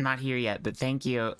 not here yet, but thank you.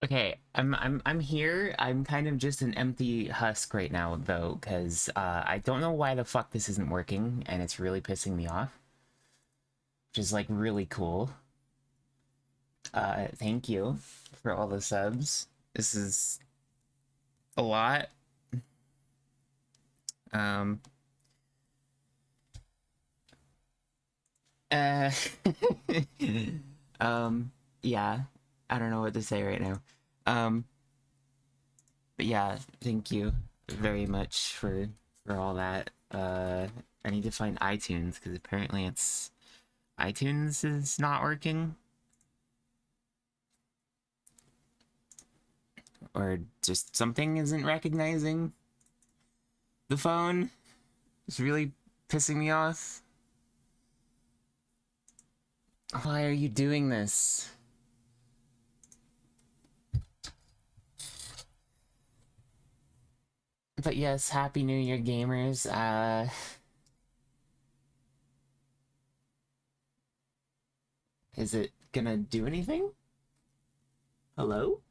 Okay, I'm here. I'm kind of just an empty husk right now though, because I don't know why the fuck this isn't working, and it's really pissing me off. Which is like really cool. Thank you for all the subs. This is a lot. Um uh yeah. I don't know what to say right now. Um but yeah, thank you very much for all that. I need to find iTunes because apparently it's iTunes is not working. Or just something isn't recognizing the phone. It's really pissing me off. Why are you doing this? But yes, Happy New Year, gamers. Is it gonna do anything? Hello?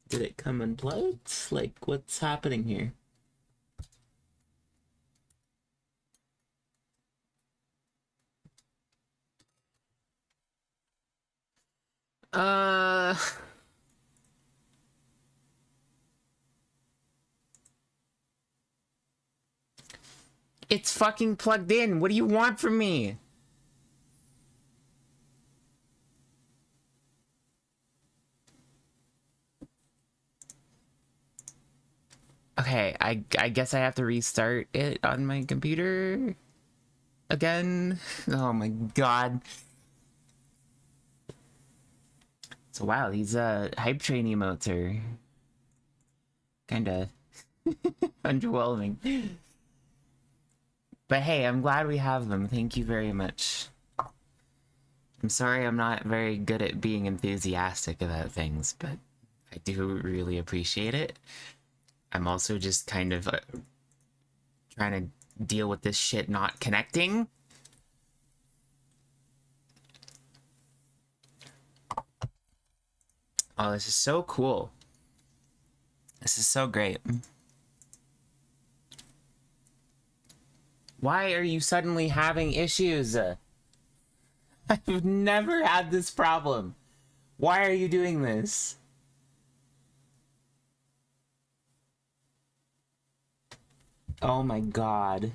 Did it come unplugged? Like, what's happening here? It's fucking plugged in. What do you want from me? Okay, I guess I have to restart it on my computer again. Oh my god. So wow, these hype train emotes are kinda underwhelming. But hey, I'm glad we have them. Thank you very much. I'm sorry I'm not very good at being enthusiastic about things, but I do really appreciate it. I'm also just kind of trying to deal with this shit not connecting. Oh, this is so cool. This is so great. Why are you suddenly having issues? I've never had this problem. Why are you doing this? Oh my god.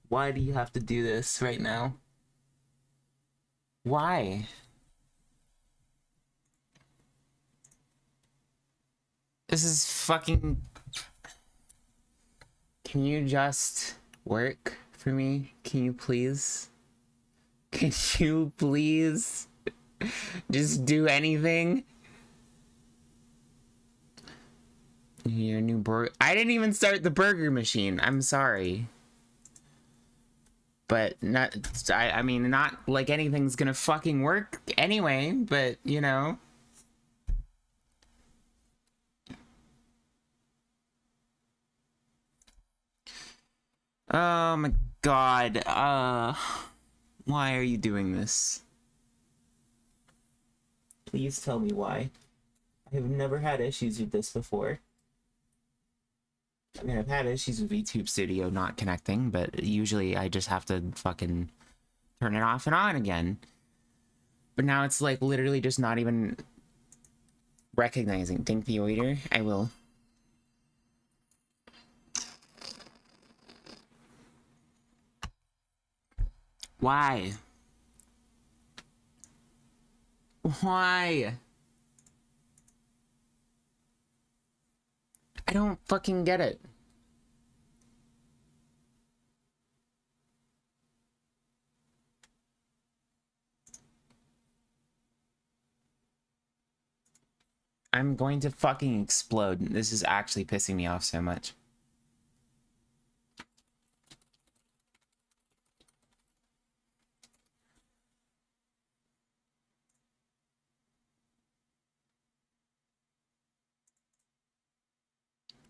Why do you have to do this right now? Why? This is fucking... Can you just work for me? Can you please? Can you please just do anything? Your new burger. I didn't even start the burger machine. I'm sorry. But not, I mean, not like anything's gonna fucking work anyway, but you know. Oh my god, why are you doing this? Please tell me why. I have never had issues with this before. I mean, I've had issues with VTube Studio not connecting, but usually I just have to fucking turn it off and on again. But now it's like literally just not even recognizing. Dink the waiter. I will. Why? Why? I don't fucking get it. I'm going to fucking explode. This is actually pissing me off so much.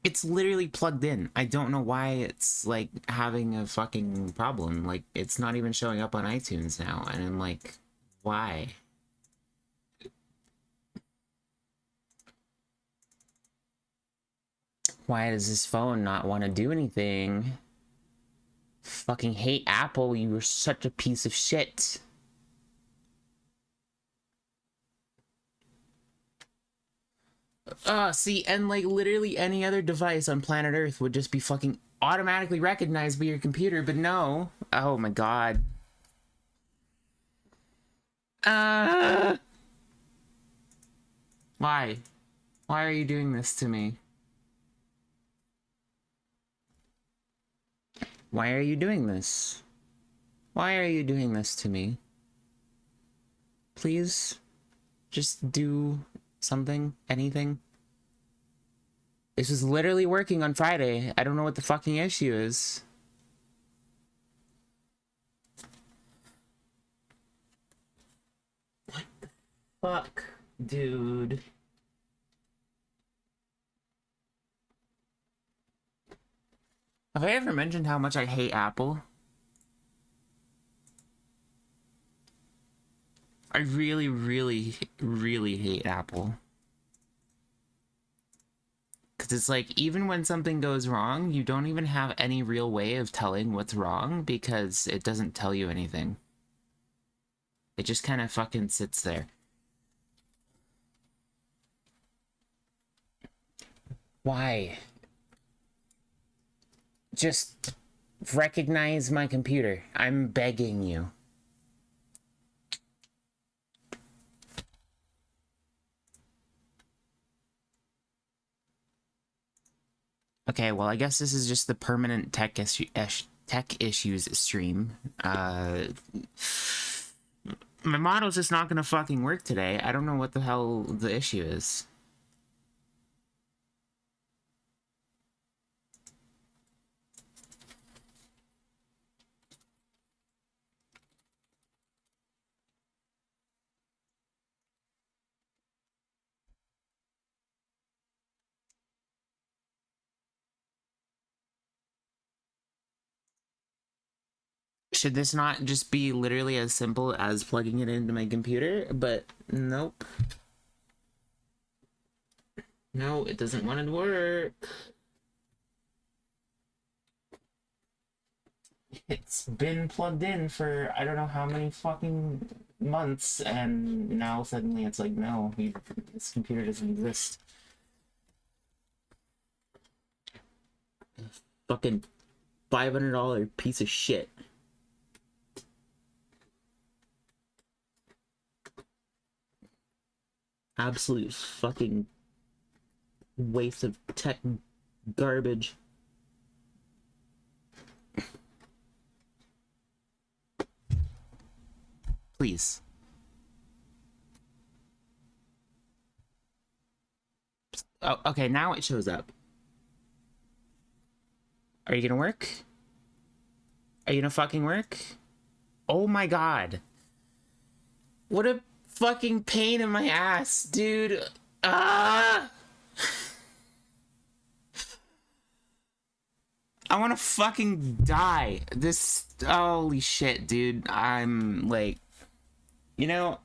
It's literally plugged in. I don't know why it's like having a fucking problem. Like it's not even showing up on iTunes now. And I'm like, why? Why does this phone not want to do anything? Fucking hate Apple. You were such a piece of shit. See, and like literally any other device on planet Earth would just be fucking automatically recognized by your computer, but no. Oh my god. Why? Why are you doing this to me? Why are you doing this? Why are you doing this to me? Please, just do something, anything. This was literally working on Friday. I don't know what the fucking issue is. What the fuck, dude? Have I ever mentioned how much I hate Apple? I really, really, really hate Apple. Because it's like, even when something goes wrong, you don't even have any real way of telling what's wrong because it doesn't tell you anything. It just kind of fucking sits there. Why? Just recognize my computer. I'm begging you. Okay, well, I guess this is just the permanent tech issues stream. My model's just not gonna fucking work today. I don't know what the hell the issue is. Should this not just be literally as simple as plugging it into my computer? But nope. No, it doesn't want to work. It's been plugged in for I don't know how many fucking months, and now suddenly it's like, no, this computer doesn't exist. Fucking $500 piece of shit. Absolute fucking waste of tech garbage. Please. Oh, okay, now it shows up. Are you gonna work? Are you gonna fucking work? Oh my god. What a fucking pain in my ass, dude. Ah! I wanna fucking die. This, holy shit, dude. I'm like, you know,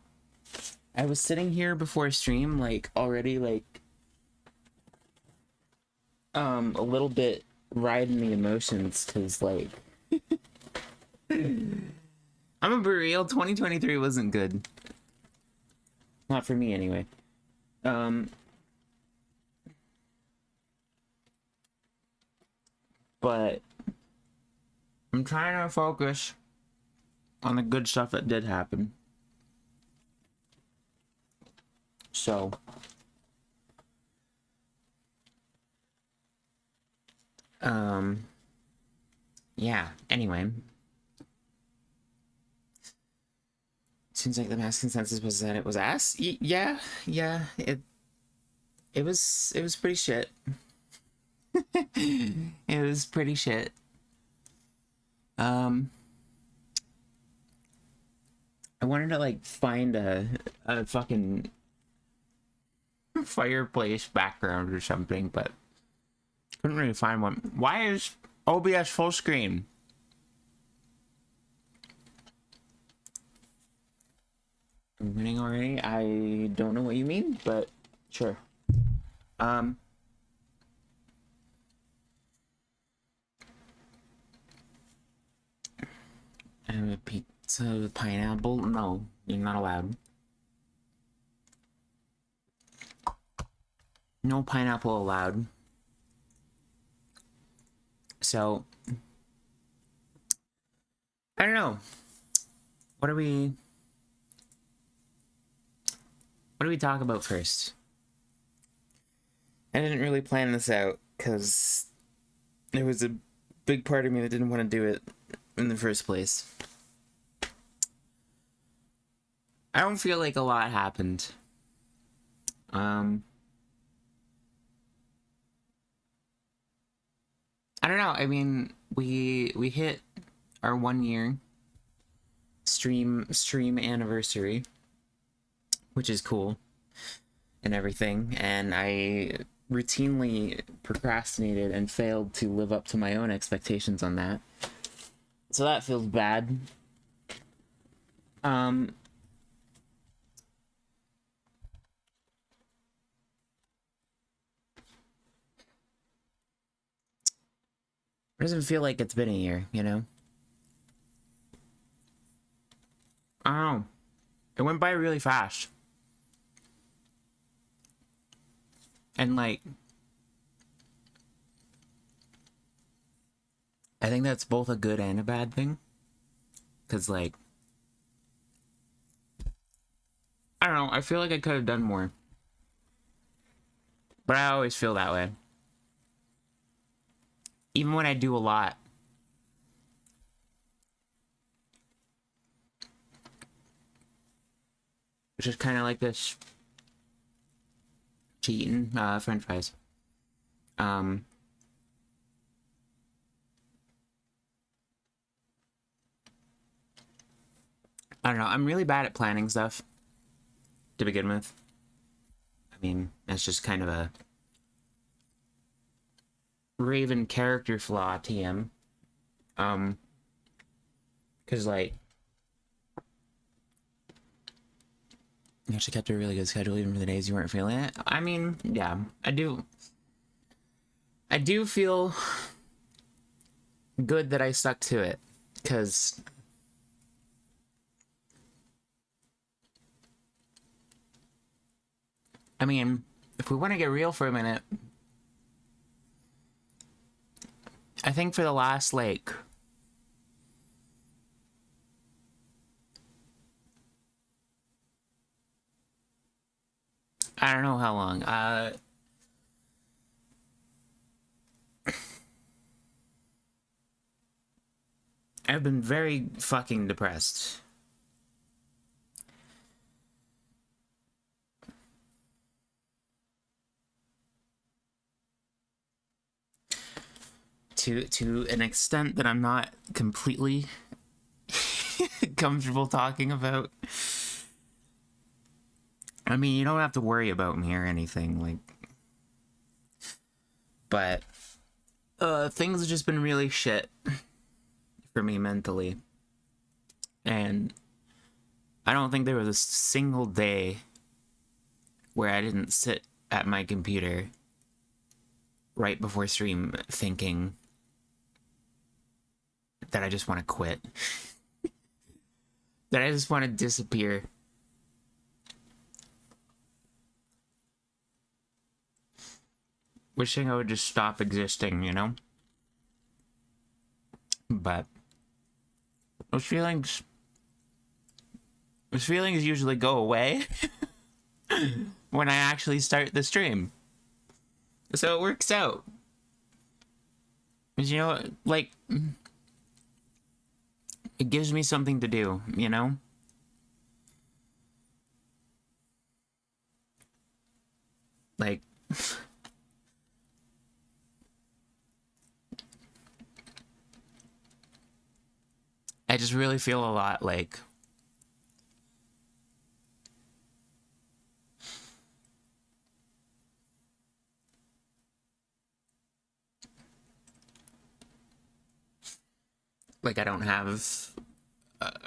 I was sitting here before stream, like, already, like, a little bit riding the emotions, because, like, I'm gonna be real, 2023 wasn't good. Not for me, anyway. But I'm trying to focus on the good stuff that did happen. So, yeah, anyway. Seems like the mass consensus was that it was ass. Yeah, it was pretty shit. It was pretty shit. I wanted to like find a fucking fireplace background or something, but couldn't really find one. Why is OBS full screen? I'm winning already? I don't know what you mean, but sure. I have a pizza with pineapple? No, you're not allowed. No pineapple allowed. So, I don't know. What do we talk about first? I didn't really plan this out because there was a big part of me that didn't want to do it in the first place. I don't feel like a lot happened. I don't know. I mean, we hit our 1 year stream anniversary, which is cool and everything, and I routinely procrastinated and failed to live up to my own expectations on that. So that feels bad. It doesn't feel like it's been a year, you know? I don't know. It went by really fast. And like, I think that's both a good and a bad thing. Because, like, I don't know, I feel like I could have done more. But I always feel that way. Even when I do a lot. It's just kind of like this cheating french fries. I don't know, I'm really bad at planning stuff to begin with. I mean, that's just kind of a Raven character flaw, TM. Because, like, you actually kept a really good schedule even for the days you weren't feeling it. I mean, yeah, I do feel good that I stuck to it. Because, I mean, if we want to get real for a minute, I think for the last, like, I don't know how long, I've been very fucking depressed. To an extent that I'm not completely comfortable talking about. I mean, you don't have to worry about me or anything, like, but things have just been really shit for me mentally. And I don't think there was a single day where I didn't sit at my computer right before stream thinking that I just want to quit. That I just want to disappear. Wishing I would just stop existing, you know? But those feelings usually go away when I actually start the stream. So it works out. Because, you know, like, it gives me something to do, you know? Like, I just really feel a lot like I don't have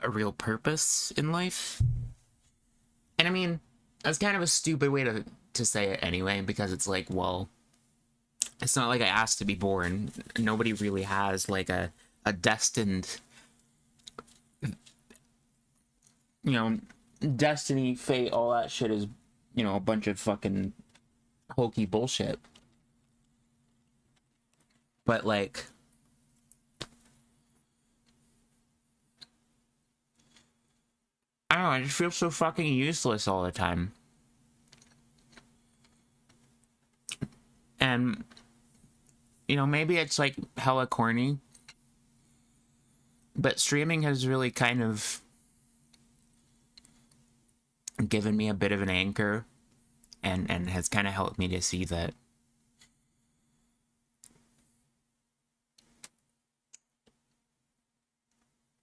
a real purpose in life. And I mean, that's kind of a stupid way to say it anyway, because it's like, well, it's not like I asked to be born. Nobody really has like a destined, you know, destiny, fate, all that shit is, you know, a bunch of fucking hokey bullshit. But like, I don't know, I just feel so fucking useless all the time. And, you know, maybe it's like hella corny, but streaming has really kind of given me a bit of an anchor and has kind of helped me to see that,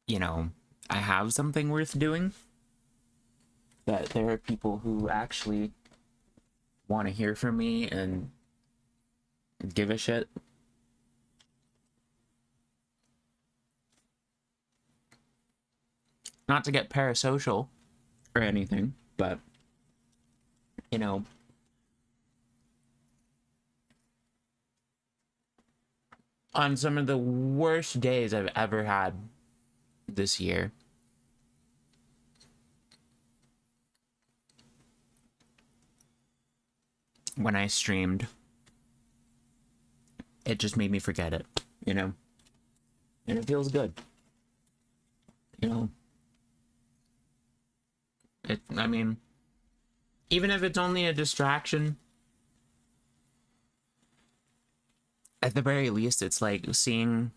you know, I have something worth doing. That there are people who actually want to hear from me and give a shit. Not to get parasocial or anything, but, you know, on some of the worst days I've ever had this year, when I streamed, it just made me forget it, you know? and it feels good. You know, I mean, even if it's only a distraction, at the very least, it's like seeing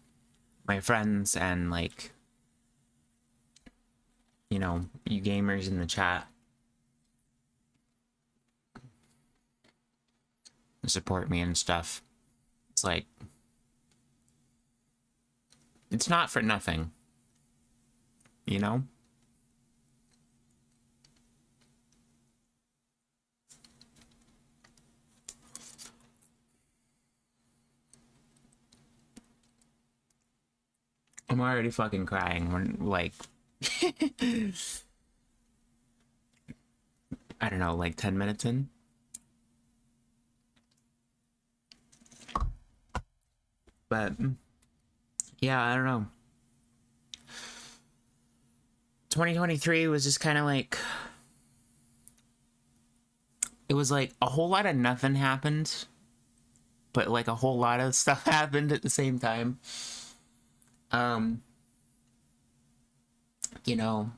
my friends and like, you know, you gamers in the chat support me and stuff. It's like, it's not for nothing, you know? I'm already fucking crying when, like, I don't know, like 10 minutes in. But, yeah, I don't know. 2023 was just kind of like, it was like a whole lot of nothing happened, but like a whole lot of stuff happened at the same time. You know,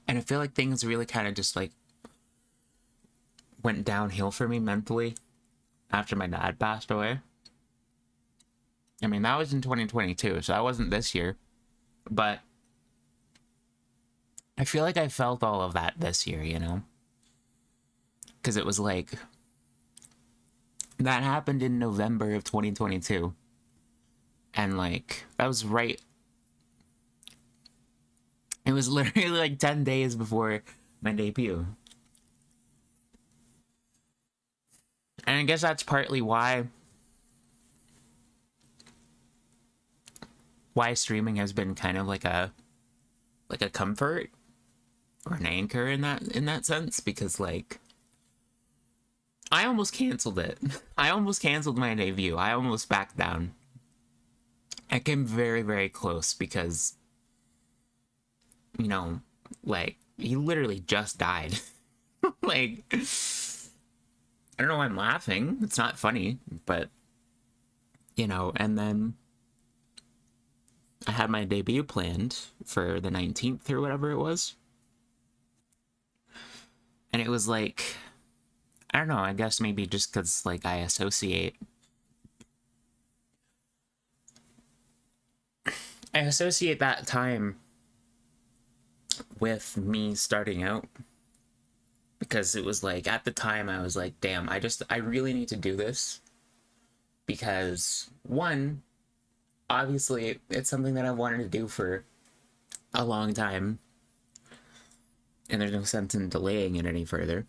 and I feel like things really kind of just like went downhill for me mentally after my dad passed away. I mean, that was in 2022, so that wasn't this year, but I feel like I felt all of that this year, you know? Because it was like, that happened in November of 2022. And like, that was right. It was literally like 10 days before my debut. And I guess that's partly why streaming has been kind of like a comfort or an anchor in that sense, because like I almost canceled it. I almost canceled my debut. I almost backed down. I came very, very close because, you know, like, he literally just died. Like, I don't know why I'm laughing. It's not funny, but, you know, and then I had my debut planned for the 19th or whatever it was. And it was like, I don't know, I guess maybe just because, like, I associate that time with me starting out, because it was like, at the time I was like, damn, I really need to do this, because one, obviously it's something that I've wanted to do for a long time, and there's no sense in delaying it any further,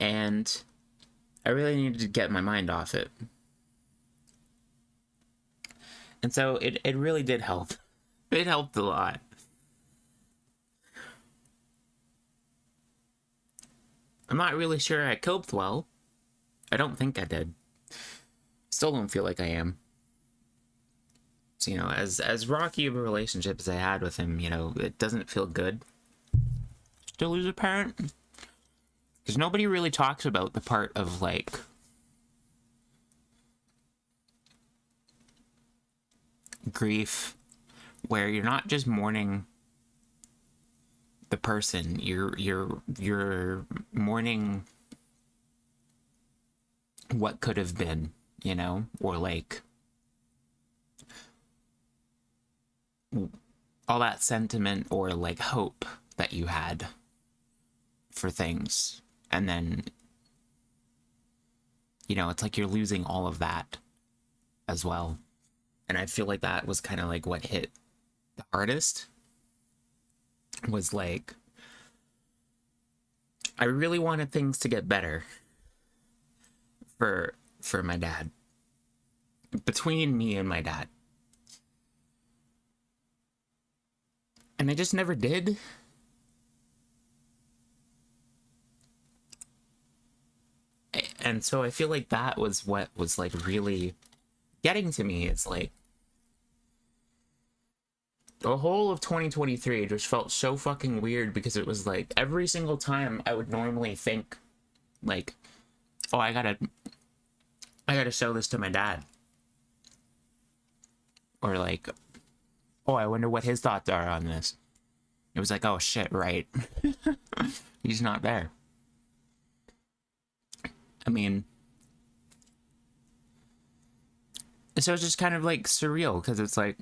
and I really needed to get my mind off it. And so it really did help. It helped a lot. I'm not really sure I coped well. I don't think I did. Still don't feel like I am. So, you know, as rocky of a relationship as I had with him, you know, it doesn't feel good to lose a parent. Because nobody really talks about the part of, like, grief where you're not just mourning the person, you're mourning what could have been, you know, or like all that sentiment or like hope that you had for things, and then, you know, it's like you're losing all of that as well. And I feel like that was kind of like what hit the hardest, was like, I really wanted things to get better for my dad, between me and my dad, and I just never did. And so I feel like that was what was like really getting to me. It's like the whole of 2023 just felt so fucking weird, because it was like every single time I would normally think Like, oh, I gotta show this to my dad. Or like, oh, I wonder what his thoughts are on this. It was like, oh shit, right. He's not there. I mean, so it's just kind of like surreal because it's like,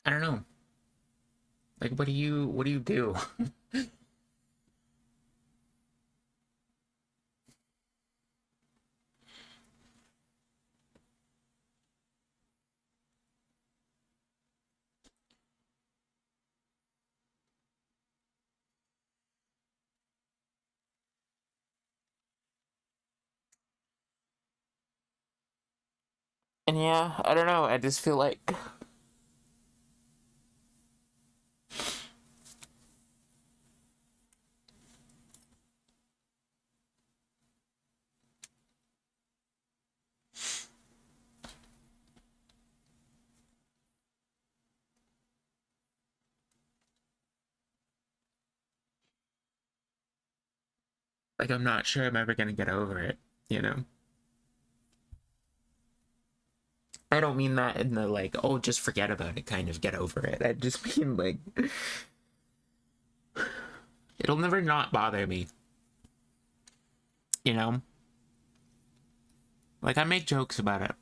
I don't know. Like, what do you do? And yeah, I don't know. I just feel like I'm not sure I'm ever gonna get over it, you know? I don't mean that in the like, oh, just forget about it, kind of get over it. I just mean like, it'll never not bother me, you know? Like, I make jokes about it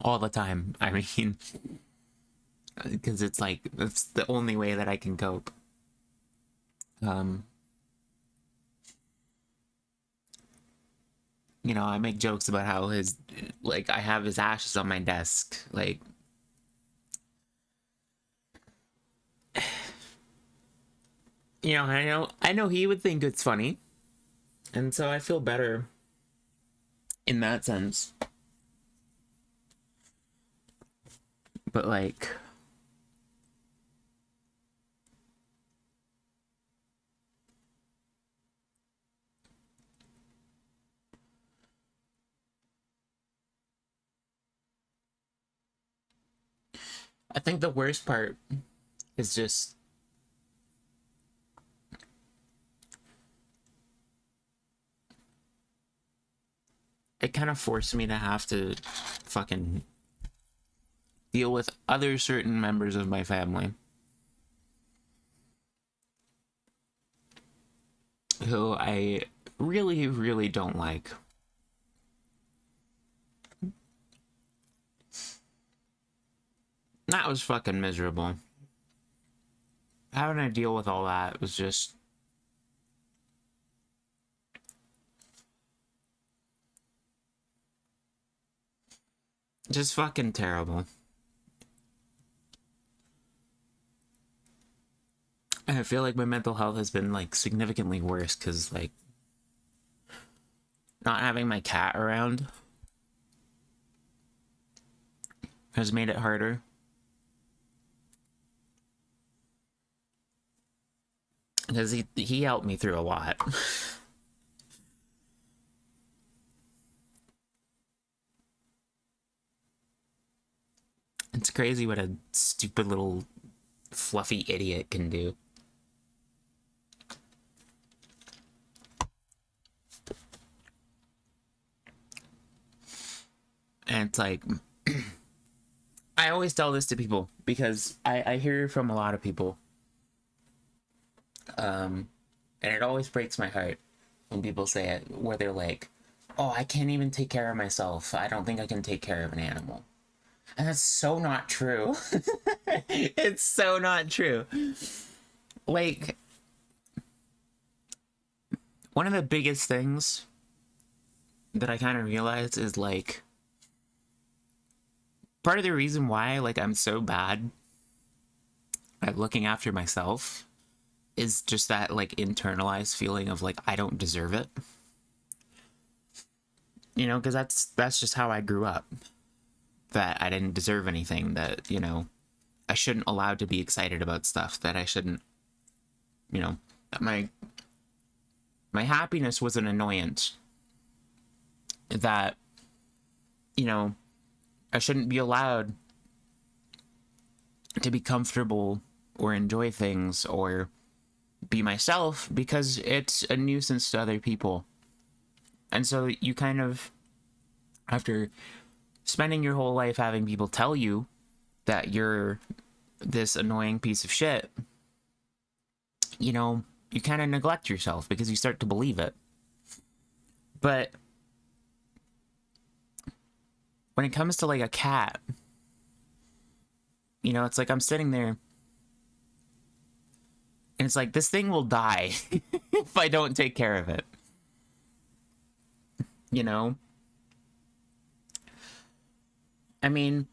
all the time. I mean, because it's like, it's the only way that I can cope. Um, you know, I make jokes about how like, I have his ashes on my desk. Like, you know, I know he would think it's funny. And so I feel better in that sense. But like, I think the worst part is just it kind of forced me to have to fucking deal with other certain members of my family who I really, really don't like. That was fucking miserable. Having to deal with all that was just fucking terrible. And I feel like my mental health has been like significantly worse because like not having my cat around has made it harder. Because he helped me through a lot. It's crazy what a stupid little fluffy idiot can do. And it's like, I always tell this to people because I hear from a lot of people. And it always breaks my heart when people say it, where they're like, oh, I can't even take care of myself. I don't think I can take care of an animal. And that's so not true. It's so not true. Like, one of the biggest things that I kind of realized is like, part of the reason why like I'm so bad at looking after myself is just that like internalized feeling of like I don't deserve it. You know, because that's just how I grew up. That I didn't deserve anything, that, you know, I shouldn't allowed to be excited about stuff, that I shouldn't, you know, that my My happiness was an annoyance that, you know, I shouldn't be allowed to be comfortable or enjoy things or be myself because it's a nuisance to other people. And so you kind of, after spending your whole life having people tell you that you're this annoying piece of shit, you know, you kind of neglect yourself because you start to believe it. But when it comes to like a cat, you know, it's like I'm sitting there and it's like this thing will die if I don't take care of it. You know? I mean,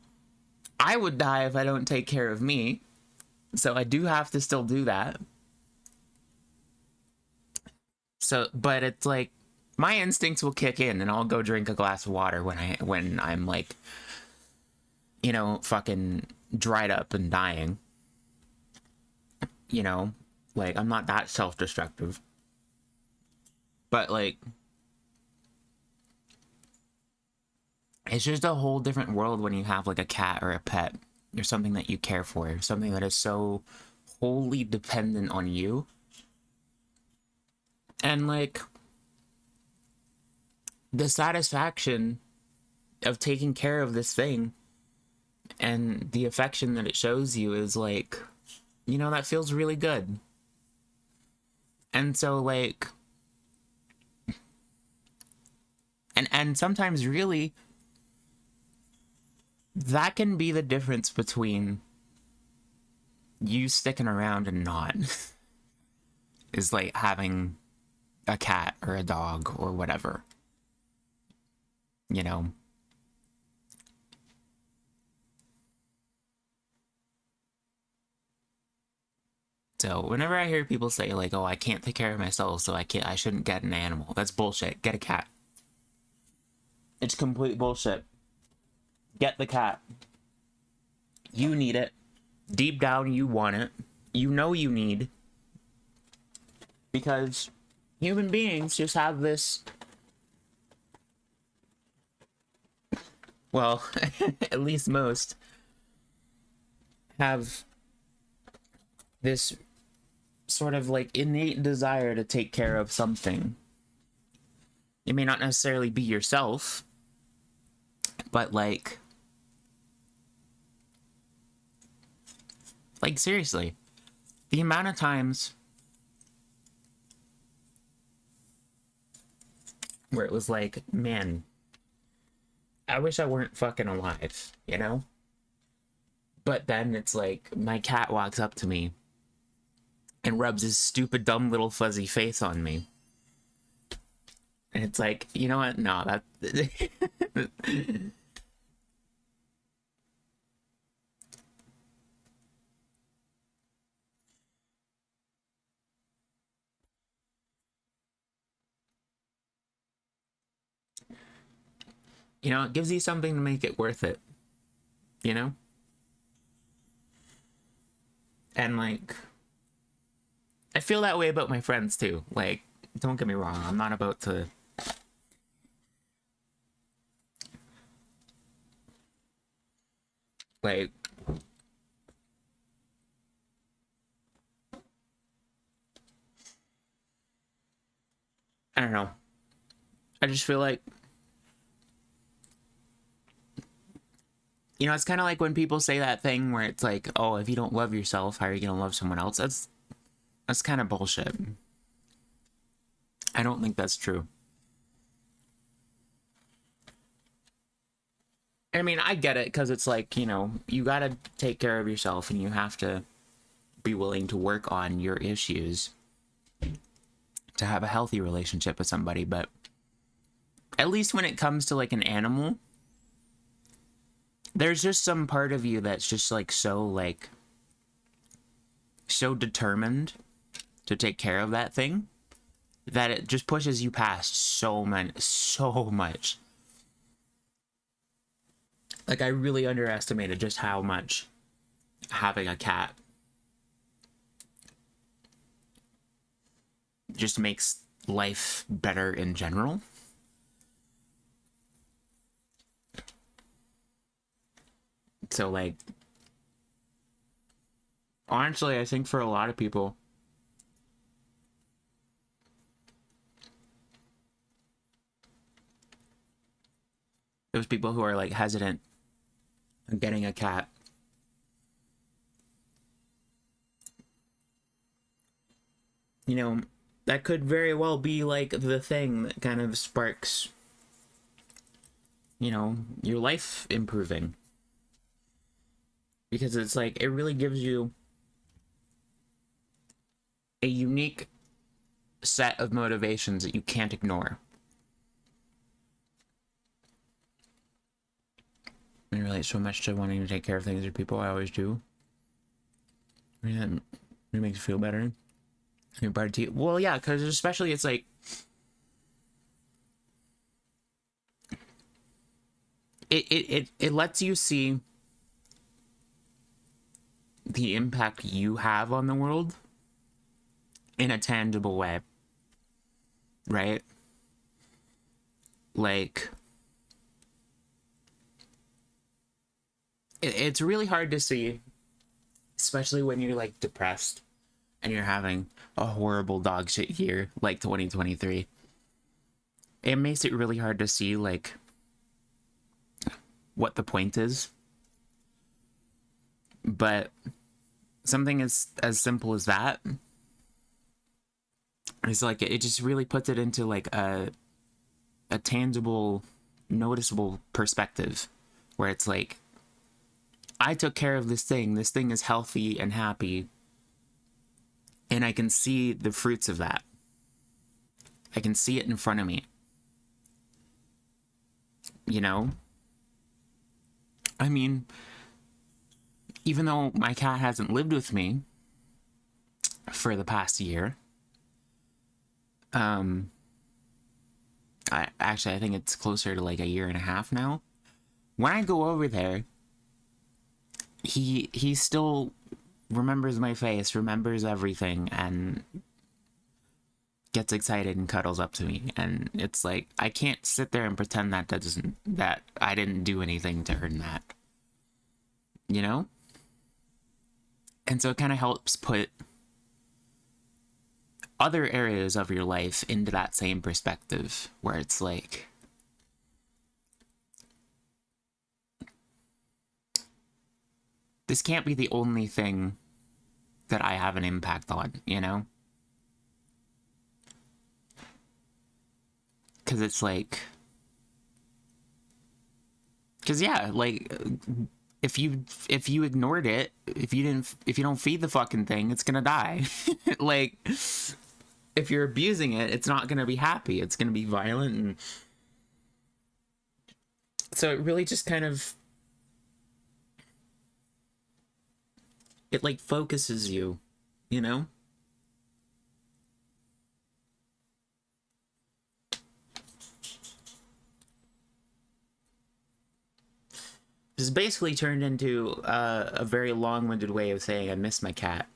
I would die if I don't take care of me. So I do have to still do that. So, but it's like my instincts will kick in and I'll go drink a glass of water when I'm like, you know, fucking dried up and dying. You know, like I'm not that self-destructive. But like it's just a whole different world when you have like a cat or a pet or something that you care for, something that is so wholly dependent on you. And like the satisfaction of taking care of this thing and the affection that it shows you is like, you know, that feels really good. And so like and sometimes really that can be the difference between you sticking around and not. Is like having a cat or a dog or whatever. You know? So whenever I hear people say like, "Oh, I can't take care of myself, so I shouldn't get an animal." That's bullshit. Get a cat. It's complete bullshit. Get the cat. You need it. Deep down you want it. You know you need. Because human beings just have this, well, at least most have this sort of like innate desire to take care of something. It may not necessarily be yourself, but like seriously, the amount of times where it was like, man, I wish I weren't fucking alive, you know? But then it's like my cat walks up to me and rubs his stupid, dumb little fuzzy face on me. And it's like, you know what? No, that... you know, it gives you something to make it worth it. You know? And like... I feel that way about my friends too. Like, don't get me wrong, I'm not about to... like... I don't know. I just feel like... you know, it's kind of like when people say that thing where it's like, oh, if you don't love yourself, how are you going to love someone else? That's kind of bullshit. I don't think that's true. I mean, I get it, because it's like, you know, you gotta take care of yourself and you have to be willing to work on your issues to have a healthy relationship with somebody, but at least when it comes to like an animal, there's just some part of you that's just like so determined to take care of that thing that it just pushes you past so much. Like, I really underestimated just how much having a cat just makes life better in general. So like, honestly, I think for a lot of people, those people who are like hesitant on getting a cat, you know, that could very well be like the thing that kind of sparks, you know, your life improving. Because it's like, it really gives you a unique set of motivations that you can't ignore. I relate so much to wanting to take care of things or people. I always do. Yeah, it makes you feel better. Your body, well, yeah, because especially it's like it lets you see the impact you have on the world in a tangible way, right? Like, it's really hard to see, especially when you're like depressed and you're having a horrible dog shit year like 2023. It makes it really hard to see like what the point is. But something as simple as that is like, it just really puts it into like a tangible, noticeable perspective where it's like, I took care of this thing is healthy and happy, and I can see the fruits of that. I can see it in front of me, you know? I mean, even though my cat hasn't lived with me for the past year, I think it's closer to like a year and a half now. When I go over there, he still remembers my face, remembers everything, and gets excited and cuddles up to me. And it's like, I can't sit there and pretend that I didn't do anything to earn that, you know? And so it kind of helps put other areas of your life into that same perspective where it's like, this can't be the only thing that I have an impact on, you know? Because it's like, because yeah, like, if you ignored it, if you don't feed the fucking thing, it's gonna die. Like, if you're abusing it, it's not gonna be happy. It's gonna be violent, and so it really just kind of, it like focuses you, you know? This basically turned into a very long-winded way of saying I miss my cat.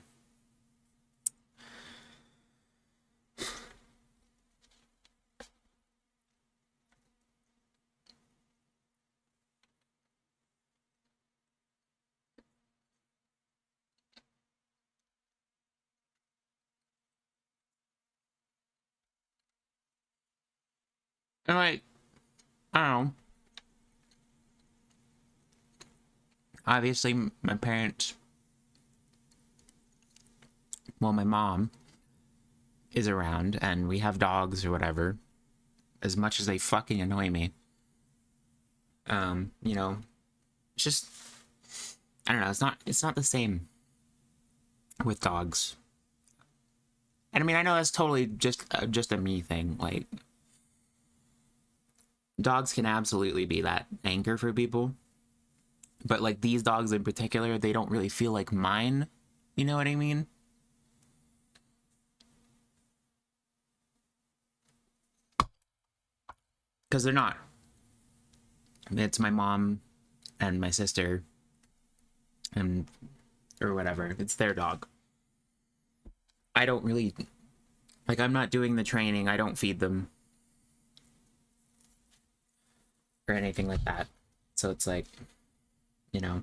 And like, I don't know. Obviously, my parents, well, my mom is around, and we have dogs or whatever. As much as they fucking annoy me, you know, it's just, I don't know. It's not the same with dogs. And I mean, I know that's totally just a me thing. Like, dogs can absolutely be that anchor for people, but like these dogs in particular, they don't really feel like mine. You know what I mean? Because they're not. It's my mom and my sister, and or whatever. It's their dog. I don't really Like, I'm not doing the training, I don't feed them or anything like that. So it's like, you know,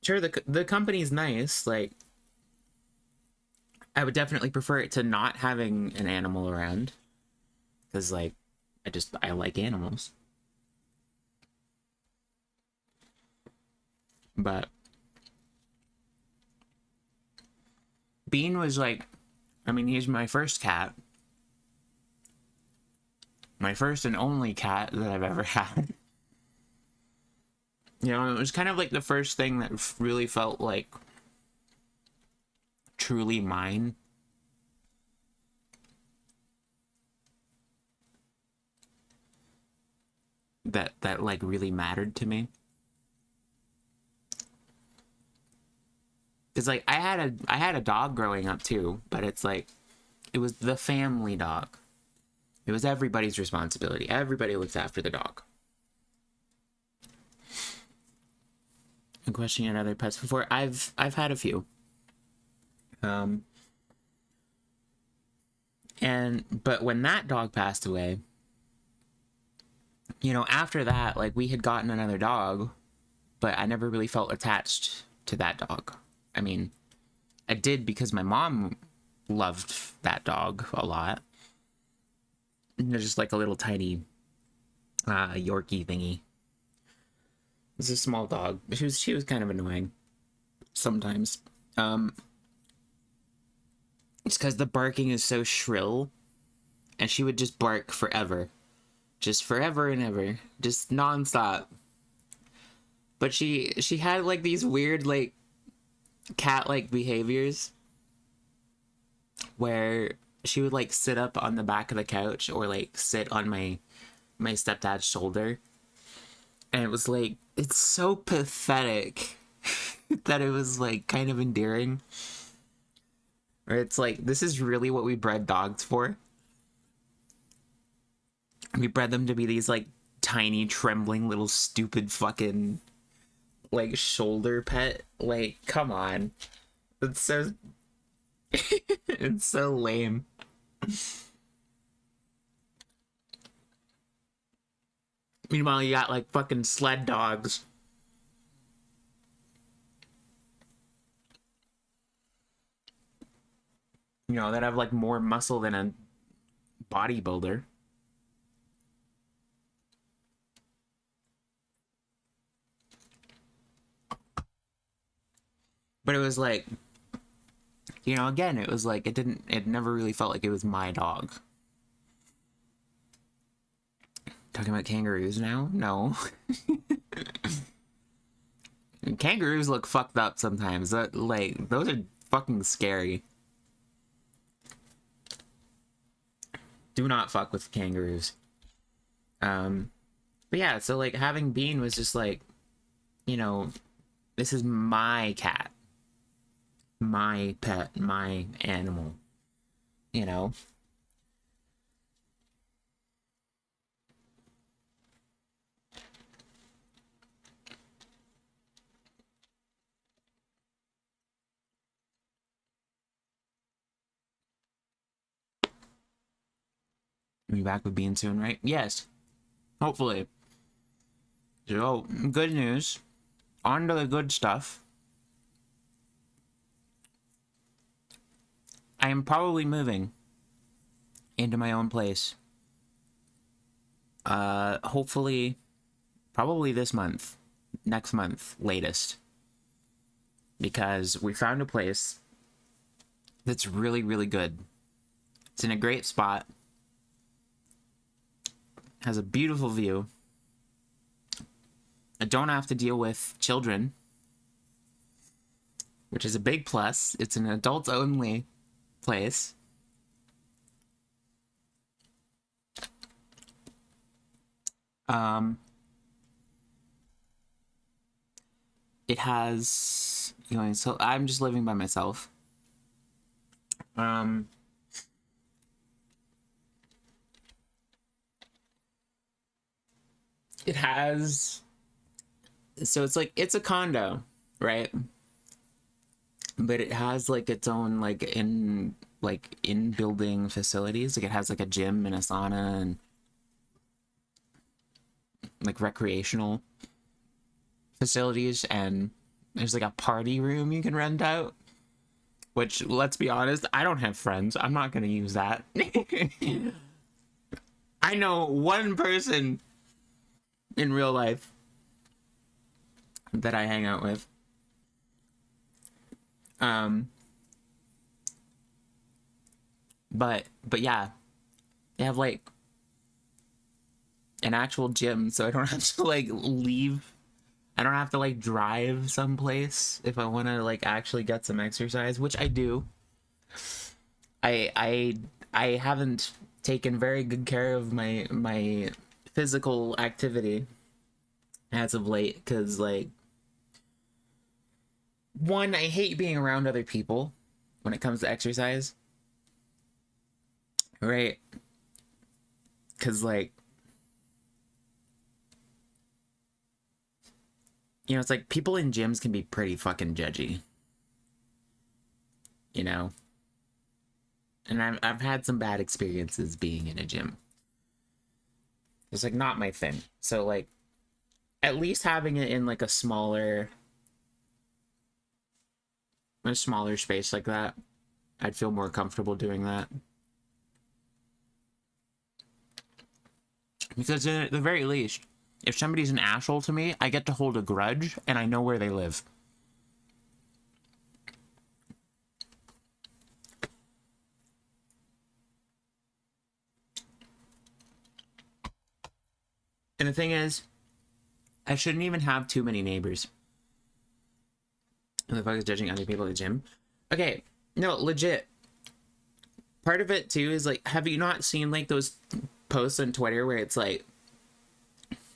sure, the company's nice. Like, I would definitely prefer it to not having an animal around, because like I like animals. But Bean was like, I mean, he's my first cat, my first and only cat that I've ever had. You know, it was kind of like the first thing that really felt like truly mine. That like really mattered to me. Cuz like I had a dog growing up too, but it's like it was the family dog. It was everybody's responsibility. Everybody looks after the dog. And questioning other pets before, I've had a few. But when that dog passed away, you know, after that, like we had gotten another dog, but I never really felt attached to that dog. I mean, I did because my mom loved that dog a lot. They're just like a little tiny Yorkie thingy. It's a small dog. She was kind of annoying sometimes. It's because the barking is so shrill, and she would just bark forever, just forever and ever, just nonstop. But she had like these weird like cat like behaviors where she would like sit up on the back of the couch or like sit on my stepdad's shoulder, and it was like it's so pathetic that it was like kind of endearing. Or it's like this is really what we bred dogs for. We bred them to be these like tiny trembling little stupid fucking like shoulder pet. Like, come on. It's so it's so lame. Meanwhile, you got like fucking sled dogs. You know, that have like more muscle than a bodybuilder. But it was like, you know, again, it was like it never really felt like it was my dog. Talking about kangaroos now? No. Kangaroos look fucked up sometimes. Like, those are fucking scary. Do not fuck with kangaroos. But yeah, so like having Bean was just like, you know, this is my cat, my pet, my animal, you know? Be back with Bean soon, right? Yes, hopefully. So, good news. On to the good stuff. I am probably moving into my own place. Hopefully, probably this month, next month, latest. Because we found a place that's really, really good. It's in a great spot. Has a beautiful view. I don't have to deal with children, which is a big plus. It's an adults only place. It has, you know, so I'm just living by myself. It has, so it's like it's a condo, right? But it has like its own like like in building facilities. Like it has like a gym and a sauna and like recreational facilities, and there's like a party room you can rent out. Which, let's be honest, I don't have friends. I'm not gonna use that. I know one person in real life that I hang out with. Um, but yeah, they have like an actual gym, so I don't have to like leave. I don't have to like drive someplace if I want to like actually get some exercise, which I do. I haven't taken very good care of my physical activity as of late, because like, one, I hate being around other people when it comes to exercise, right? Because like, you know, it's like people in gyms can be pretty fucking judgy, you know? And I've had some bad experiences being in a gym. It's like not my thing. So like, at least having it in like a smaller space like that, I'd feel more comfortable doing that. Because at the very least, if somebody's an asshole to me, I get to hold a grudge and I know where they live. And the thing is, I shouldn't even have too many neighbors. Who the fuck is judging other people at the gym? Okay, no, legit. Part of it too is like, have you not seen like those posts on Twitter where it's like,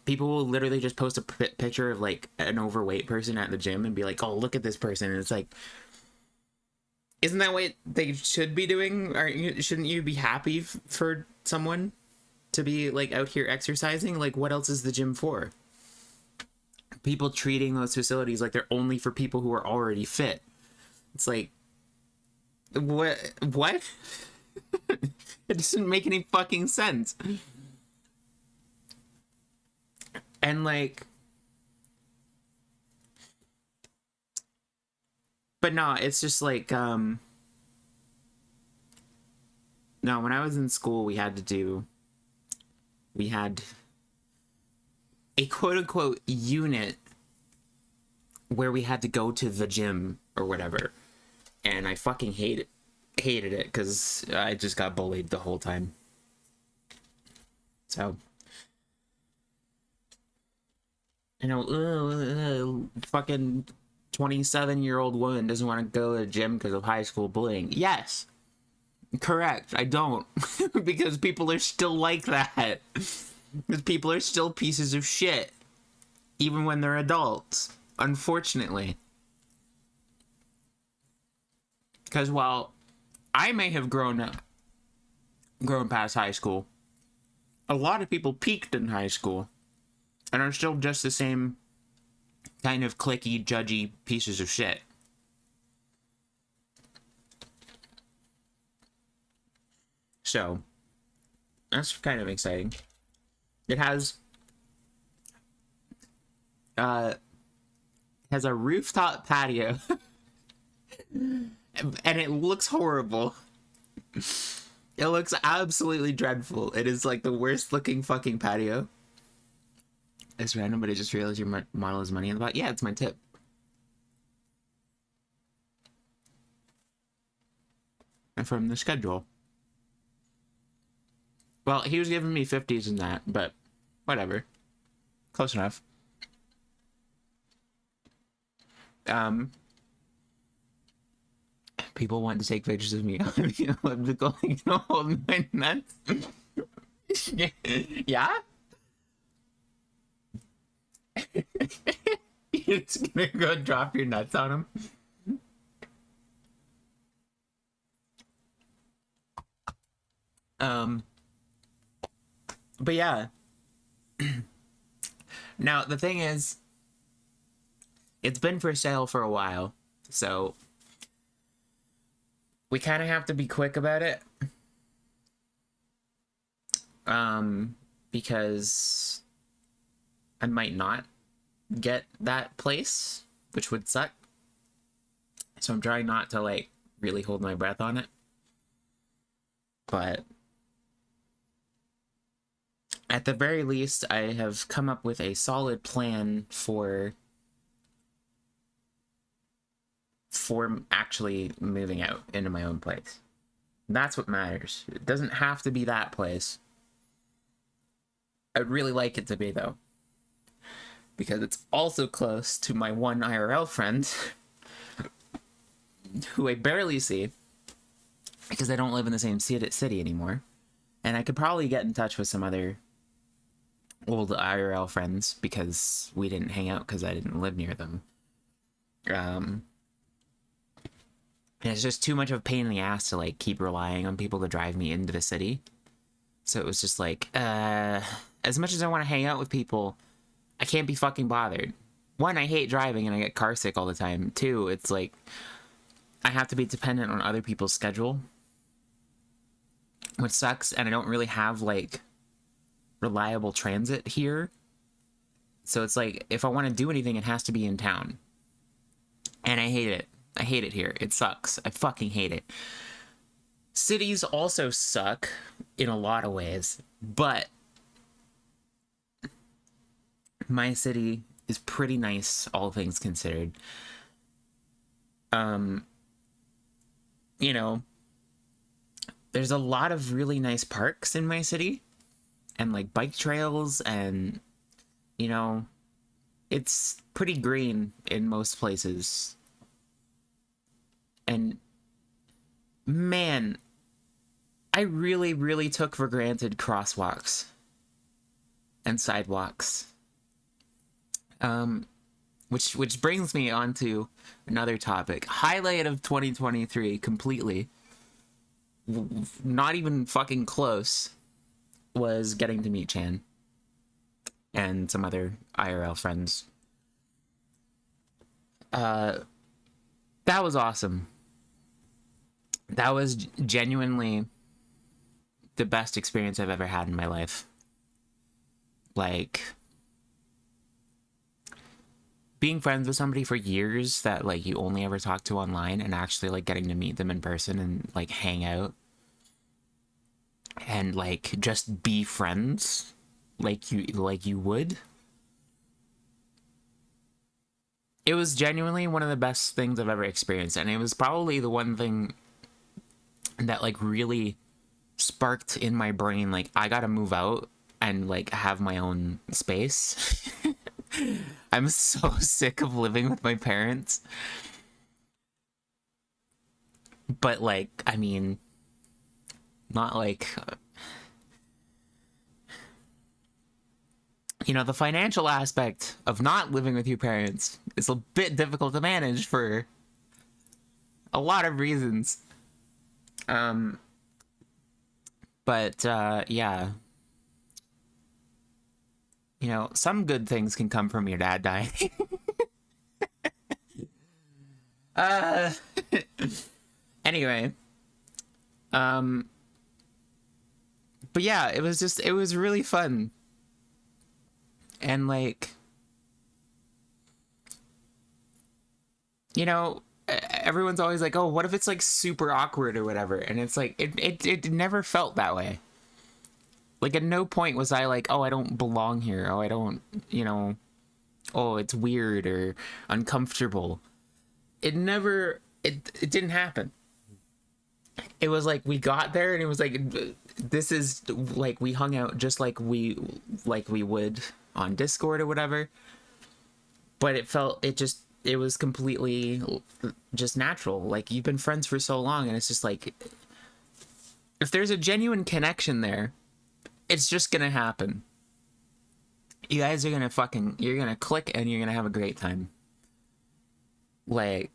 people will literally just post a picture of like an overweight person at the gym and be like, oh, look at this person. And it's like, isn't that what they should be doing? Shouldn't you be happy for someone to be like out here exercising? Like, what else is the gym for? People treating those facilities like they're only for people who are already fit. It's like, what? It doesn't make any fucking sense. And like, but no, it's just like, no, when I was in school, we had a quote unquote unit where we had to go to the gym or whatever. And I fucking hated it because I just got bullied the whole time. So, you know, fucking 27-year-old woman doesn't want to go to the gym because of high school bullying. Yes, correct. I don't. Because people are still like that. Because people are still pieces of shit. Even when they're adults. Unfortunately. Because while I may have grown past high school, a lot of people peaked in high school and are still just the same kind of cliquey, judgy pieces of shit. So, that's kind of exciting. It has a rooftop patio. And it looks horrible. It looks absolutely dreadful. It is like the worst looking fucking patio. It's random, but I just realized your model is money in the pot. Yeah, it's my tip. And from the schedule. Well, he was giving me 50s in that, but whatever. Close enough. People want to take pictures of me on the elliptical, you know, holding my nuts. Yeah? You're just gonna go drop your nuts on him? But yeah. Now, the thing is, it's been for sale for a while, so we kind of have to be quick about it. Because I might not get that place, which would suck. So I'm trying not to like really hold my breath on it. But at the very least, I have come up with a solid plan for actually moving out into my own place. That's what matters. It doesn't have to be that place. I'd really like it to be, though, because it's also close to my one IRL friend who I barely see because I don't live in the same city anymore. And I could probably get in touch with some other old IRL friends because we didn't hang out because I didn't live near them. It's just too much of a pain in the ass to like keep relying on people to drive me into the city. So it was just like, as much as I want to hang out with people, I can't be fucking bothered. One, I hate driving and I get car sick all the time. Two, it's like, I have to be dependent on other people's schedule, which sucks, and I don't really have, like, reliable transit here. So it's like, if I want to do anything, it has to be in town. And I hate it. I hate it here. It sucks. I fucking hate it. Cities also suck in a lot of ways, but my city is pretty nice, all things considered. You know, there's a lot of really nice parks in my city and like bike trails, and you know, it's pretty green in most places. And man, I really, really took for granted crosswalks and sidewalks. Which brings me on to another topic. Highlight of 2023 completely, not even fucking close, was getting to meet Chan and some other IRL friends. That was awesome. That was genuinely the best experience I've ever had in my life. Like, being friends with somebody for years that like you only ever talk to online, and actually like getting to meet them in person and like hang out and like just be friends like you would. It was genuinely one of the best things I've ever experienced, and it was probably the one thing that like really sparked in my brain like I gotta move out and like have my own space. I'm so sick of living with my parents. But like, I mean, not like you know, the financial aspect of not living with your parents is a bit difficult to manage for a lot of reasons. But yeah, you know, some good things can come from your dad dying. Anyway, but yeah, it was really fun. And like, you know, everyone's always like, oh, what if it's like super awkward or whatever? And it's like, it never felt that way. Like at no point was I like, oh, I don't belong here. Oh, I don't, you know, oh, it's weird or uncomfortable. It never, it didn't happen. It was like, we got there and it was like, this is like, we hung out just like we would on Discord or whatever. But it was completely just natural. Like, you've been friends for so long, and it's just like, if there's a genuine connection there, it's just gonna happen. You guys are gonna you're gonna click and you're gonna have a great time. Like,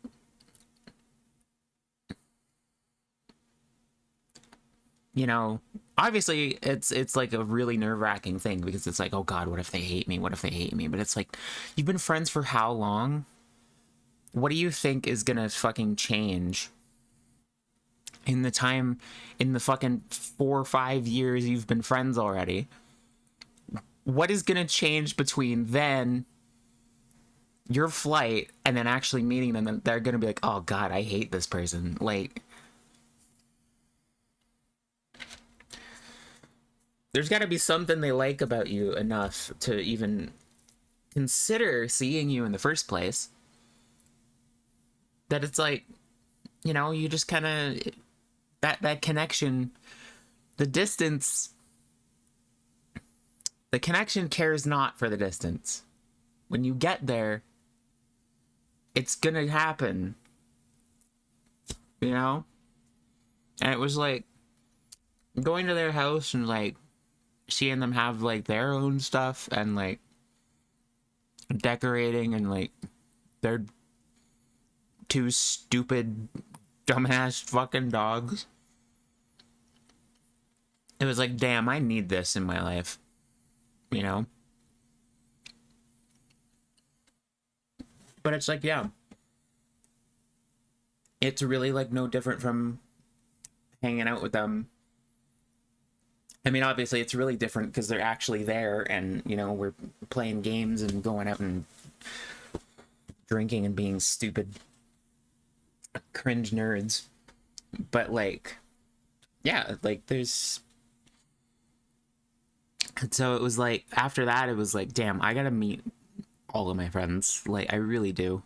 you know, obviously it's like a really nerve-wracking thing because it's like, oh god, what if they hate me? What if they hate me? But it's like, you've been friends for how long? What do you think is gonna fucking change in the time, in the fucking 4 or 5 years you've been friends already. What is gonna change between then, your flight, and then actually meeting them? And they're gonna be like, oh god, I hate this person. Like, there's gotta be something they like about you enough to even consider seeing you in the first place, that it's like, you know, you just kind of, that connection, the distance, the connection cares not for the distance. When you get there, it's gonna happen, you know? And it was like going to their house and like seeing them have like their own stuff and like decorating, and like their two stupid dumbass fucking dogs. It was like, damn, I need this in my life, you know? But it's like, yeah, it's really like no different from hanging out with them. I mean, obviously it's really different because they're actually there, and, you know, we're playing games and going out and drinking and being stupid cringe nerds. But like, yeah, like there's, and so it was like, after that it was like, damn, I gotta meet all of my friends. Like, I really do.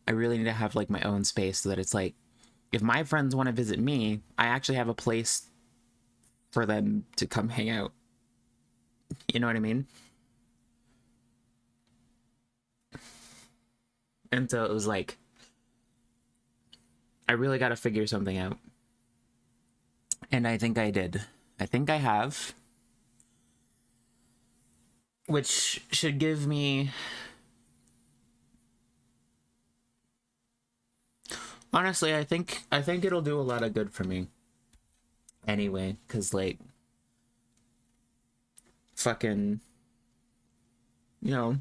I really need to have like my own space, so that it's like, if my friends want to visit me, I actually have a place for them to come hang out. You know what I mean? And so it was like, I really got to figure something out. And I think I did. I think I have. Which should give me... Honestly, I think it'll do a lot of good for me. Anyway, because like, fucking, you know,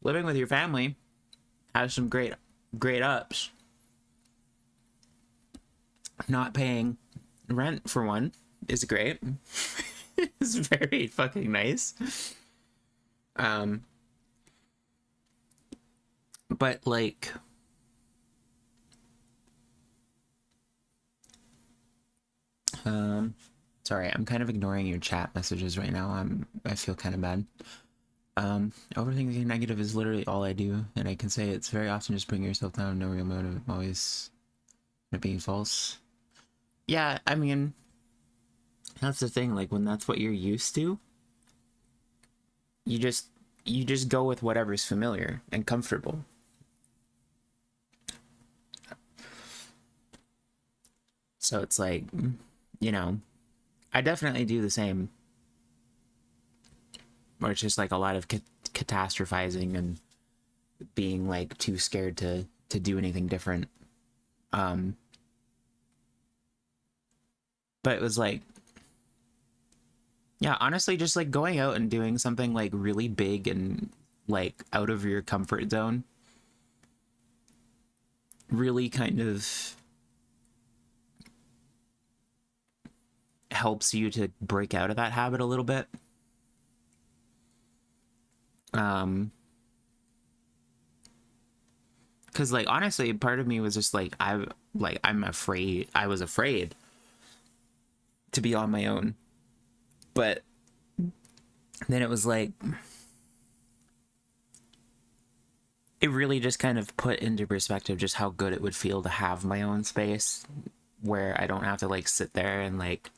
living with your family has some great ups. Not paying rent, for one, is great. It's very fucking nice. But like, sorry, I'm kind of ignoring your chat messages right now. I feel kind of bad. Overthinking negative is literally all I do, and I can say it's very often just bring yourself down, no real motive, always being false. Yeah, I mean, that's the thing, like, when that's what you're used to, you just go with whatever's familiar and comfortable. So it's like, you know, I definitely do the same. Or it's just like a lot of catastrophizing and being like too scared to do anything different. But it was like, yeah, honestly, just like going out and doing something like really big and like out of your comfort zone really kind of helps you to break out of that habit a little bit. Because like, honestly, part of me was just like, I was afraid to be on my own. But then it was like, it really just kind of put into perspective just how good it would feel to have my own space, where I don't have to like sit there and like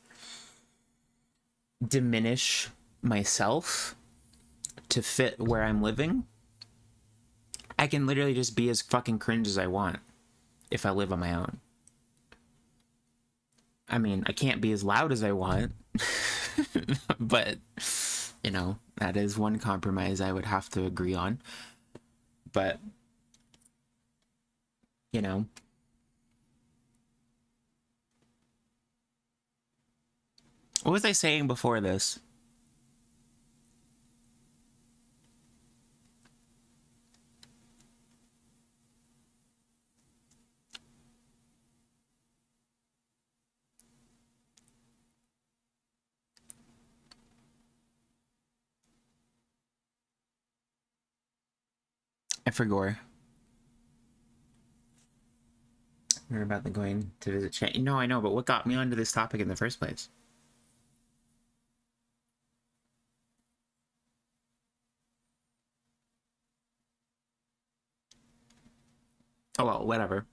diminish myself to fit where I'm living. I can literally just be as fucking cringe as I want if I live on my own. I mean, I can't be as loud as I want, but, you know, that is one compromise I would have to agree on. But, you know, what was I saying before this? I forgot. We're about to going to visit Shane. No, I know, but what got me onto this topic in the first place? Oh well, whatever.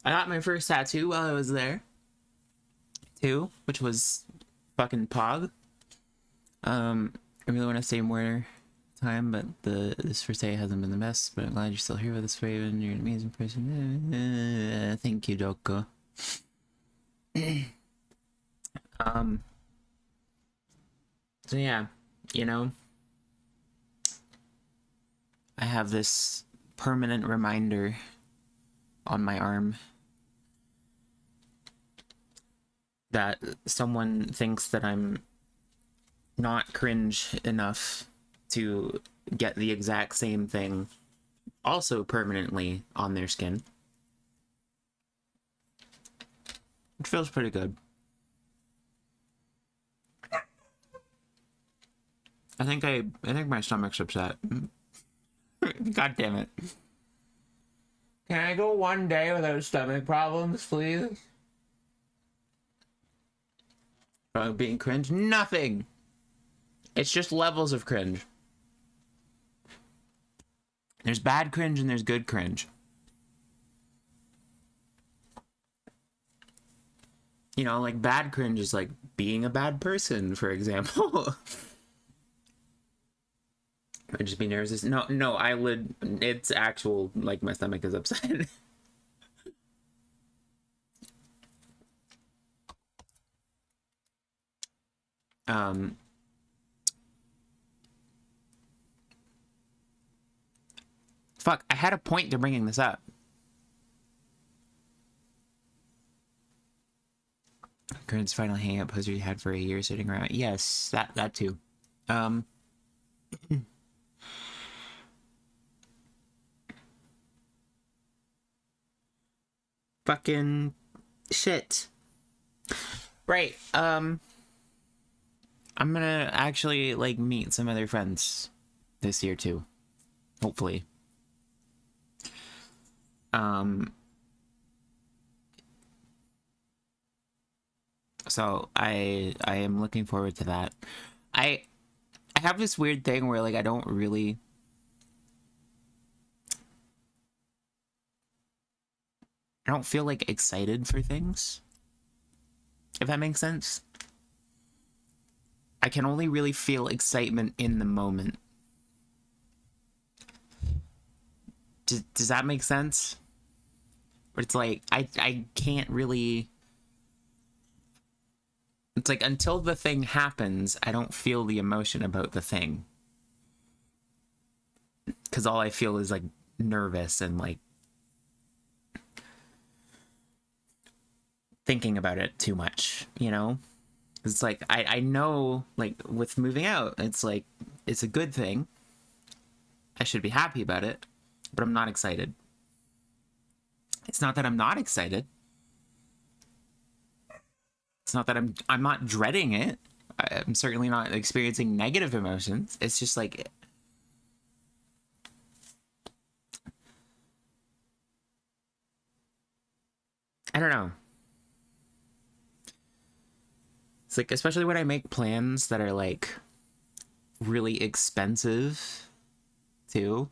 I got my first tattoo while I was there, too, which was fucking pog. I really want to stay more time, but this first day hasn't been the best. But I'm glad you're still here with us, Raven. You're an amazing person. Thank you, Doko. So yeah, you know, I have this permanent reminder on my arm that someone thinks that I'm not cringe enough to get the exact same thing also permanently on their skin. It feels pretty good. I think my stomach's upset. God damn it. Can I go one day without stomach problems, please? Being cringe? Nothing! It's just levels of cringe. There's bad cringe and there's good cringe. You know, like bad cringe is like being a bad person, for example. I'd just be nervous. No, I would. It's actual, like, my stomach is upset. Fuck, I had a point to bringing this up. Current's final hangout poster you had for a year sitting around. Yes, that too. Fucking shit. Right, I'm gonna actually, like, meet some other friends this year too. Hopefully. So I am looking forward to that. I have this weird thing where, like, I don't feel like excited for things, if that makes sense. I can only really feel excitement in the moment. Does that make sense? But it's like I can't really. It's like until the thing happens, I don't feel the emotion about the thing. Because all I feel is, like, nervous and, like, thinking about it too much, you know? It's like, I know, like, with moving out, it's like, it's a good thing. I should be happy about it, but I'm not excited. It's not that I'm not excited. It's not that I'm not dreading it. I'm certainly not experiencing negative emotions. It's just like, I don't know. It's like, especially when I make plans that are, like, really expensive too.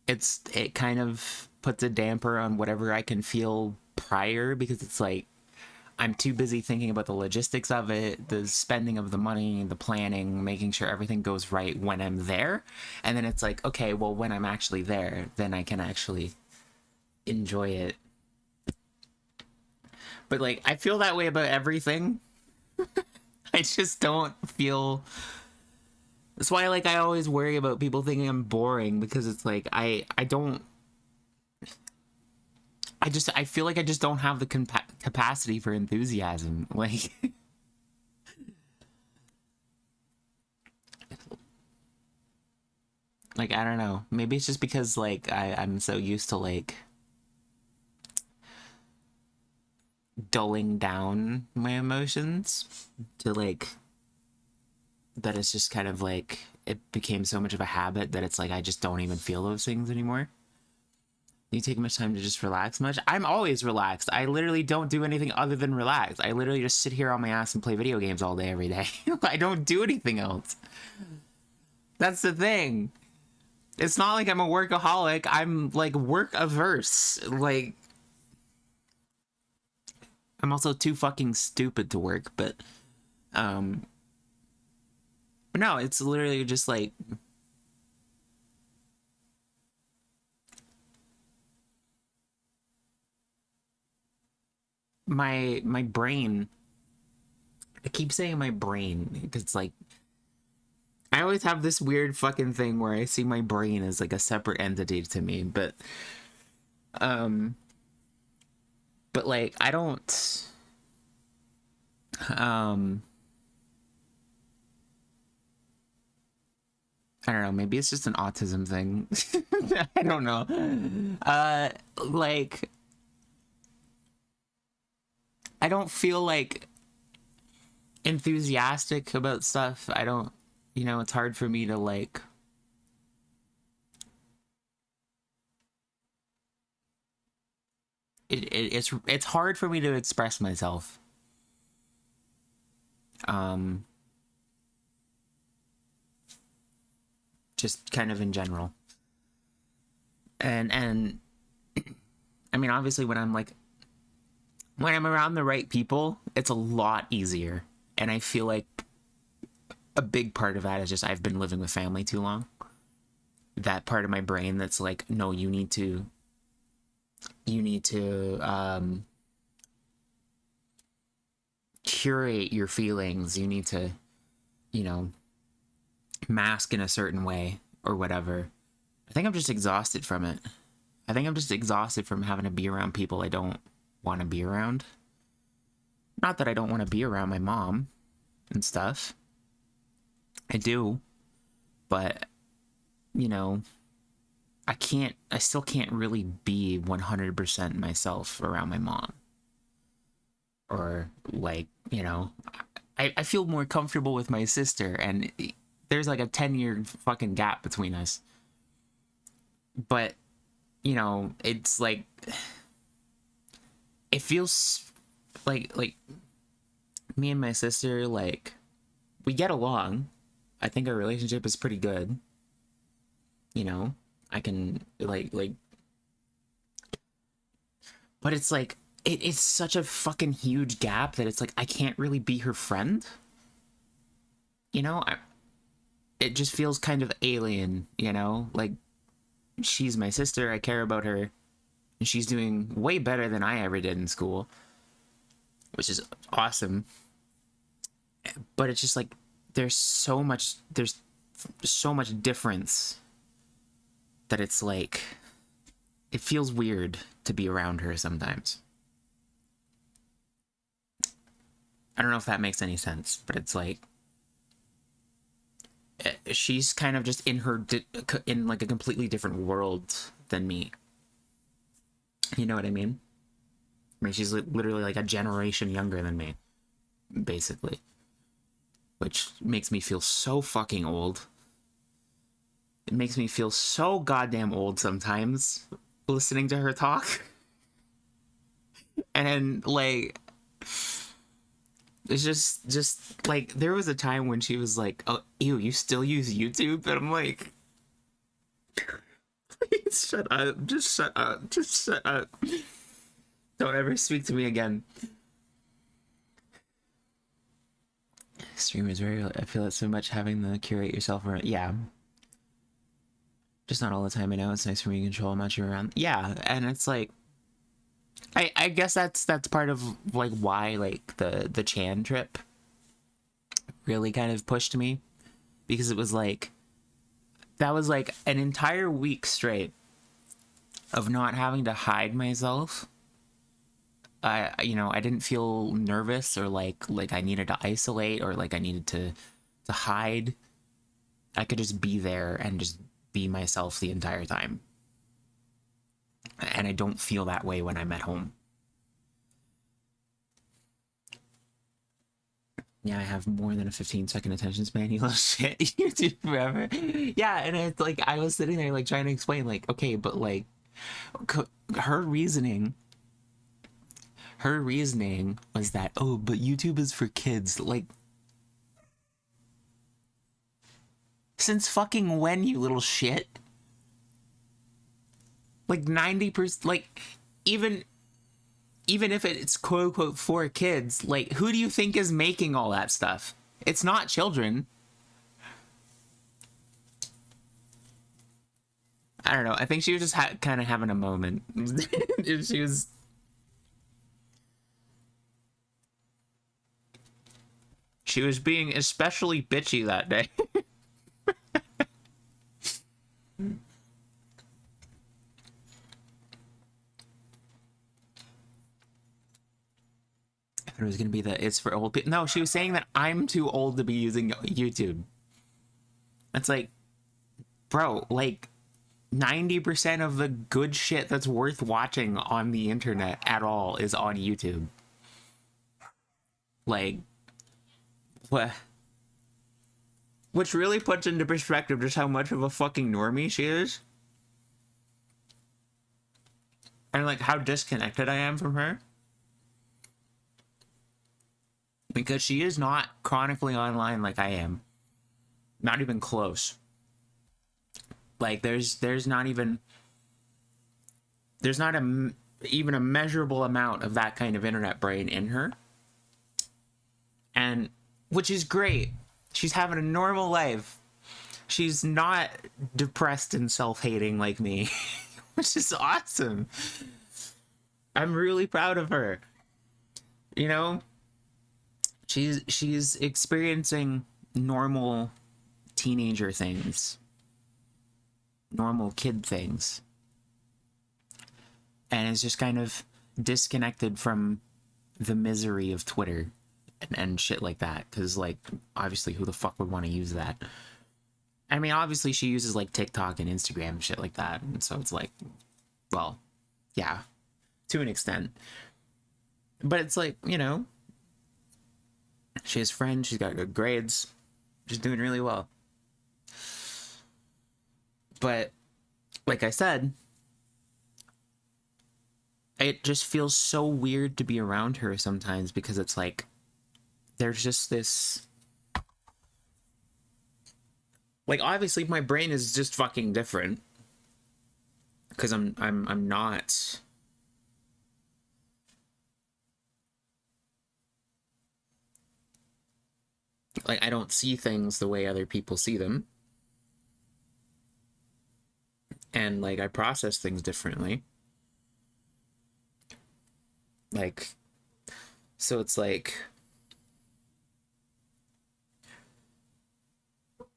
It kind of puts a damper on whatever I can feel prior, because it's like I'm too busy thinking about the logistics of it, the spending of the money, the planning, making sure everything goes right when I'm there. And then it's like, okay, well, when I'm actually there, then I can actually enjoy it. But, like, I feel that way about everything. I just don't feel. That's why, like, I always worry about people thinking I'm boring, because it's like I don't. I feel like I just don't have the capacity for enthusiasm. Like, like, I don't know. Maybe it's just because, like, I'm so used to, like, dulling down my emotions to, like, that it's just kind of like it became so much of a habit that it's like I just don't even feel those things anymore. You take much time to just relax much? I'm always relaxed. I literally don't do anything other than relax. I literally just sit here on my ass and play video games all day, every day. I don't do anything else. That's the thing. It's not like I'm a workaholic. I'm like work averse. Like, I'm also too fucking stupid to work, um, but no, it's literally just like my brain. I keep saying my brain because it's like I always have this weird fucking thing where I see my brain as like a separate entity to me, um but like I don't um I don't know, maybe it's just an autism thing. I don't know. Like I don't feel like enthusiastic about stuff. I don't, it's hard for me to like it's hard for me to express myself. Um just kind of in general. And I mean obviously when I'm around the right people, it's a lot easier. And I feel like a big part of that is just I've been living with family too long. That part of my brain that's like, no, you need to curate your feelings. You need to, you know, mask in a certain way or whatever. I think I'm just exhausted from it. I think I'm just exhausted from having to be around people I don't want to be around. Not that I don't want to be around my mom and stuff. I do. But, I still can't really be 100% myself around my mom. Or, like, I feel more comfortable with my sister, and there's like a 10-year fucking gap between us. But, it's like, it feels like me and my sister, like, we get along. I think our relationship is pretty good. I can like but it's like it's such a fucking huge gap that it's like I can't really be her friend. It just feels kind of alien, like she's my sister, I care about her, and she's doing way better than I ever did in school, which is awesome. But it's just like there's so much difference that it's like it feels weird to be around her sometimes. I don't know if that makes any sense, but it's like she's kind of just in like a completely different world than me. You know what I mean? I mean, she's literally like a generation younger than me, basically, which makes me feel so fucking old. It makes me feel so goddamn old sometimes listening to her talk. And then, like, it's just like there was a time when she was like, "Oh, ew, you still use YouTube?" And I'm like, please shut up. Just shut up. Just shut up. Don't ever speak to me again. Streamers very. I feel it so much having the curate yourself around. Yeah. Just not all the time. I know it's nice for me to control how much you're around. Yeah, and it's like, I guess that's part of like why like the Chan trip really kind of pushed me, because it was like that was like an entire week straight of not having to hide myself. I didn't feel nervous or like I needed to isolate or like I needed to hide. I could just be there and just be myself the entire time. And I don't feel that way when I'm at home. Yeah, I have more than a 15-second attention span, you little shit. YouTube forever. Yeah, and it's like I was sitting there like trying to explain, like, okay, but like her reasoning was that, oh, but YouTube is for kids. Like, since fucking when, you little shit? Like 90%, like even even if it's quote unquote for kids, like who do you think is making all that stuff? It's not children. I don't know. I think she was just kind of having a moment. She was. She was being especially bitchy that day. It was gonna be the it's for old people. No, she was saying that I'm too old to be using YouTube. It's like, bro, like 90% of the good shit that's worth watching on the internet at all is on YouTube. Like, what? Which really puts into perspective just how much of a fucking normie she is. And like how disconnected I am from her. Because she is not chronically online like I am. Not even close. Like there's not even even a measurable amount of that kind of internet brain in her. And which is great. She's having a normal life. She's not depressed and self-hating like me, which is awesome. I'm really proud of her. You know, she's experiencing normal teenager things, normal kid things, and is just kind of disconnected from the misery of Twitter and shit like that. Because, like, obviously, who the fuck would want to use that? I mean, obviously, she uses like TikTok and Instagram and shit like that, and so it's like, well, yeah, to an extent. But it's like, you know, she has friends, she's got good grades, she's doing really well. But like I said, it just feels so weird to be around her sometimes because it's like there's just this, like, obviously my brain is just fucking different because I'm not, like, I don't see things the way other people see them, and like I process things differently. Like, so it's like,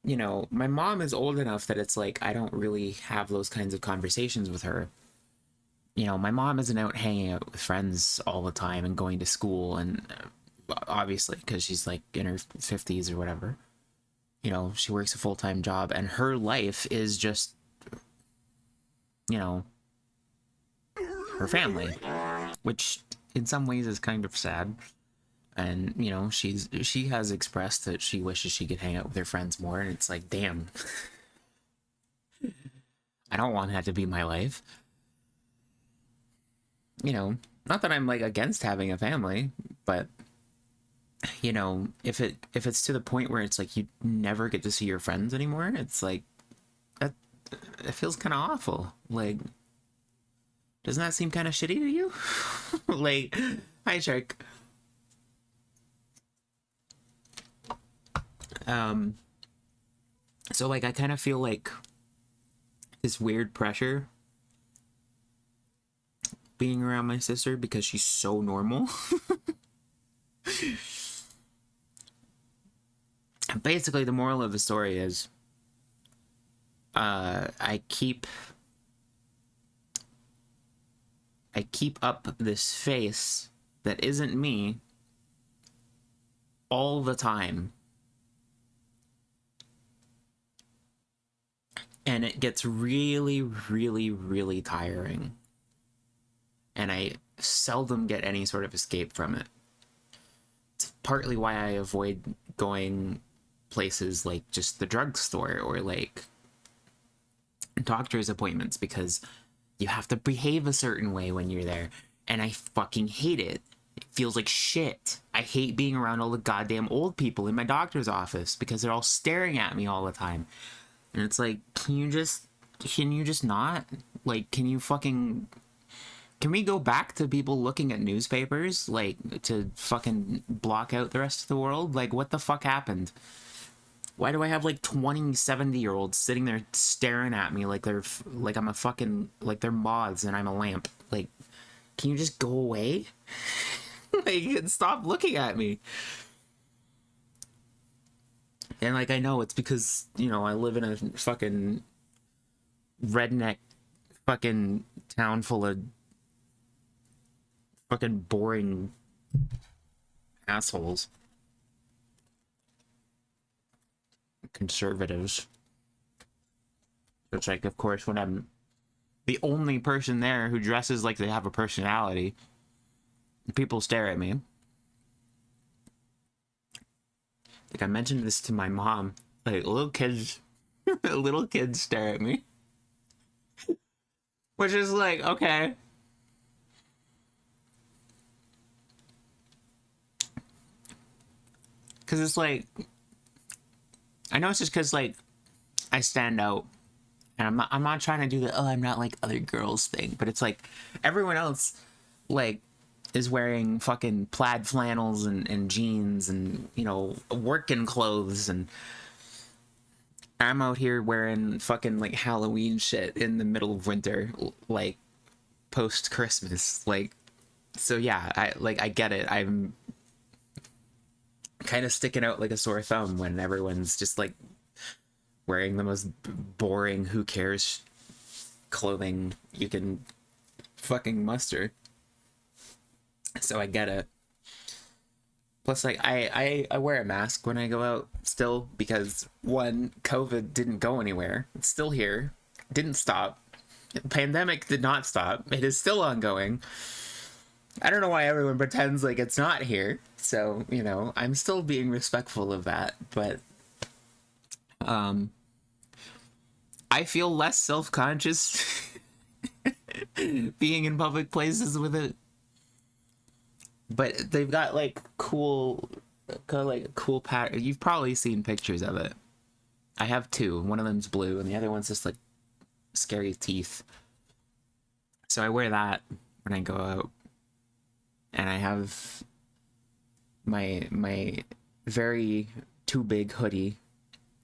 you know, my mom is old enough that it's like I don't really have those kinds of conversations with her. You know, my mom isn't out hanging out with friends all the time and going to school, and obviously because she's like in her 50s or whatever. You know, she works a full-time job and her life is just, you know, her family, which in some ways is kind of sad. And you know, she has expressed that she wishes she could hang out with her friends more, and it's like, damn, I don't want that to be my life. You know, not that I'm like against having a family, but you know, if it's to the point where it's like you never get to see your friends anymore, it's like that, it feels kind of awful. Like, doesn't that seem kind of shitty to you? Like, hi Shark. um so like I kind of feel like this weird pressure being around my sister because she's so normal. Basically, the moral of the story is I keep up this face that isn't me all the time, and it gets really, really, really tiring, and I seldom get any sort of escape from it. It's partly why I avoid going places like just the drugstore or like doctor's appointments, because you have to behave a certain way when you're there, and I fucking hate it. It feels like shit. I hate being around all the goddamn old people in my doctor's office because they're all staring at me all the time. And it's like, can you just not? Like, can we go back to people looking at newspapers, like, to fucking block out the rest of the world? Like, what the fuck happened? Why do I have like 20, 70-year-olds sitting there staring at me like I'm a fucking, like they're moths and I'm a lamp? Like, can you just go away? Like, stop looking at me. And like, I know it's because, you know, I live in a fucking redneck fucking town full of fucking boring assholes. Conservatives. It's like, of course, when I'm the only person there who dresses like they have a personality, people stare at me. Like, I mentioned this to my mom. Like, little kids stare at me. Which is like, okay. Because it's like, I know it's just because, like, I stand out. And I'm not trying to do the, oh, I'm not like other girls thing. But it's like, everyone else, like, is wearing fucking plaid flannels and jeans and, you know, working clothes. And I'm out here wearing fucking, like, Halloween shit in the middle of winter, like, post-Christmas. Like, so yeah, I get it. I'm kind of sticking out like a sore thumb when everyone's just like wearing the most boring who cares clothing you can fucking muster. So I get it. Plus, like, I wear a mask when I go out still because, one, COVID didn't go anywhere. It's still here. It didn't stop. The pandemic did not stop. It is still ongoing. I don't know why everyone pretends like it's not here. So, you know, I'm still being respectful of that, but I feel less self-conscious being in public places with it. But they've got like cool pattern. You've probably seen pictures of it. I have two. One of them's blue and the other one's just like scary teeth. So I wear that when I go out. And I have my very too big hoodie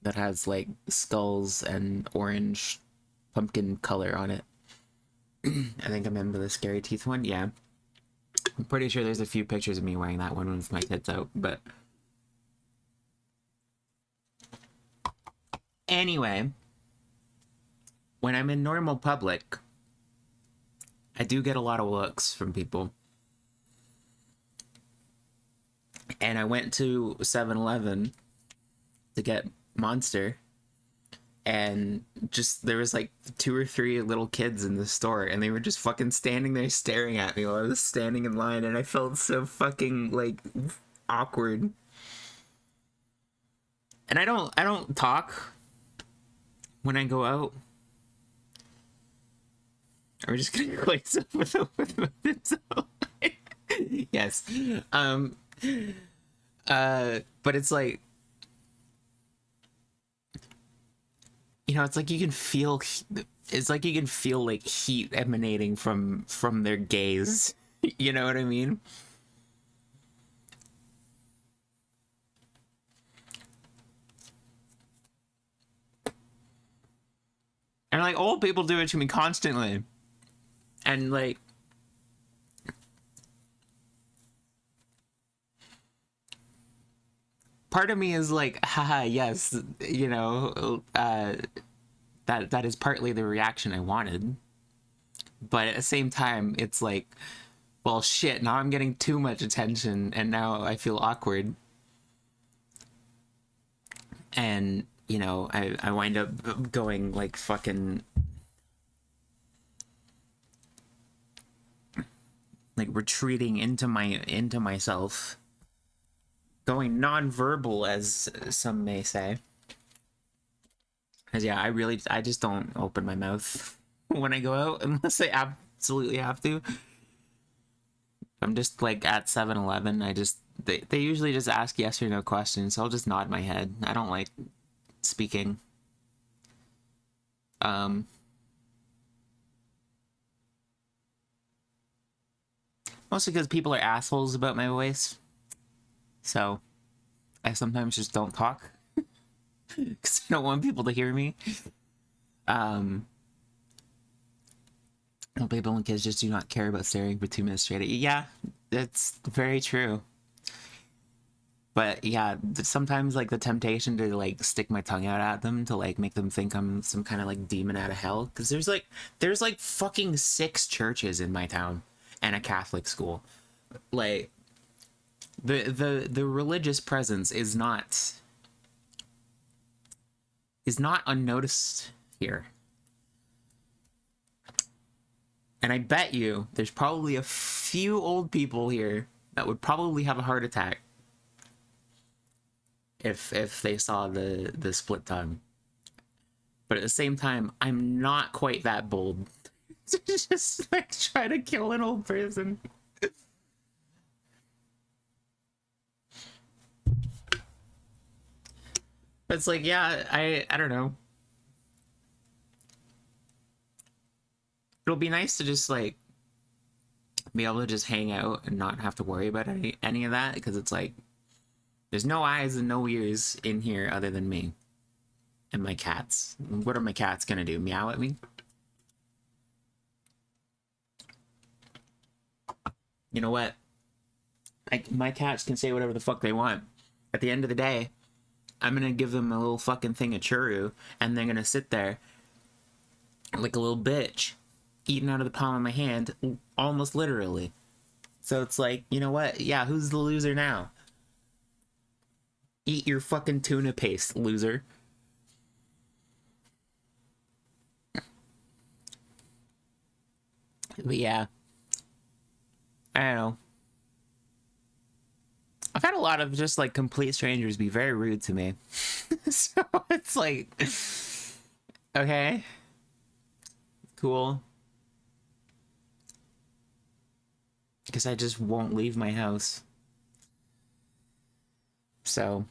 that has like skulls and orange pumpkin color on it. I think I'm in the scary teeth one. Yeah. I'm pretty sure there's a few pictures of me wearing that one with my tits out, but anyway, when I'm in normal public, I do get a lot of looks from people. And I went to 7-Eleven to get Monster, and just there was like 2 or 3 little kids in the store, and they were just fucking standing there staring at me while I was standing in line, and I felt so fucking like awkward. And I don't talk when I go out. Are we just gonna close up with it? Yes. But it's like, you know, it's like you can feel like heat emanating from their gaze. You know what I mean? And like old people do it to me constantly. And like part of me is like, haha, yes, you know, that is partly the reaction I wanted. But at the same time, it's like, well, shit, now I'm getting too much attention and now I feel awkward. And, you know, I wind up going like fucking like retreating into myself. going non-verbal, as some may say. Because yeah, I just don't open my mouth when I go out unless I absolutely have to. I'm just like at 7-Eleven. They usually just ask yes or no questions, so I'll just nod my head. I don't like speaking. Mostly because people are assholes about my voice. So I sometimes just don't talk because I don't want people to hear me. People and kids just do not care about staring for 2 minutes straight at you. Yeah, that's very true. But yeah, sometimes like the temptation to like stick my tongue out at them to like make them think I'm some kind of like demon out of hell. Because there's like fucking 6 churches in my town and a Catholic school. Like the religious presence is not unnoticed here. And I bet you there's probably a few old people here that would probably have a heart attack if they saw the split tongue. But at the same time, I'm not quite that bold to just like try to kill an old person. It's like, yeah, I don't know. It'll be nice to just like be able to just hang out and not have to worry about any of that, because it's like there's no eyes and no ears in here other than me and my cats. What are my cats gonna do? Meow at me? You know what? My cats can say whatever the fuck they want. At the end of the day, I'm gonna give them a little fucking thing of churro, and they're gonna sit there like a little bitch, eating out of the palm of my hand, almost literally. So it's like, you know what? Yeah, who's the loser now? Eat your fucking tuna paste, loser. But yeah, I don't know. I've had a lot of just like complete strangers be very rude to me. So it's like, okay, cool. Because I just won't leave my house. So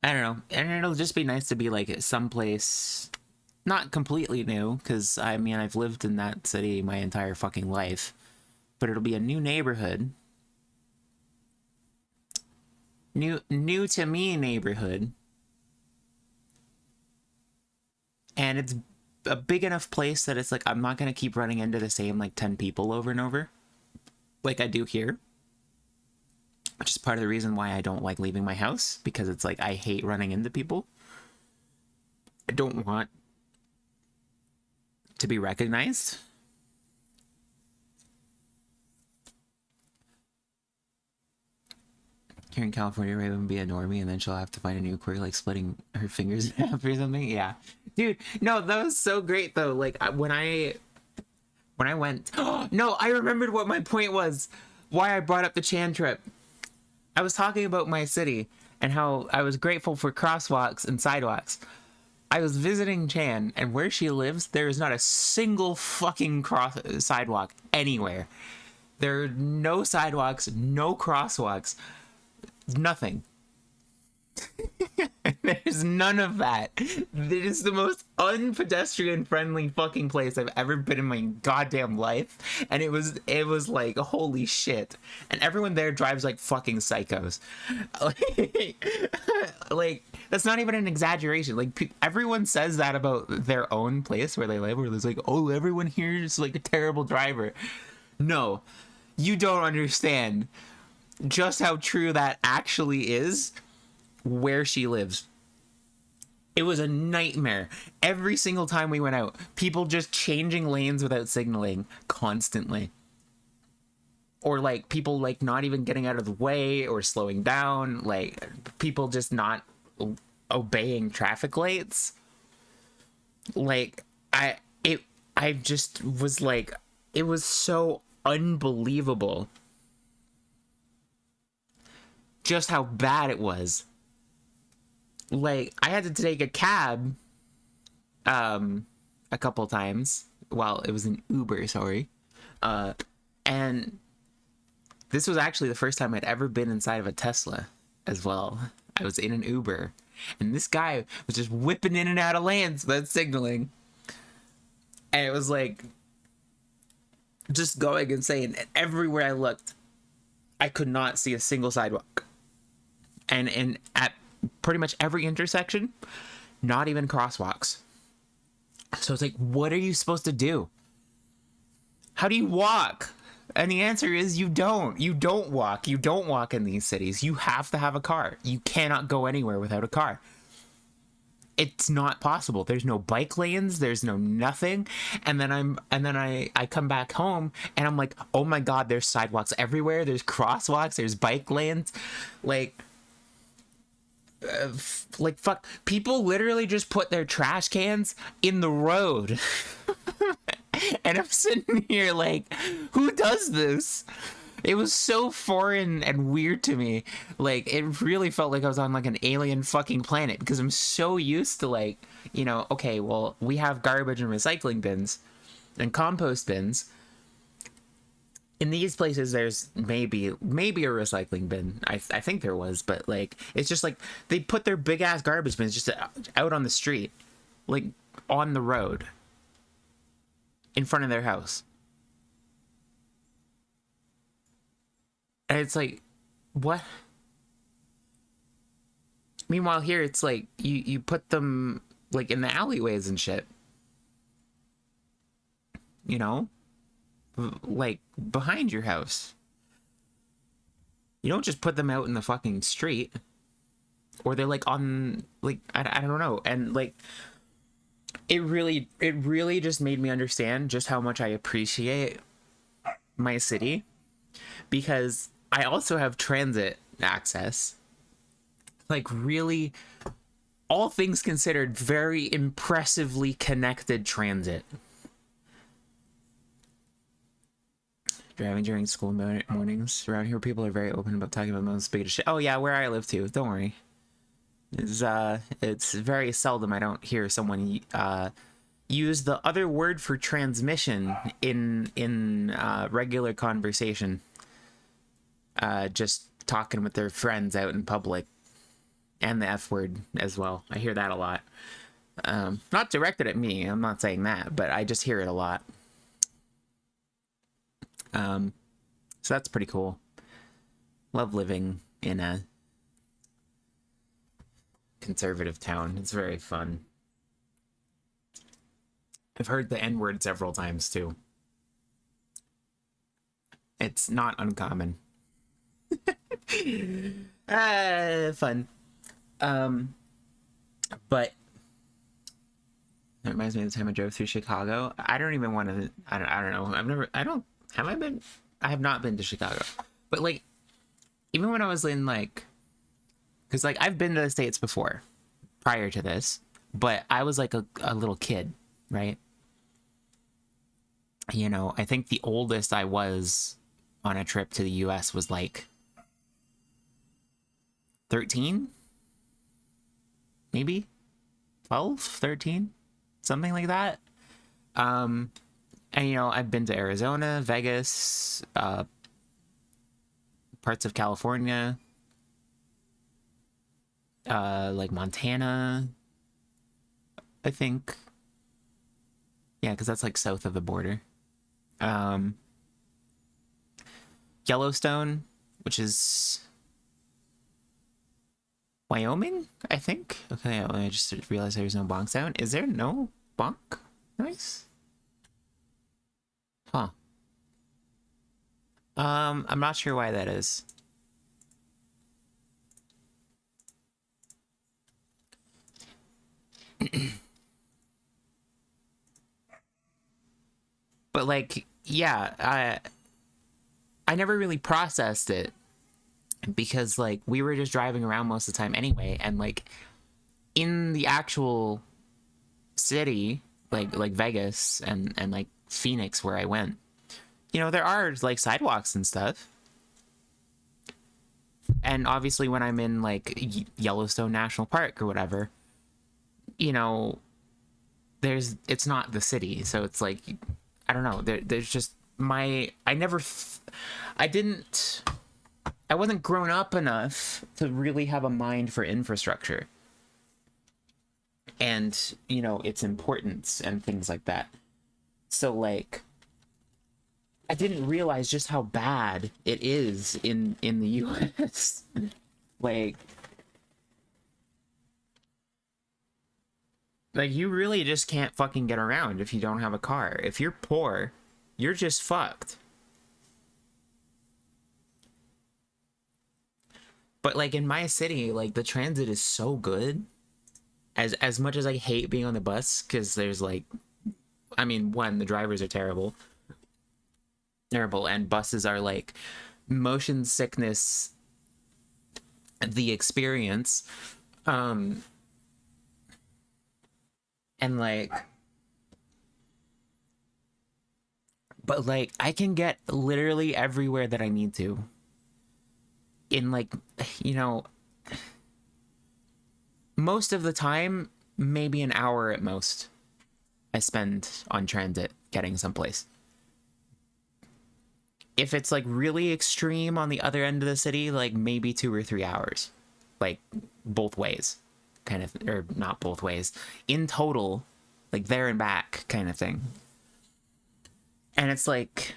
I don't know. And it'll just be nice to be like someplace not completely new, because I mean I've lived in that city my entire fucking life. But it'll be a new neighborhood. New to me neighborhood. And it's a big enough place that it's like I'm not gonna keep running into the same like 10 people over and over like I do here, which is part of the reason why I don't like leaving my house, because it's like I hate running into people. I don't want to be recognized. Here in California, Raven would be a normie, and then she'll have to find a new quirk, like splitting her fingers in half or something. Yeah, dude, no, that was so great though. Like when I went, no, I remembered what my point was. Why I brought up the Chan trip. I was talking about my city and how I was grateful for crosswalks and sidewalks. I was visiting Chan, and where she lives, there is not a single fucking sidewalk anywhere. There are no sidewalks, no crosswalks. Nothing. There's none of that. It is the most unpedestrian friendly fucking place I've ever been in my goddamn life, and it was like holy shit. And everyone there drives like fucking psychos. Like that's not even an exaggeration. Like everyone says that about their own place where they live, where there's like, oh, everyone here is like a terrible driver. No, you don't understand just how true that actually is where she lives. It was a nightmare. Every single time we went out, people just changing lanes without signaling constantly. Or like people like not even getting out of the way or slowing down, like people just not obeying traffic lights. Like I just was like, it was so unbelievable. just how bad it was. Like, I had to take a cab a couple times. Well, it was an Uber, sorry. And this was actually the first time I'd ever been inside of a Tesla as well. I was in an Uber, and this guy was just whipping in and out of lanes without signaling. And it was like just going insane. And everywhere I looked, I could not see a single sidewalk. And at pretty much every intersection, not even crosswalks. So it's like, what are you supposed to do? How do you walk? And the answer is you don't. You don't walk. You don't walk in these cities. You have to have a car. You cannot go anywhere without a car. It's not possible. There's no bike lanes. There's no nothing. And then I come back home and I'm like, oh my God, there's sidewalks everywhere. There's crosswalks. There's bike lanes. Like fuck, people literally just put their trash cans in the road. And I'm sitting here like, who does this? It was so foreign and weird to me. Like, it really felt like I was on like an alien fucking planet, because I'm so used to, like, you know, okay, well, we have garbage and recycling bins and compost bins. In these places, there's maybe a recycling bin. I think there was, but like, it's just like they put their big ass garbage bins just out on the street, like on the road, in front of their house. And it's like, what? Meanwhile, here it's like you put them like in the alleyways and shit. You know? Like behind your house. You don't just put them out in the fucking street. Or they're like on, like, I don't know. And like, it really just made me understand just how much I appreciate my city, because I also have transit access. Like, really, all things considered, very impressively connected transit. Driving during school mornings. Around here, people are very open about talking about the most biggest shit. Oh yeah, where I live too. Don't worry. It's very seldom I don't hear someone use the other word for transmission in regular conversation. Just talking with their friends out in public, and the F word as well. I hear that a lot. Not directed at me. I'm not saying that, but I just hear it a lot. So that's pretty cool. Love living in a conservative town. It's very fun. I've heard the N-word several times too. It's not uncommon. Fun. But that reminds me of the time I drove through Chicago. I don't even want to. I don't know. I have not been to Chicago. But like, even when I was in like, because like I've been to the States before, prior to this, but I was like a little kid, right? You know, I think the oldest I was on a trip to the US was like 13, maybe 12, 13, something like that. And you know, I've been to Arizona, Vegas, parts of California, like Montana, I think. Yeah, because that's like south of the border. Yellowstone, which is Wyoming, I think. Okay, I just realized there's no bonk sound. Is there no bonk noise? Huh. I'm not sure why that is. But like, yeah, I never really processed it, because like we were just driving around most of the time anyway, and like in the actual city, like Vegas and like Phoenix, where I went, you know, there are like sidewalks and stuff, And obviously when I'm in like Yellowstone National Park or whatever, you know, it's not the city, so it's like, I don't know, there's just I didn't, I wasn't grown up enough to really have a mind for infrastructure and, you know, its importance and things like that. So like, I didn't realize just how bad it is in the US. like like you really just can't fucking get around if you don't have a car. If you're poor, you're just fucked. But like in my city, like the transit is so good. As much as I hate being on the bus, because there's like, I mean, one, the drivers are terrible, and buses are like motion sickness, the experience. And like, but like I can get literally everywhere that I need to in like, you know, most of the time, maybe an hour at most I spend on transit getting someplace. If it's like really extreme on the other end of the city, like maybe 2 or 3 hours, like both ways, kind of, or not both ways, in total, like there and back kind of thing. And it's like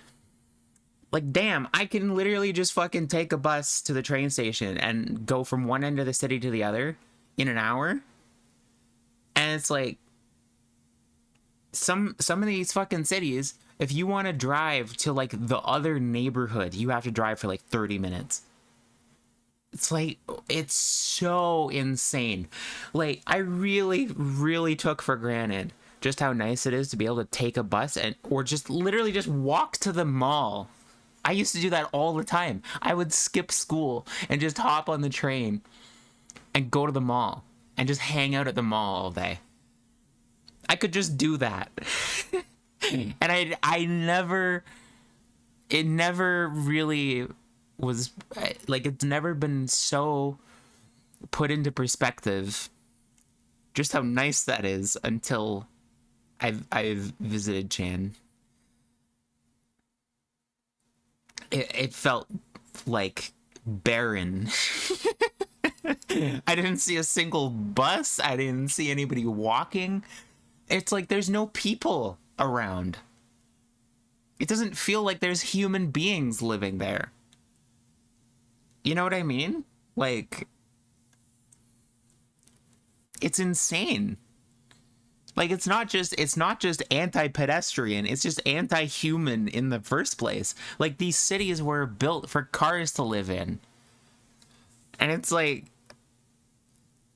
damn, I can literally just fucking take a bus to the train station and go from one end of the city to the other in an hour. And it's like, some of these fucking cities, if you want to drive to like the other neighborhood, you have to drive for like 30 minutes. It's like, it's so insane. Like, I really took for granted just how nice it is to be able to take a bus or just literally just walk to the mall. I used to do that all the time. I would skip school and just hop on the train and go to the mall and just hang out at the mall all day. I could just do that. And it never really was like, it's never been so put into perspective just how nice that is until I've visited Chan. It felt like barren. I didn't see a single bus. I didn't see anybody walking. It's like there's no people around. It doesn't feel like there's human beings living there. You know what I mean? Like, it's insane. Like, it's not just anti-pedestrian, it's just anti-human in the first place. Like, these cities were built for cars to live in. And it's like,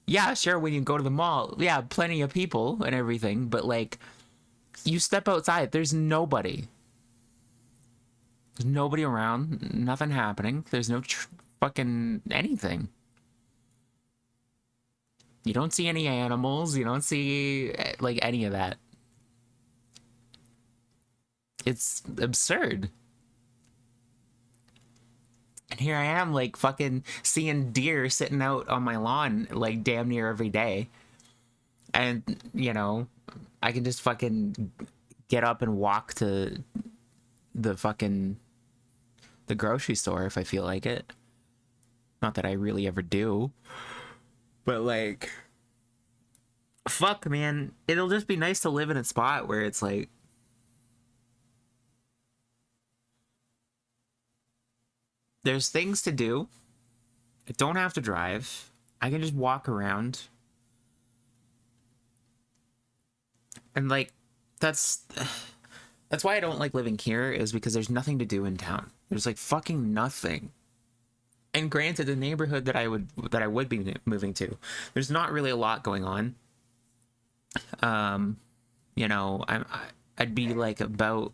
yeah, sure, when you go to the mall, yeah, plenty of people and everything, but like, you step outside, there's nobody. There's nobody around, nothing happening. There's no fucking anything. You don't see any animals. You don't see, like, any of that. It's absurd. And here I am, like, fucking seeing deer sitting out on my lawn, like, damn near every day. And, you know, I can just fucking get up and walk to the grocery store if I feel like it. Not that I really ever do. But like, fuck, man, it'll just be nice to live in a spot where it's like, there's things to do. I don't have to drive. I can just walk around. And like, that's why I don't like living here, is because there's nothing to do in town. There's like fucking nothing. And granted, the neighborhood that I would be moving to, there's not really a lot going on. You know, I'd be like about,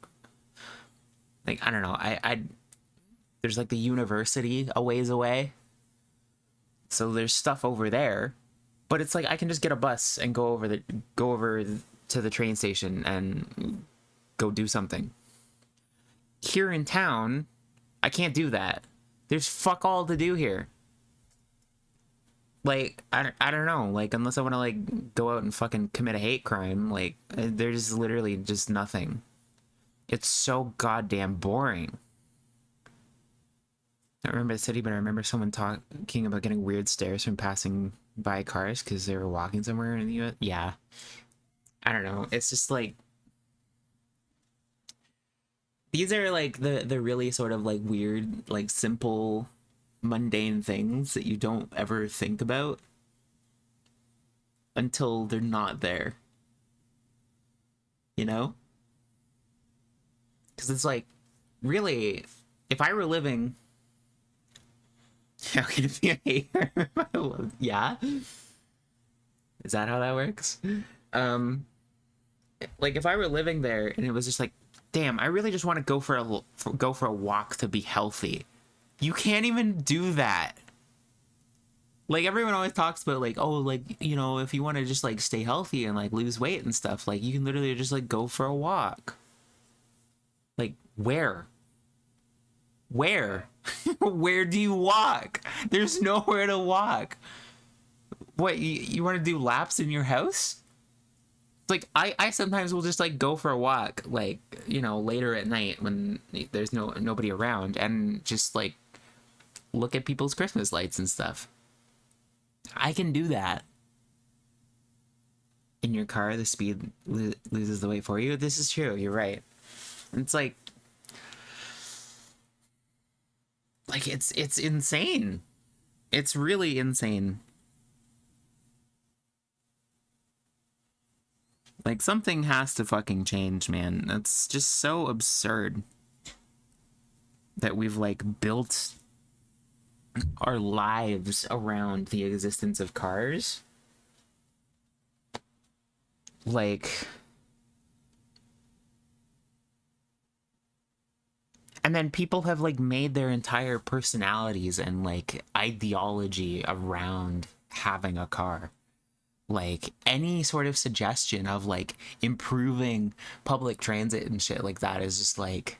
like, I don't know, there's like the university a ways away, so there's stuff over there, but it's like I can just get a bus and go over to the train station and go do something. Here in town, I can't do that. There's fuck all to do here. Like, I don't know. Like, unless I want to, like, go out and fucking commit a hate crime, like, there's literally just nothing. It's so goddamn boring. I don't remember the city, but I remember someone talking about getting weird stares from passing by cars because they were walking somewhere in the US. Yeah. I don't know. It's just like these are like the really sort of like weird, like simple, mundane things that you don't ever think about until they're not there. You know? Because it's like, really, if I were living, how can it be a hater? Yeah, is that how that works? Um, like if I were living there and it was just like, damn, I really just want to go for a walk to be healthy. You can't even do that. Like everyone always talks about like, oh, like, you know, if you want to just like stay healthy and like lose weight and stuff, like you can literally just like go for a walk. Like where? Where? Where do you walk? There's nowhere to walk. What, you want to do laps in your house? Like I sometimes will just like go for a walk, like, you know, later at night when there's nobody around, and just like look at people's Christmas lights and stuff. I can do that. In your car, the speed loses the weight for you. This is true. You're right. It's like it's insane. It's really insane. Like something has to fucking change, man. That's just so absurd that we've like built our lives around the existence of cars. Like, and then people have like made their entire personalities and like ideology around having a car. Like any sort of suggestion of like improving public transit and shit like that is just like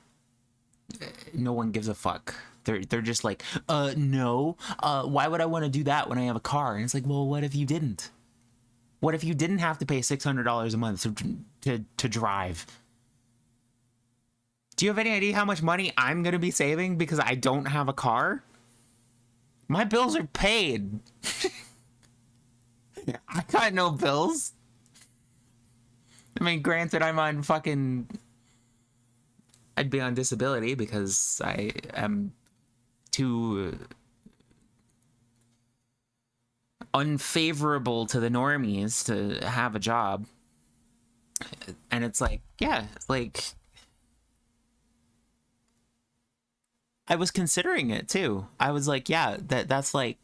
no one gives a fuck. They're just like, no, why would I want to do that when I have a car? And it's like, well, what if you didn't? What if you didn't have to pay $600 a month to drive? Do you have any idea how much money I'm gonna be saving because I don't have a car? My bills are paid. I got no bills. I mean, granted, I'm on fucking. I'd be on disability because I am too unfavorable to the normies to have a job. And it's like, yeah, like I was considering it too. I was like, yeah, that's like,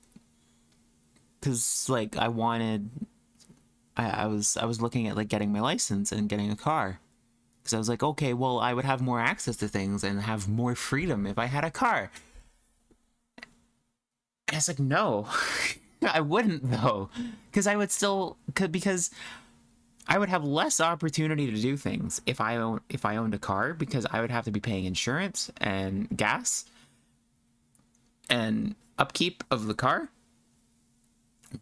because like I was looking at like getting my license and getting a car. Because I was like, okay, well, I would have more access to things and have more freedom if I had a car. And I was like, no, I wouldn't though, because I would still, because I would have less opportunity to do things if I owned a car, because I would have to be paying insurance and gas and upkeep of the car,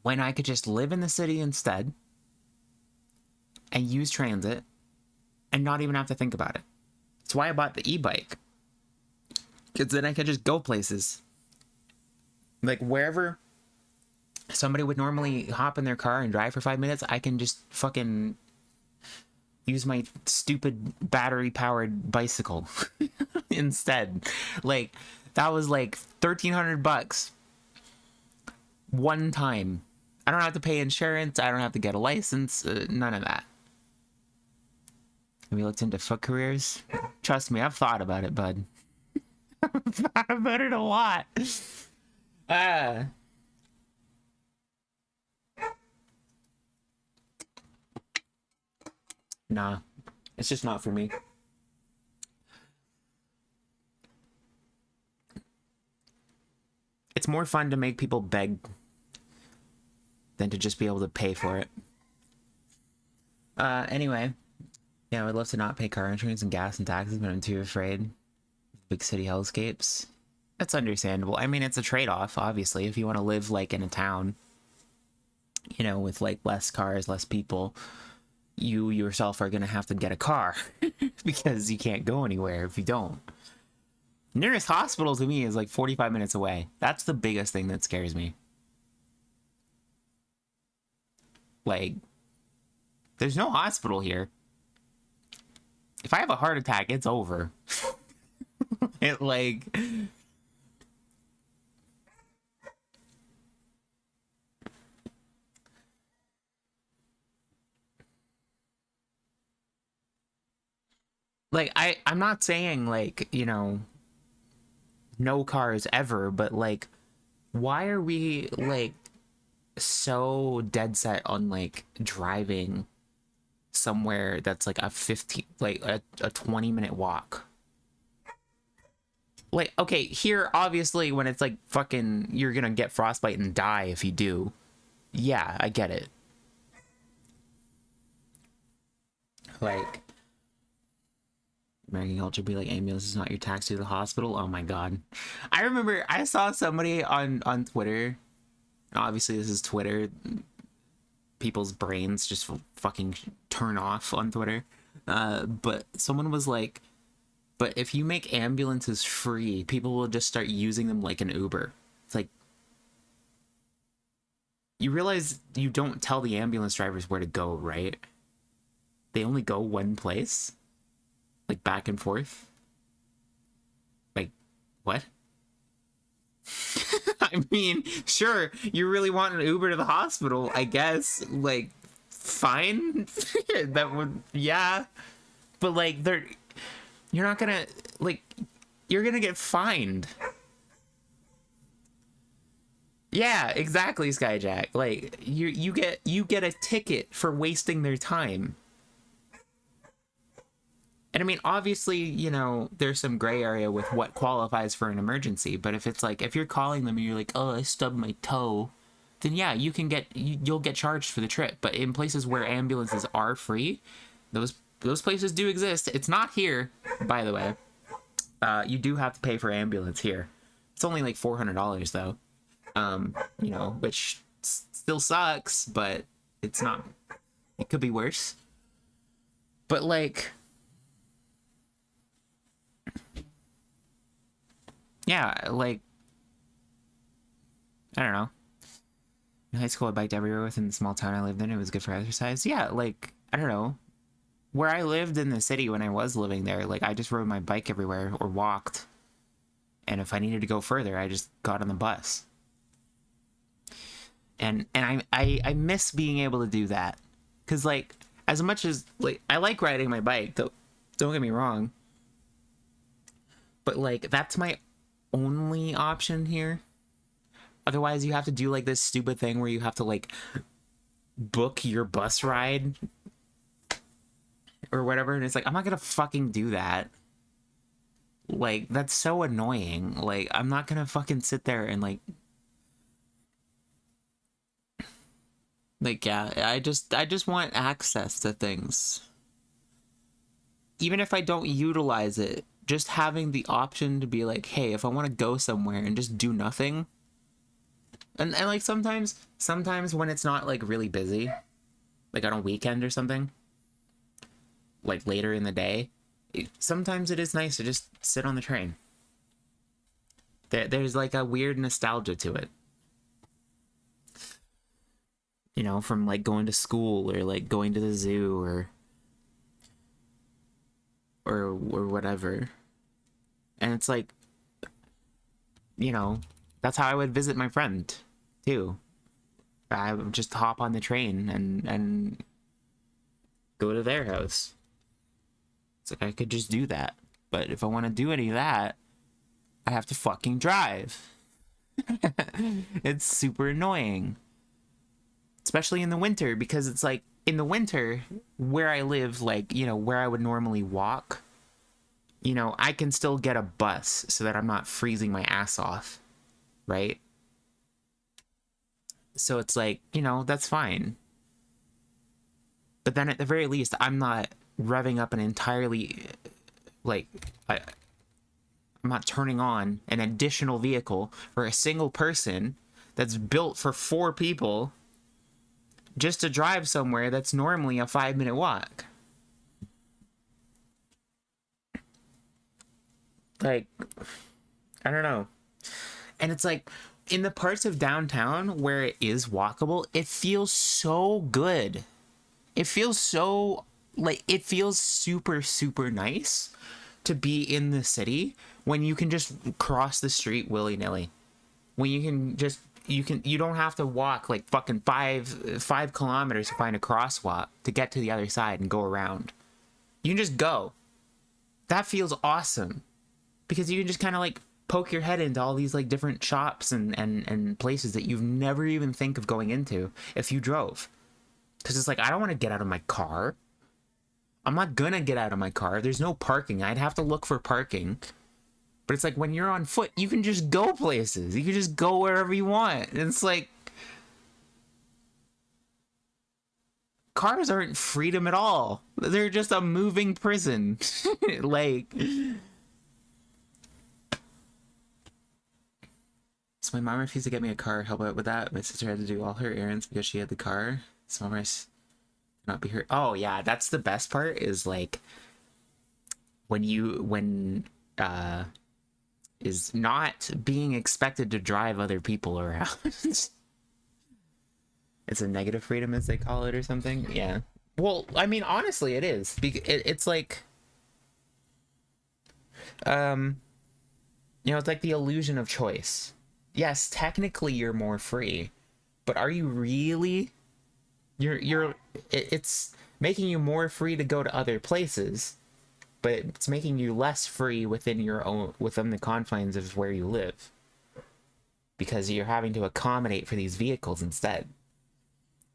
when I could just live in the city instead and use transit and not even have to think about it. That's why I bought the e-bike, because then I could just go places. Like wherever somebody would normally hop in their car and drive for 5 minutes, I can just fucking use my stupid battery-powered bicycle instead. Like that was like $1,300 one time. I don't have to pay insurance. I don't have to get a license. None of that. Have you looked into foot careers? Trust me, I've thought about it, bud. I've thought about it a lot. Nah, it's just not for me. It's more fun to make people beg than to just be able to pay for it. Anyway, yeah, I would love to not pay car insurance and gas and taxes, but I'm too afraid of big city hellscapes. That's understandable. I mean, it's a trade-off, obviously, if you want to live like in a town. you know, with like less cars, less people, you yourself are gonna have to get a car because you can't go anywhere if you don't. Nearest hospital to me is like 45 minutes away. That's the biggest thing that scares me. Like, there's no hospital here. If I have a heart attack, it's over. It like I'm not saying like, you know, no cars ever, but like why are we like so dead set on like driving somewhere that's like a 15 like a 20-minute walk? Like, okay, here obviously when it's like fucking you're gonna get frostbite and die if you do. Yeah, I get it. Like American culture be like ambulance is not your taxi to the hospital. Oh my god. I remember I saw somebody on Twitter. Obviously this is Twitter. People's brains just fucking turn off on Twitter. But someone was like, but if you make ambulances free, people will just start using them like an Uber. It's like, you realize you don't tell the ambulance drivers where to go, right? They only go one place? Like back and forth? Like, what? I mean, sure, you really want an Uber to the hospital, I guess. Like, fine. That would, yeah. But like, you're not gonna, like, you're gonna get fined. Yeah, exactly, Skyjack. Like, you get a ticket for wasting their time. And I mean, obviously, you know, there's some gray area with what qualifies for an emergency. But if it's like, if you're calling them and you're like, oh, I stubbed my toe, then yeah, you'll get charged for the trip. But in places where ambulances are free, those places do exist. It's not here, by the way. You do have to pay for ambulance here. It's only like $400 though. You know, which still sucks, but it's not. It could be worse. But like, yeah, like, I don't know. In high school, I biked everywhere within the small town I lived in. It was good for exercise. Yeah, like, I don't know. Where I lived in the city when I was living there, like, I just rode my bike everywhere or walked. And if I needed to go further, I just got on the bus. And I miss being able to do that. Because, like, as much as, like, I like riding my bike, though, don't get me wrong. But, like, that's my only option here. Otherwise, you have to do like this stupid thing where you have to like book your bus ride or whatever, and it's like, I'm not gonna fucking do that. Like, that's so annoying. Like, I'm not gonna fucking sit there and yeah, I just want access to things. Even if I don't utilize it, just having the option to be like, hey, if I want to go somewhere and just do nothing. And like sometimes when it's not like really busy, like on a weekend or something, like later in the day, sometimes it is nice to just sit on the train. There's like a weird nostalgia to it. You know, from like going to school or like going to the zoo or whatever. And it's like, you know, that's how I would visit my friend too. I would just hop on the train and go to their house. It's like I could just do that. But if I want to do any of that, I have to fucking drive. It's super annoying. Especially in the winter, because it's like in the winter where I live, like, you know, where I would normally walk, you know, I can still get a bus so that I'm not freezing my ass off, right? So it's like, you know, that's fine. But then at the very least, I'm not revving up an entirely, like, I'm not turning on an additional vehicle for a single person that's built for 4 people just to drive somewhere that's normally a 5-minute walk. Like, I don't know. And it's like, in the parts of downtown where it is walkable, it feels so good. It feels so, like, it feels super, super nice to be in the city when you can just cross the street willy-nilly. When you can just, you don't have to walk like fucking 5 kilometers to find a crosswalk to get to the other side and go around. You can just go. That feels awesome. Because you can just kind of like poke your head into all these like different shops and places that you've never even think of going into if you drove. Because it's like, I don't want to get out of my car. I'm not gonna get out of my car. There's no parking. I'd have to look for parking. But it's like when you're on foot, you can just go places. You can just go wherever you want. And it's like, cars aren't freedom at all. They're just a moving prison. Like, so my mom refused to get me a car, help out with that. My sister had to do all her errands because she had the car. So my not be hurt. Oh yeah, that's the best part is like when is not being expected to drive other people around. It's a negative freedom, as they call it, or something. Yeah. Well, I mean, honestly, it is. It's like, it's like the illusion of choice. Yes, technically you're more free, but are you really? It's making you more free to go to other places, but it's making you less free within the confines of where you live, because you're having to accommodate for these vehicles instead.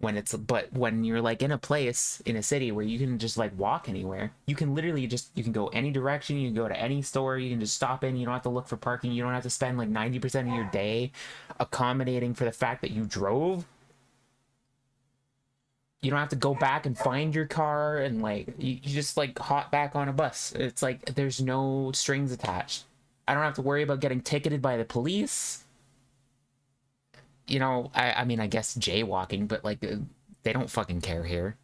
But when you're like in a place in a city where you can just like walk anywhere, you can literally you can go any direction, you can go to any store, you can just stop in, you don't have to look for parking, you don't have to spend like 90% of your day accommodating for the fact that you drove. You don't have to go back and find your car, and like you just like hop back on a bus. It's like there's no strings attached. I don't have to worry about getting ticketed by the police. I mean, I guess jaywalking, but like they don't fucking care here.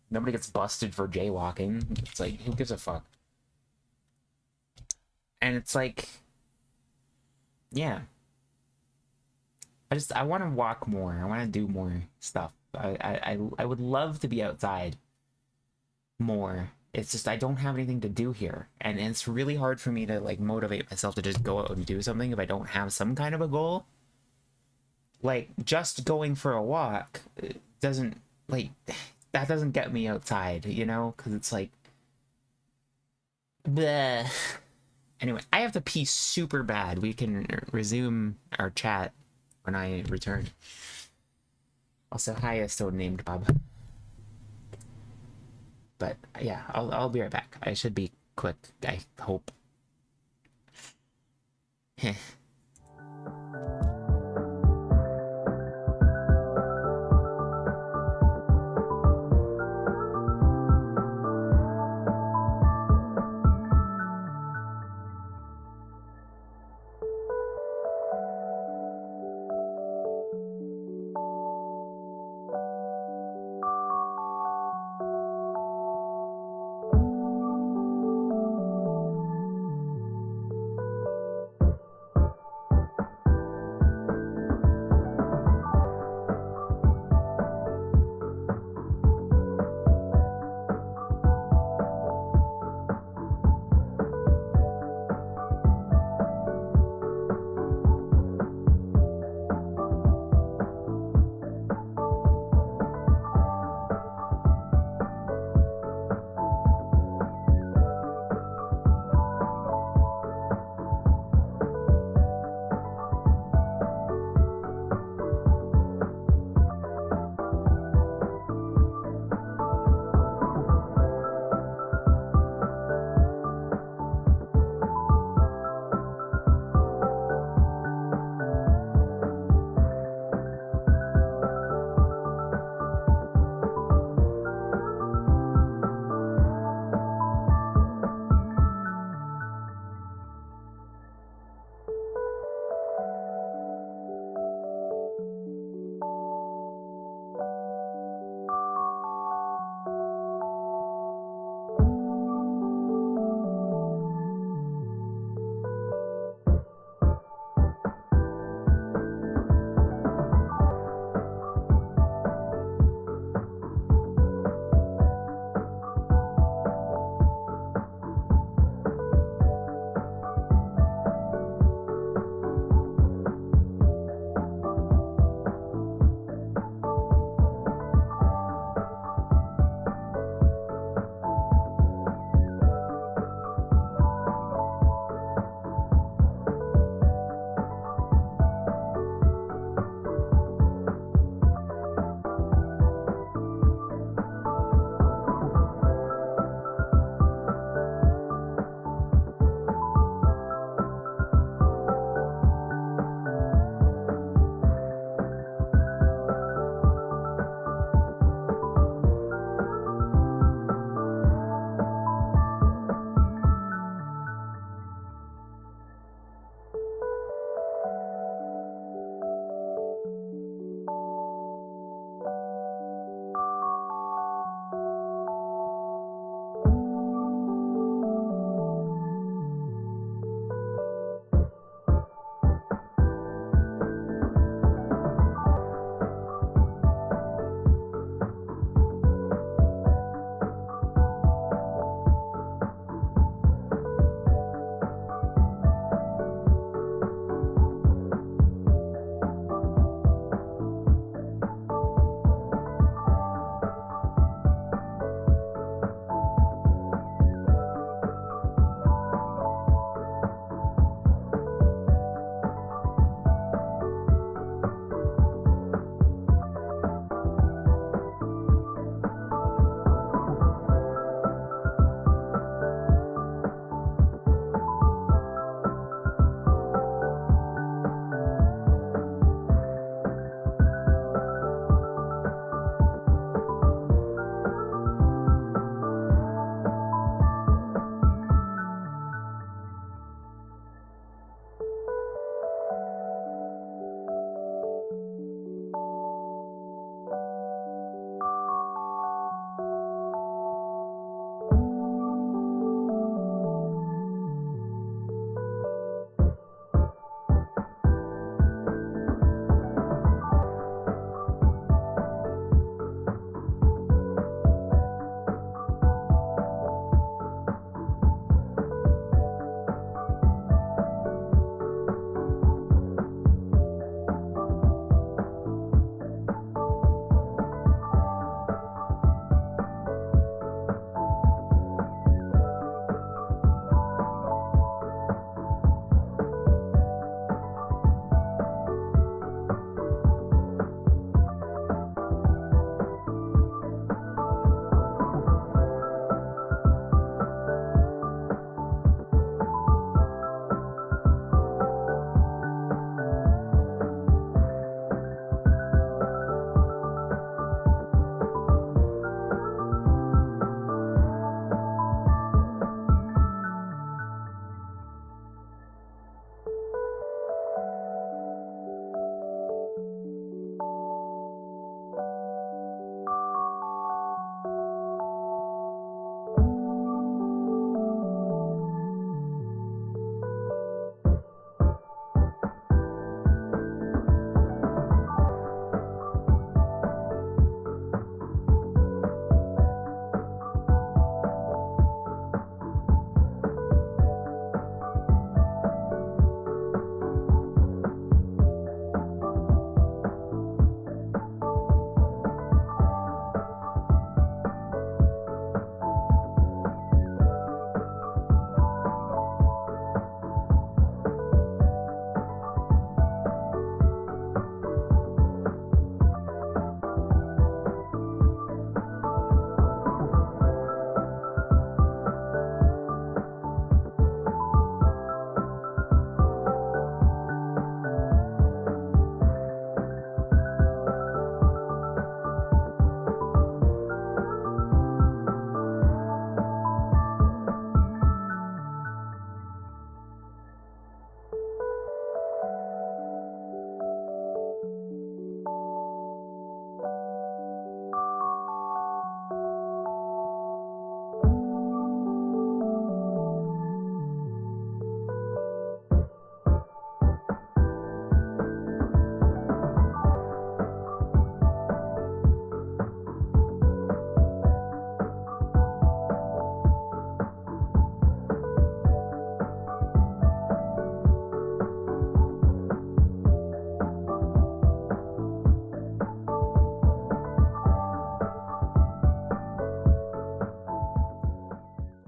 Nobody gets busted for jaywalking. It's like, who gives a fuck? And it's like, yeah. I want to walk more. I want to do more stuff. I would love to be outside more. It's just I don't have anything to do here, and it's really hard for me to like motivate myself to just go out and do something if I don't have some kind of a goal. Like, just going for a walk doesn't, like, that doesn't get me outside, because it's like, bleh. Anyway, I have to pee super bad. We can resume our chat when I return. Also, hi, I still named Bob. But yeah, I'll be right back. I should be quick, I hope. Heh.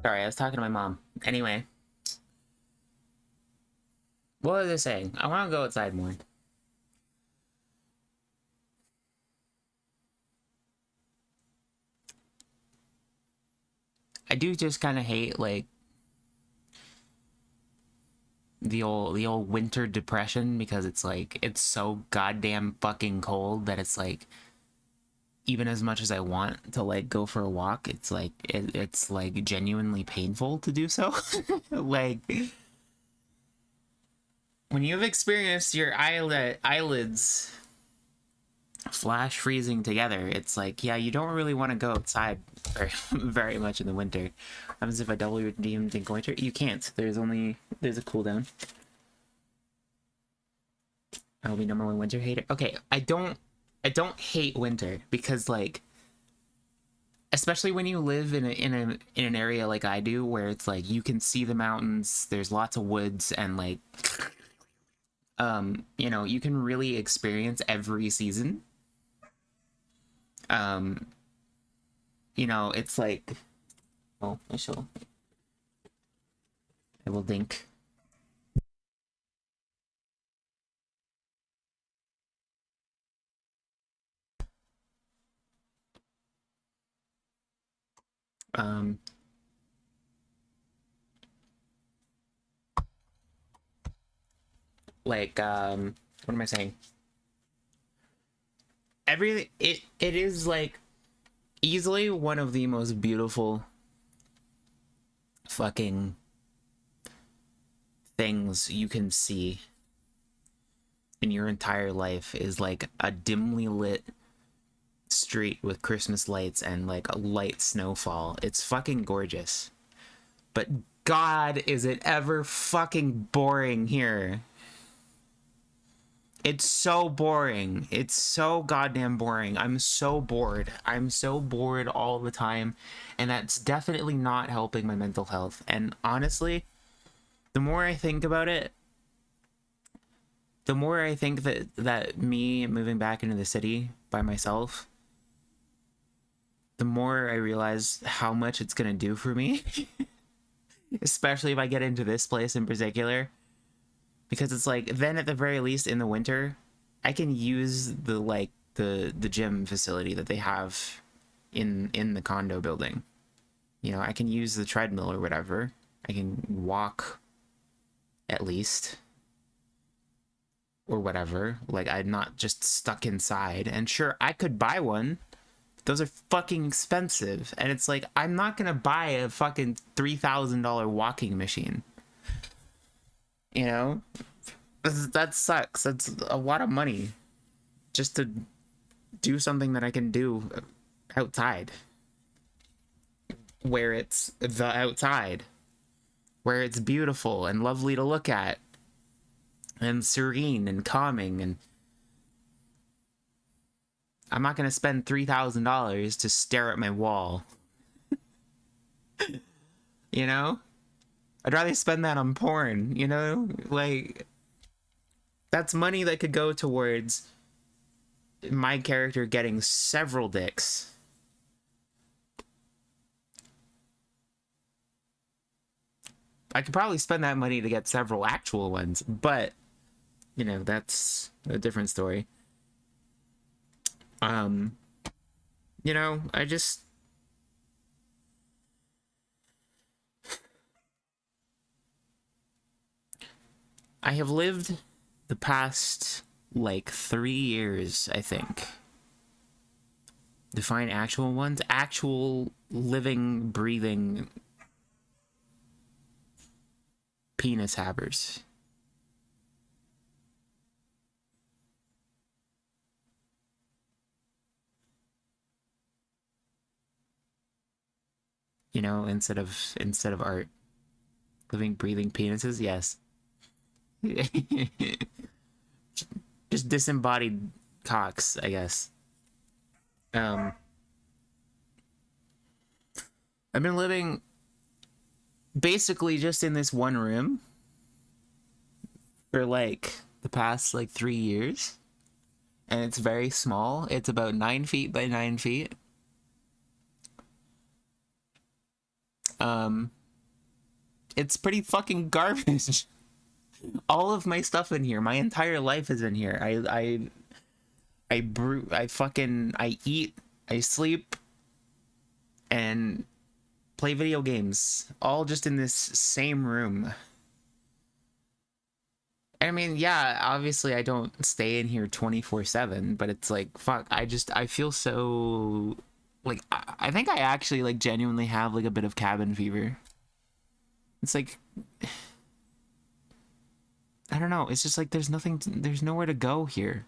Sorry, I was talking to my mom. Anyway, what was I saying? I want to go outside more. I do just kind of hate like the old winter depression, because it's like it's so goddamn fucking cold that it's like, even as much as I want to like go for a walk, it's like it's like genuinely painful to do so. Like when you've experienced your eyelids flash freezing together, it's like, yeah, you don't really want to go outside very much in the winter. Happens if I double redeemed in winter. You can't. There's a cooldown. I'll be number one winter hater. Okay, I don't hate winter, because like, especially when you live in an area like I do, where it's like you can see the mountains, there's lots of woods, and like you know, you can really experience every season. You know, it's like, oh, I will dink. Um, like, what am I saying? It is like easily one of the most beautiful fucking things you can see in your entire life, is like a dimly lit street with Christmas lights and like a light snowfall. It's fucking gorgeous. But God, is it ever fucking boring here. It's so boring. It's so goddamn boring. I'm so bored. I'm so bored all the time. And that's definitely not helping my mental health. And honestly, the more I think about it, the more I think that me moving back into the city by myself, the more I realize how much it's gonna do for me. Especially if I get into this place in particular. Because it's like, then at the very least in the winter, I can use the gym facility that they have in the condo building. You know, I can use the treadmill or whatever. I can walk at least, or whatever. Like, I'm not just stuck inside. And sure, I could buy one. Those are fucking expensive. And it's like, I'm not gonna buy a fucking $3,000 walking machine. You know? That sucks. That's a lot of money just to do something that I can do outside. Where it's the outside. Where it's beautiful and lovely to look at. And serene and calming. And I'm not going to spend $3,000 to stare at my wall. You know? I'd rather spend that on porn, you know? Like, that's money that could go towards my character getting several dicks. I could probably spend that money to get several actual ones, but, you know, that's a different story. You know, I have lived the past like 3 years, I think. Define actual ones. Actual living, breathing penis havers. You know, instead of art. Living, breathing penises, yes. Just disembodied cocks, I guess. I've been living basically just in this one room for like the past like 3 years, and it's very small. It's about 9 feet by 9 feet, Um, it's pretty fucking garbage. All of my stuff in here, my entire life is in here. I eat, I sleep, and play video games, all just in this same room. I mean, yeah, obviously I don't stay in here 24/7, but it's like, fuck, I feel so, like, I think I actually, like, genuinely have, like, a bit of cabin fever. It's like, I don't know, it's just like there's nowhere to go here.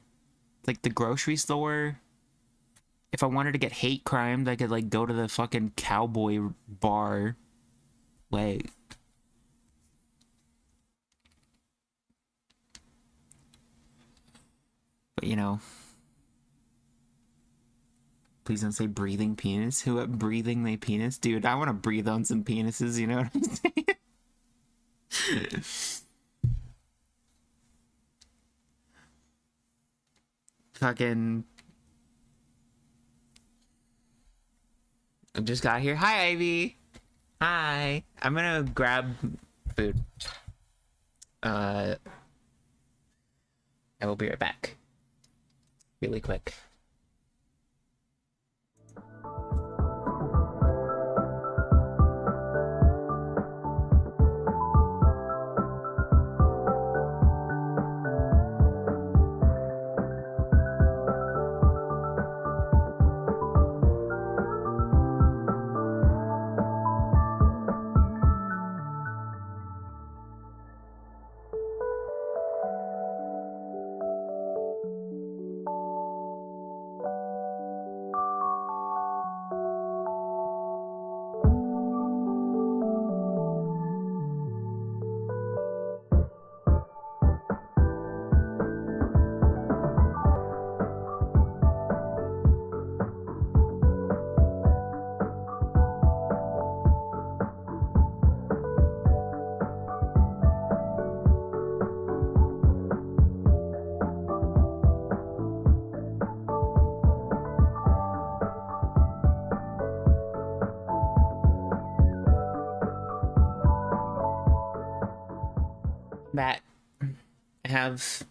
Like, the grocery store, if I wanted to get hate crimed, I could, like, go to the fucking cowboy bar. Like, but you know, please don't say breathing penis. Who up breathing my penis? Dude, I want to breathe on some penises, you know what I'm saying? Fucking, I just got here. Hi, Ivy. Hi. I'm gonna grab food. I will be right back. Really quick. Back. I have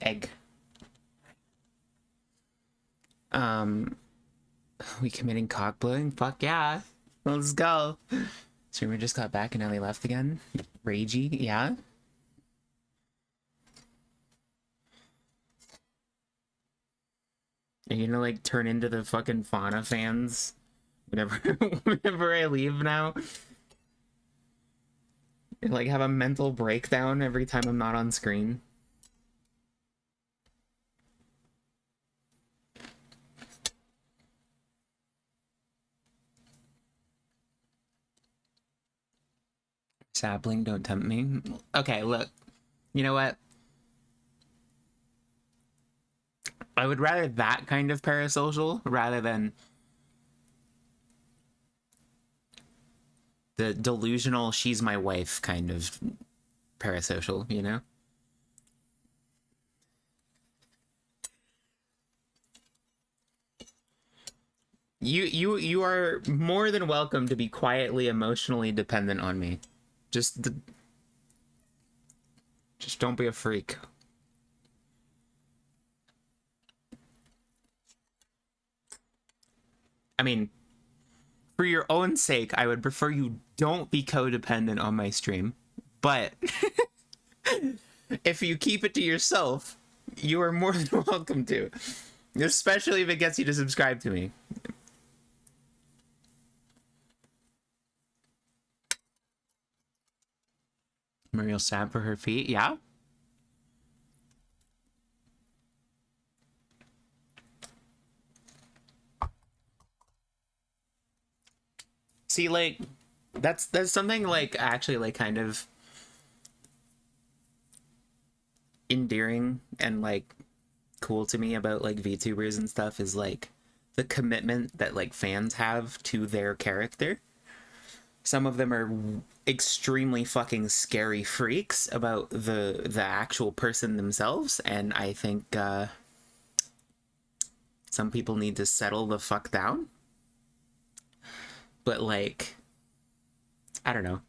egg. We committing cock blowing? Fuck yeah. Let's go. Streamer just got back and now they left again. Ragey, yeah. Are you gonna like turn into the fucking Fauna fans whenever whenever I leave now? And, like, have a mental breakdown every time I'm not on screen? Sapling, don't tempt me. Okay, look. You know what? I would rather that kind of parasocial rather than the delusional she's my wife kind of parasocial, you know? You are more than welcome to be quietly emotionally dependent on me. Just don't be a freak. I mean, for your own sake, I would prefer you don't be codependent on my stream. But if you keep it to yourself, you are more than welcome to. Especially if it gets you to subscribe to me. Muriel sad for her feet, yeah? See, like, that's something, like, actually, like, kind of endearing and, like, cool to me about, like, VTubers and stuff is, like, the commitment that, like, fans have to their character. Some of them are extremely fucking scary freaks about the actual person themselves, and I think some people need to settle the fuck down. but like, I don't know.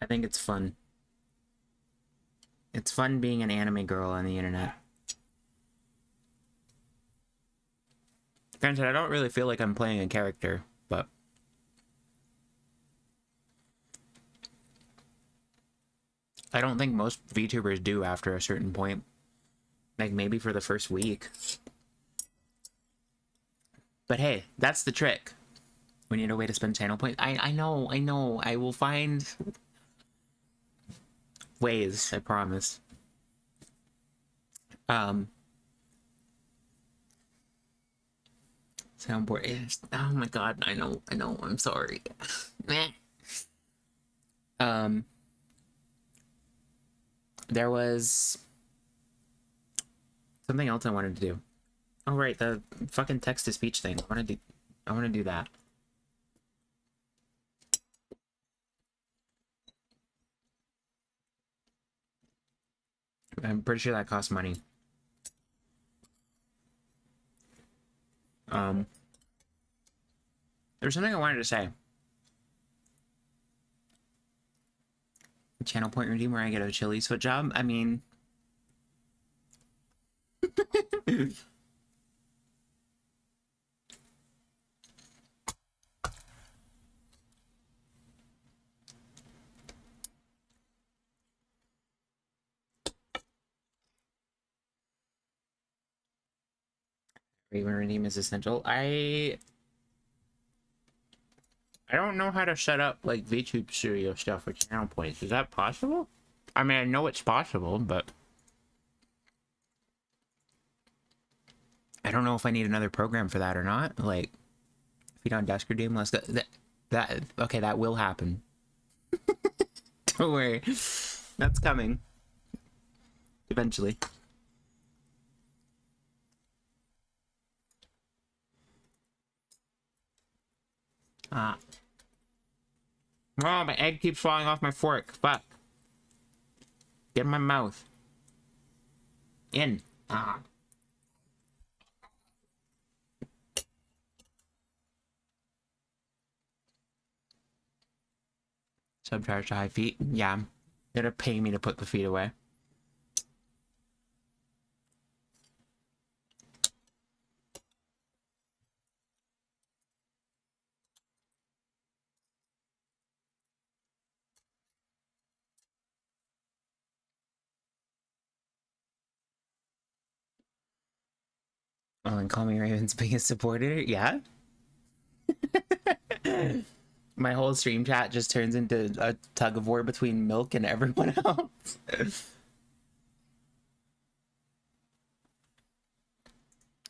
I think it's fun. It's fun being an anime girl on the internet. Granted, I don't really feel like I'm playing a character, but I don't think most VTubers do after a certain point. Like maybe for the first week. But hey, that's the trick. We need a way to spend channel points. I know. I will find ways, I promise. Soundboard is, oh my god, I know, I'm sorry. There was something else I wanted to do. Oh right, the fucking text-to-speech thing. I wanna do that. I'm pretty sure that costs money. There's something I wanted to say. Channel point redeem where I get a chili switch job. I mean, even redeem is essential. I don't know how to set up like VTube Studio stuff with channel points. Is that possible? I mean, I know it's possible, but I don't know if I need another program for that or not. Like, feed on desk redeem, let's go. That okay, that will happen. Don't worry, that's coming eventually. Oh, my egg keeps falling off my fork. Fuck. Get in my mouth. In. Subcharge to high feet. Yeah. They're gonna pay me to put the feet away. Oh, and call me Raven's biggest supporter? Yeah? My whole stream chat just turns into a tug of war between Milk and everyone else.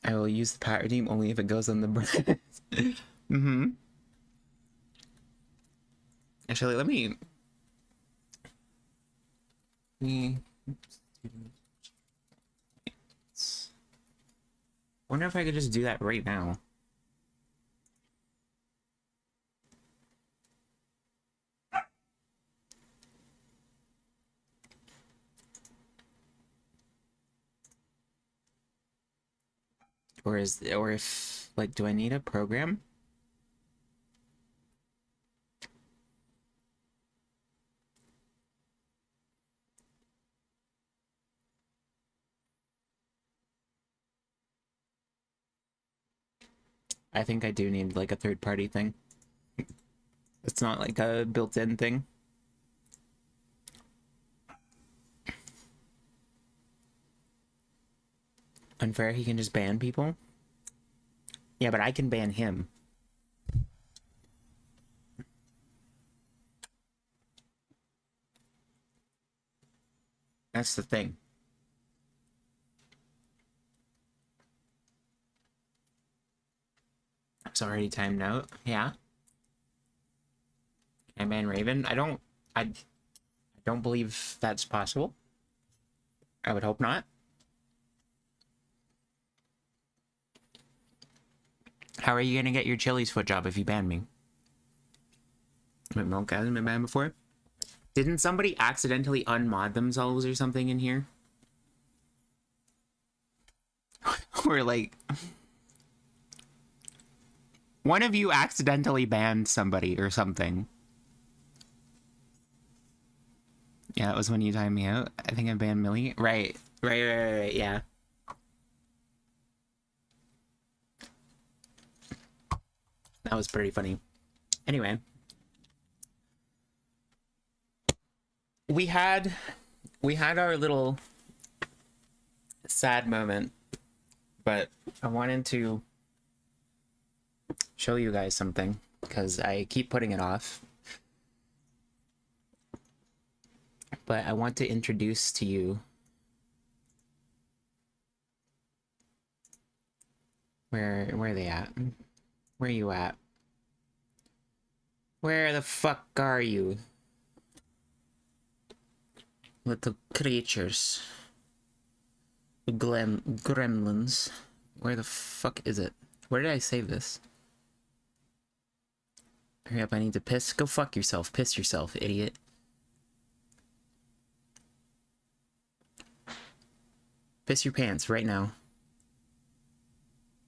I will use the pat redeem only if it goes on the bread. Mm-hmm. Actually, let me... Wonder if I could just do that right now. Or if, like, do I need a program? I think I do need, like, a third-party thing. It's not, like, a built-in thing. Unfair, he can just ban people? Yeah, but I can ban him. That's the thing. It's already timed out. Yeah. I ban Raven. I don't believe that's possible. I would hope not. How are you gonna get your Chili's foot job if you ban me? But Milk hasn't been banned before? Didn't somebody accidentally unmod themselves or something in here? Or like, one of you accidentally banned somebody or something. Yeah, it was when you timed me out. I think I banned Millie. Right, yeah. That was pretty funny. Anyway. We had our little sad moment, but I wanted to show you guys something because I keep putting it off. But I want to introduce to you where are they at? Where are you at? Where the fuck are you? Little creatures. Gremlins. Where the fuck is it? Where did I save this? Hurry up, I need to piss. Go fuck yourself. Piss yourself, idiot. Piss your pants right now.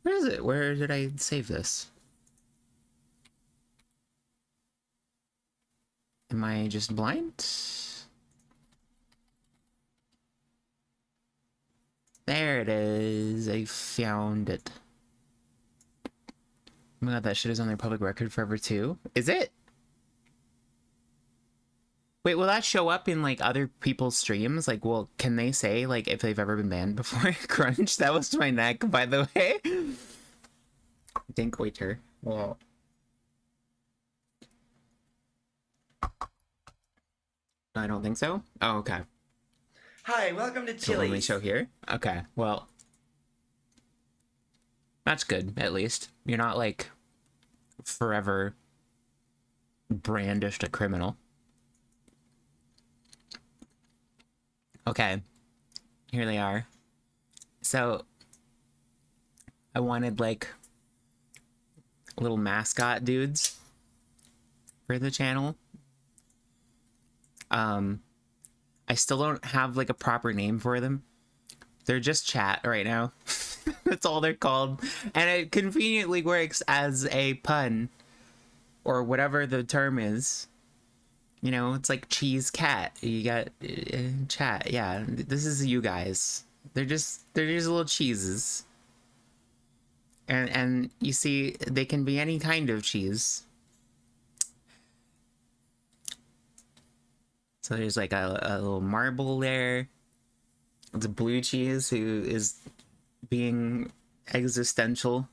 Where is it? Where did I save this? Am I just blind? There it is. I found it. Oh my god, that shit is on their public record forever too. Is it? Wait, will that show up in like other people's streams? Like, well, can they say like if they've ever been banned before? Crunch, that was my neck, by the way. Dink waiter. Well. I don't think so. Oh, okay. Hi, welcome to So let me Chili's. show here. Okay, well, that's good. At least you're not like forever brandished a criminal. Okay, here they are. So I wanted like little mascot dudes for the channel. I still don't have like a proper name for them. They're just chat right now. That's all they're called. And it conveniently works as a pun or whatever the term is. You know, it's like cheese cat. You got chat. Yeah, this is you guys. They're just little cheeses. And you see, they can be any kind of cheese. So there's like a little marble there. It's a blue cheese who is being existential.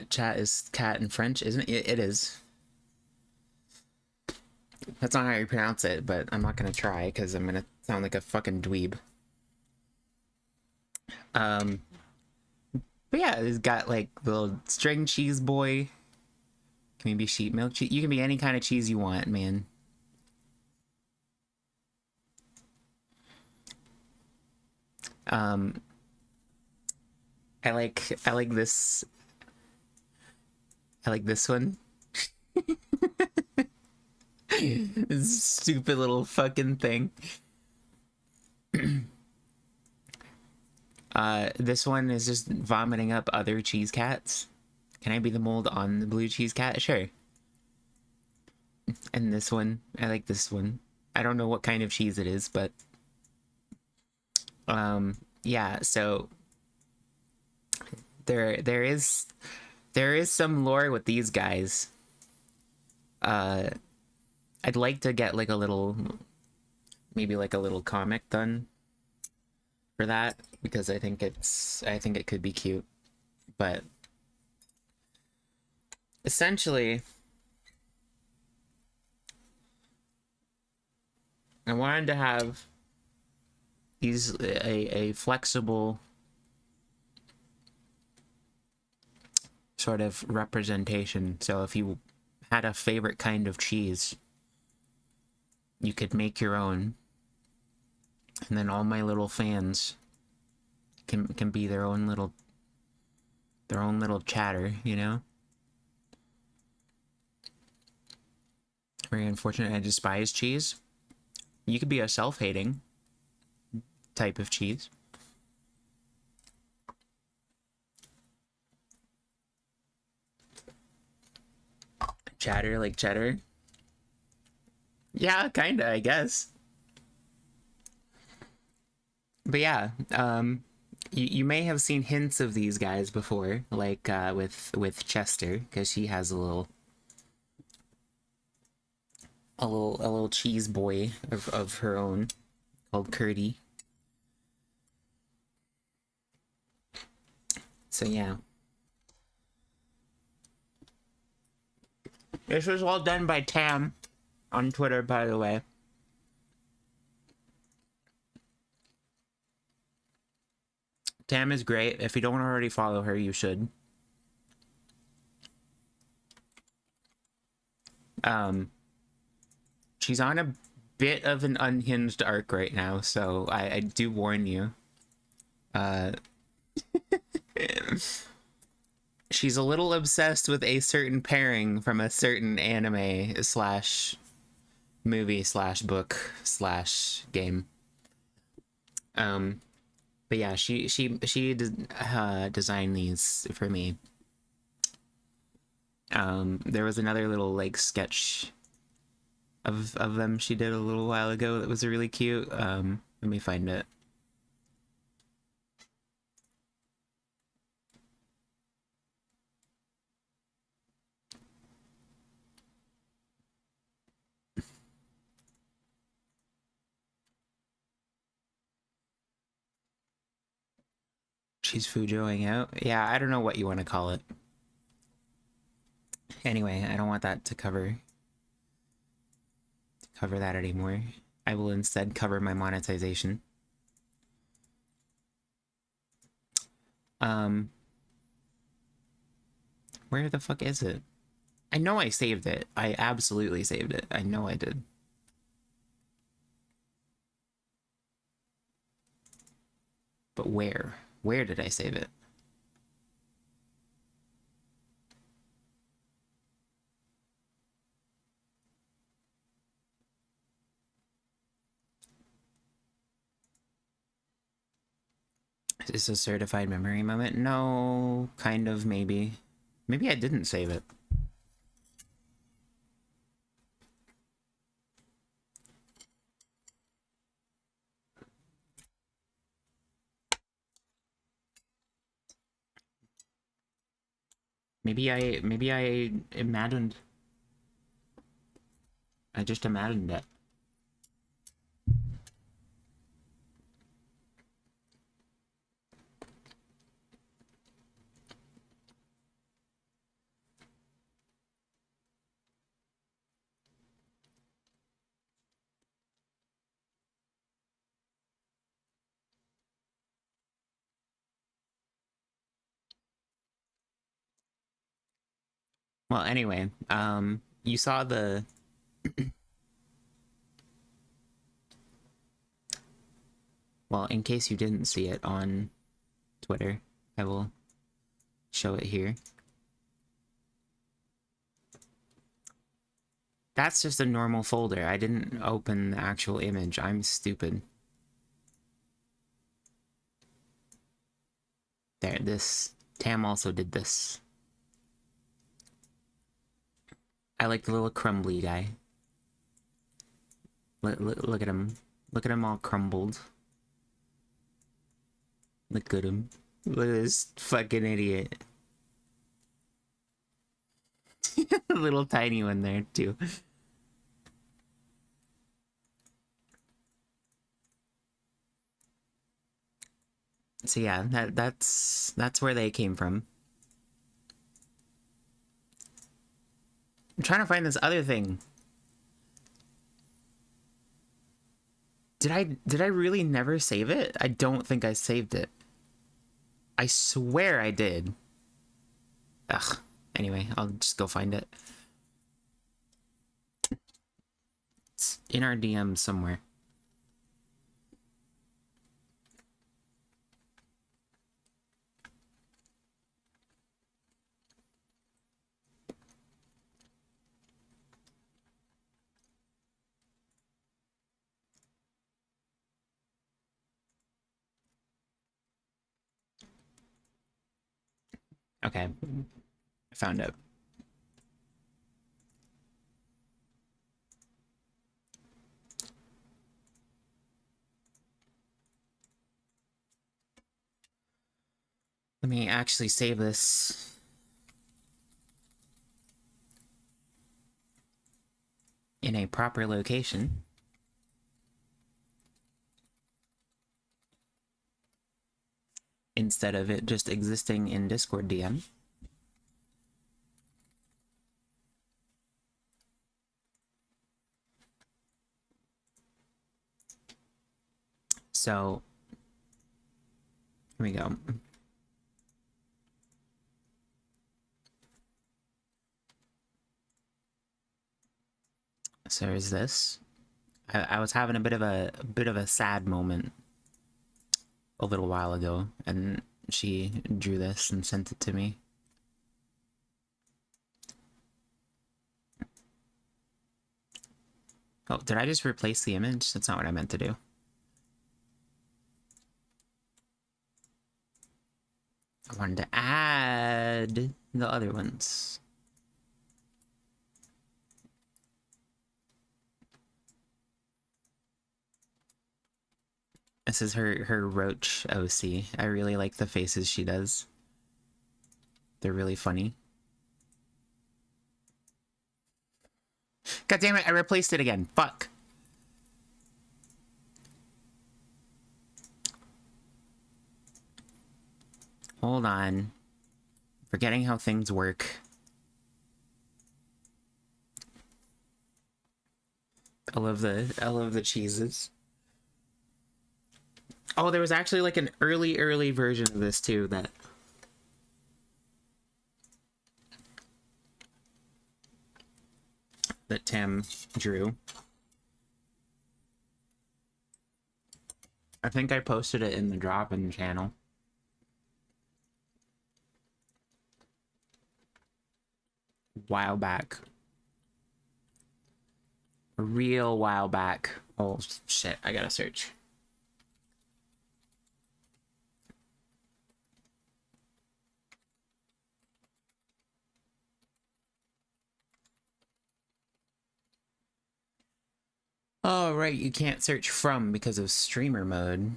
Chat is cat in French, isn't it? It is. That's not how you pronounce it, but I'm not gonna try because I'm gonna sound like a fucking dweeb. But yeah, it's got like the little string cheese boy. Can you be sheep milk cheese? You can be any kind of cheese you want, man. I like this. I like this one. This stupid little fucking thing. This one is just vomiting up other cheese cats. Can I be the mold on the blue cheese cat? Sure. And this one, I like this one. I don't know what kind of cheese it is, but yeah, so there is some lore with these guys. I'd like to get like a little, maybe like a little comic done for that because I think it could be cute. But essentially, I wanted to have these a flexible sort of representation. So if you had a favorite kind of cheese, you could make your own, and then all my little fans can be their own little chatter, you know? Very unfortunate. I despise cheese. You could be a self-hating type of cheese. Chatter like cheddar. Yeah, kinda, I guess. But yeah, you may have seen hints of these guys before, like with Chester, because she has a little cheese boy of her own called Curdy. So yeah. This was all done by Tam on Twitter, by the way. Tam is great. If you don't already follow her, you should. She's on a bit of an unhinged arc right now, so I do warn you. She's a little obsessed with a certain pairing from a certain anime slash movie slash book slash game. But yeah, she designed these for me. There was another little like sketch of them she did a little while ago that was really cute. Let me find it. She's Fujoing out. Yeah, I don't know what you want to call it. Anyway, I don't want that to cover that anymore. I will instead cover my monetization. Where the fuck is it? I know I saved it. I absolutely saved it. I know I did. But where? Where did I save it? Is this a certified memory moment? No, kind of, maybe. Maybe I didn't save it. Maybe I imagined. I just imagined it. Well, anyway, you saw the well, in case you didn't see it on Twitter, I will show it here. That's just a normal folder. I didn't open the actual image. I'm stupid. There, this. Tam also did this. I like the little crumbly guy. Look at him. Look at him all crumbled. Look at him. Look at this fucking idiot. A little tiny one there, too. So yeah, that's where they came from. I'm trying to find this other thing. Did I really never save it? I don't think I saved it. I swear I did. Ugh. Anyway, I'll just go find it. It's in our DM somewhere. Okay, I found it. Let me actually save this. In a proper location. Instead of it just existing in Discord DM. So, here we go. So there's this. I was having a bit of a sad moment a little while ago, and she drew this and sent it to me. Oh, did I just replace the image? That's not what I meant to do. I wanted to add the other ones. This is her roach OC. I really like the faces she does. They're really funny. God damn it, I replaced it again. Fuck. Hold on. Forgetting how things work. I love the cheeses. Oh, there was actually like an early version of this too that Tam drew. I think I posted it in the drop-in channel. While back. A real while back. Oh shit, I gotta search. Oh right, you can't search from because of streamer mode.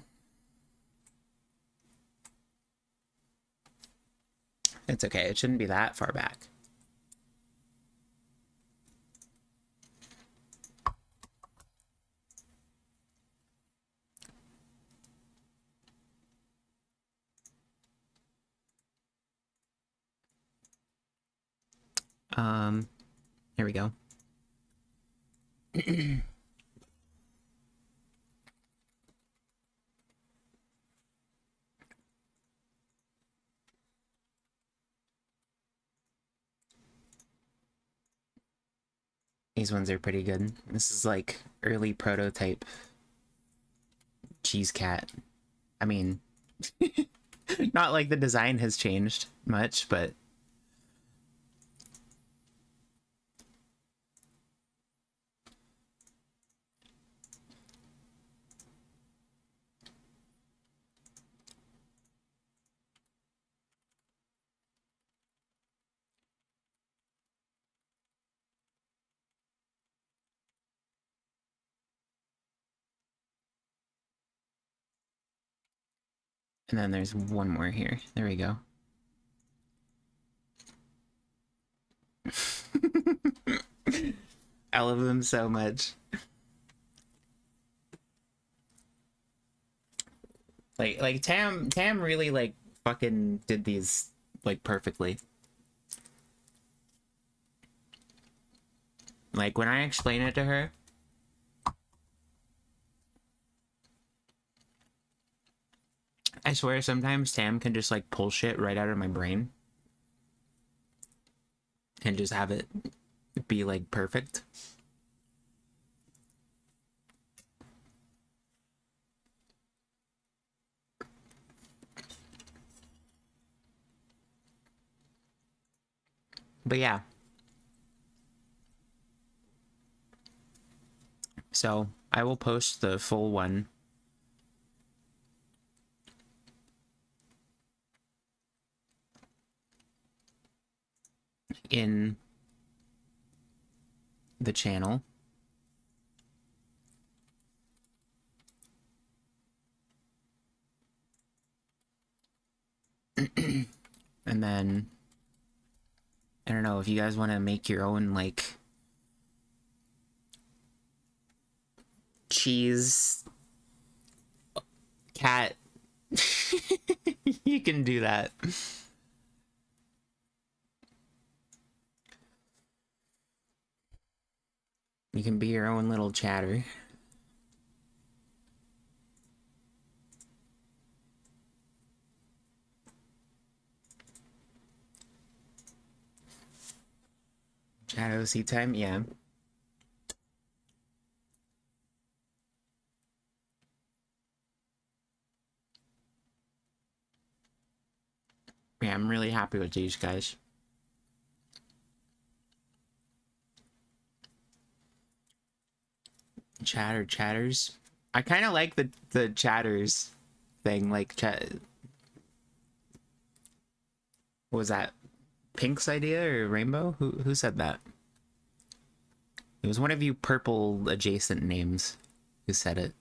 It's okay, it shouldn't be that far back. Here we go. These ones are pretty good. This is like early prototype cheese cat. I mean, not like the design has changed much, but and then there's one more here. There we go. I love them so much. Like Tam really like fucking did these like perfectly. Like when I explain it to her, I swear sometimes Tam can just like pull shit right out of my brain and just have it be like perfect. But yeah. So I will post the full one. in the channel. And then I don't know if you guys want to make your own like cheese cat. You can do that. You can be your own little chatter. Chat OC time, yeah. Yeah, I'm really happy with these guys. Chatters. I kind of like the chatters thing, like chat. What was that? Pink's idea or Rainbow? Who said that? It was one of you purple adjacent names who said it.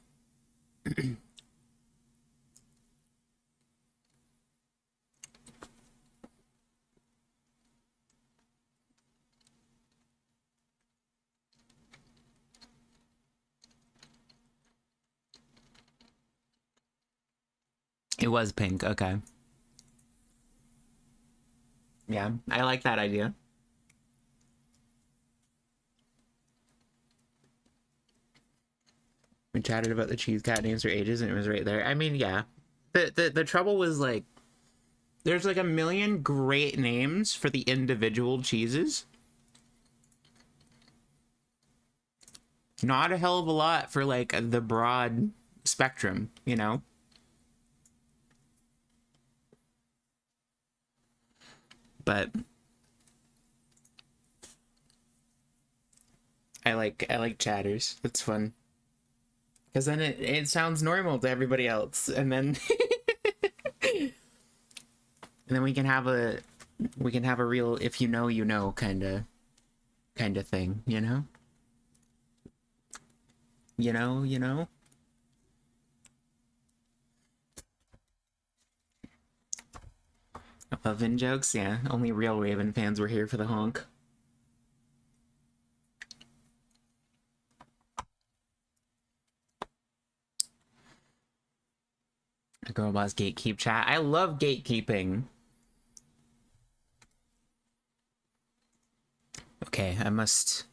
It was pink, okay. Yeah, I like that idea. We chatted about the cheese cat names for ages and it was right there. I mean, yeah. The trouble was like there's like a million great names for the individual cheeses. Not a hell of a lot for like the broad spectrum, you know? But I like chatters. It's fun. Because then it sounds normal to everybody else. And then and then we can have a real if you know you know kind of thing, you know? You know? Oven jokes, yeah. Only real Raven fans were here for the honk. A girl boss gatekeep chat. I love gatekeeping. Okay, I must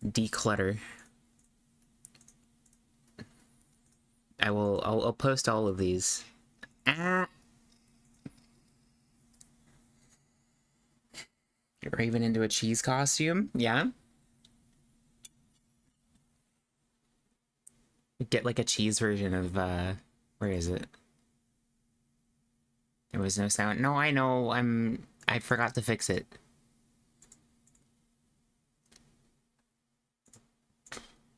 declutter. I'll post all of these. Raven into a cheese costume? Yeah. Get like a cheese version of where is it? There was no sound. No, I know. I forgot to fix it.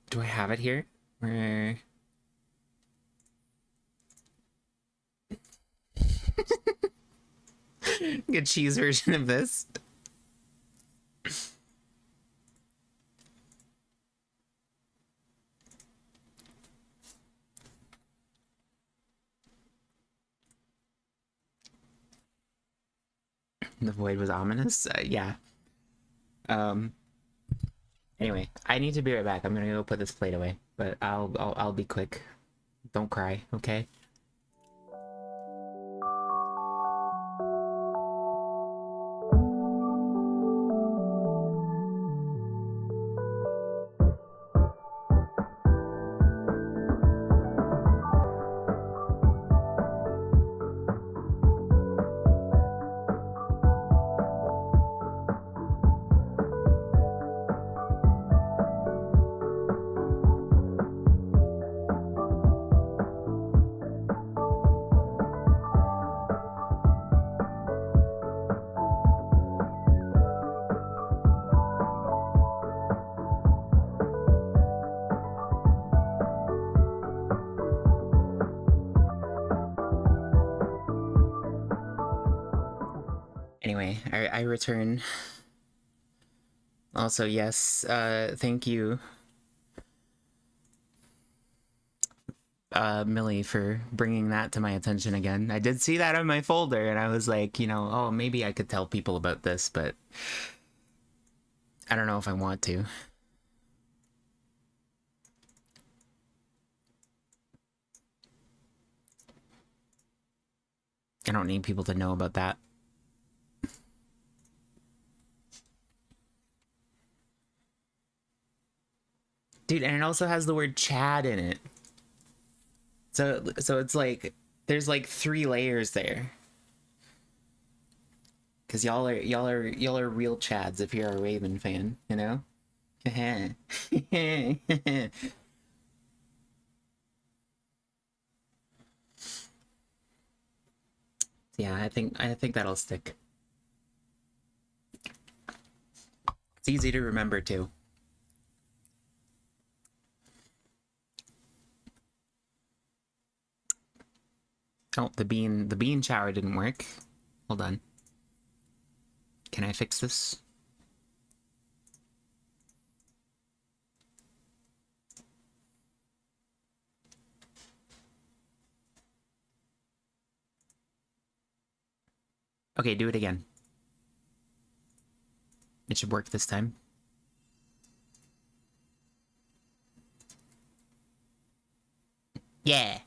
Do I have it here? Where a cheese version of this? The void was ominous. Yeah. Um. Anyway, I need to be right back. I'm gonna go put this plate away, but I'll be quick. Don't cry, okay? Anyway, I return. Also, yes, thank you, Millie, for bringing that to my attention again. I did see that on my folder, and I was like, oh, maybe I could tell people about this, but I don't know if I want to. I don't need people to know about that. Dude, and it also has the word Chad in it. So it's like there's like 3 layers there. Cause y'all are real Chads if you're a Raven fan, you know? Yeah, I think that'll stick. It's easy to remember too. Oh, the bean shower didn't work. Hold on. Can I fix this? Okay, do it again. It should work this time. Yeah.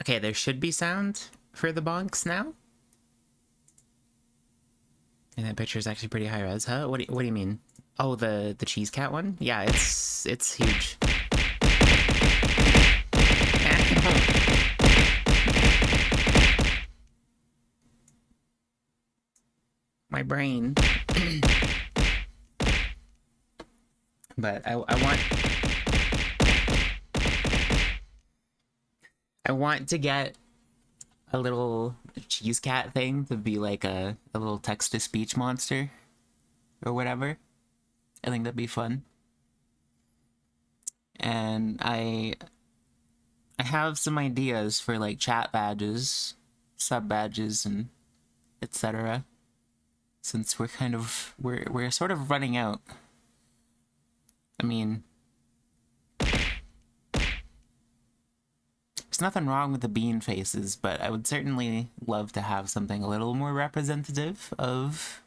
Okay, there should be sound for the bonks now. And that picture is actually pretty high res, huh? What do you mean? Oh, the cheese cat one? Yeah, it's huge. My brain. But I want to get a little cheese cat thing to be like a little text to speech monster or whatever. I think that'd be fun. And I have some ideas for like chat badges, sub badges, and etc. Since we're sort of running out. I mean, there's nothing wrong with the bean faces, but I would certainly love to have something a little more representative of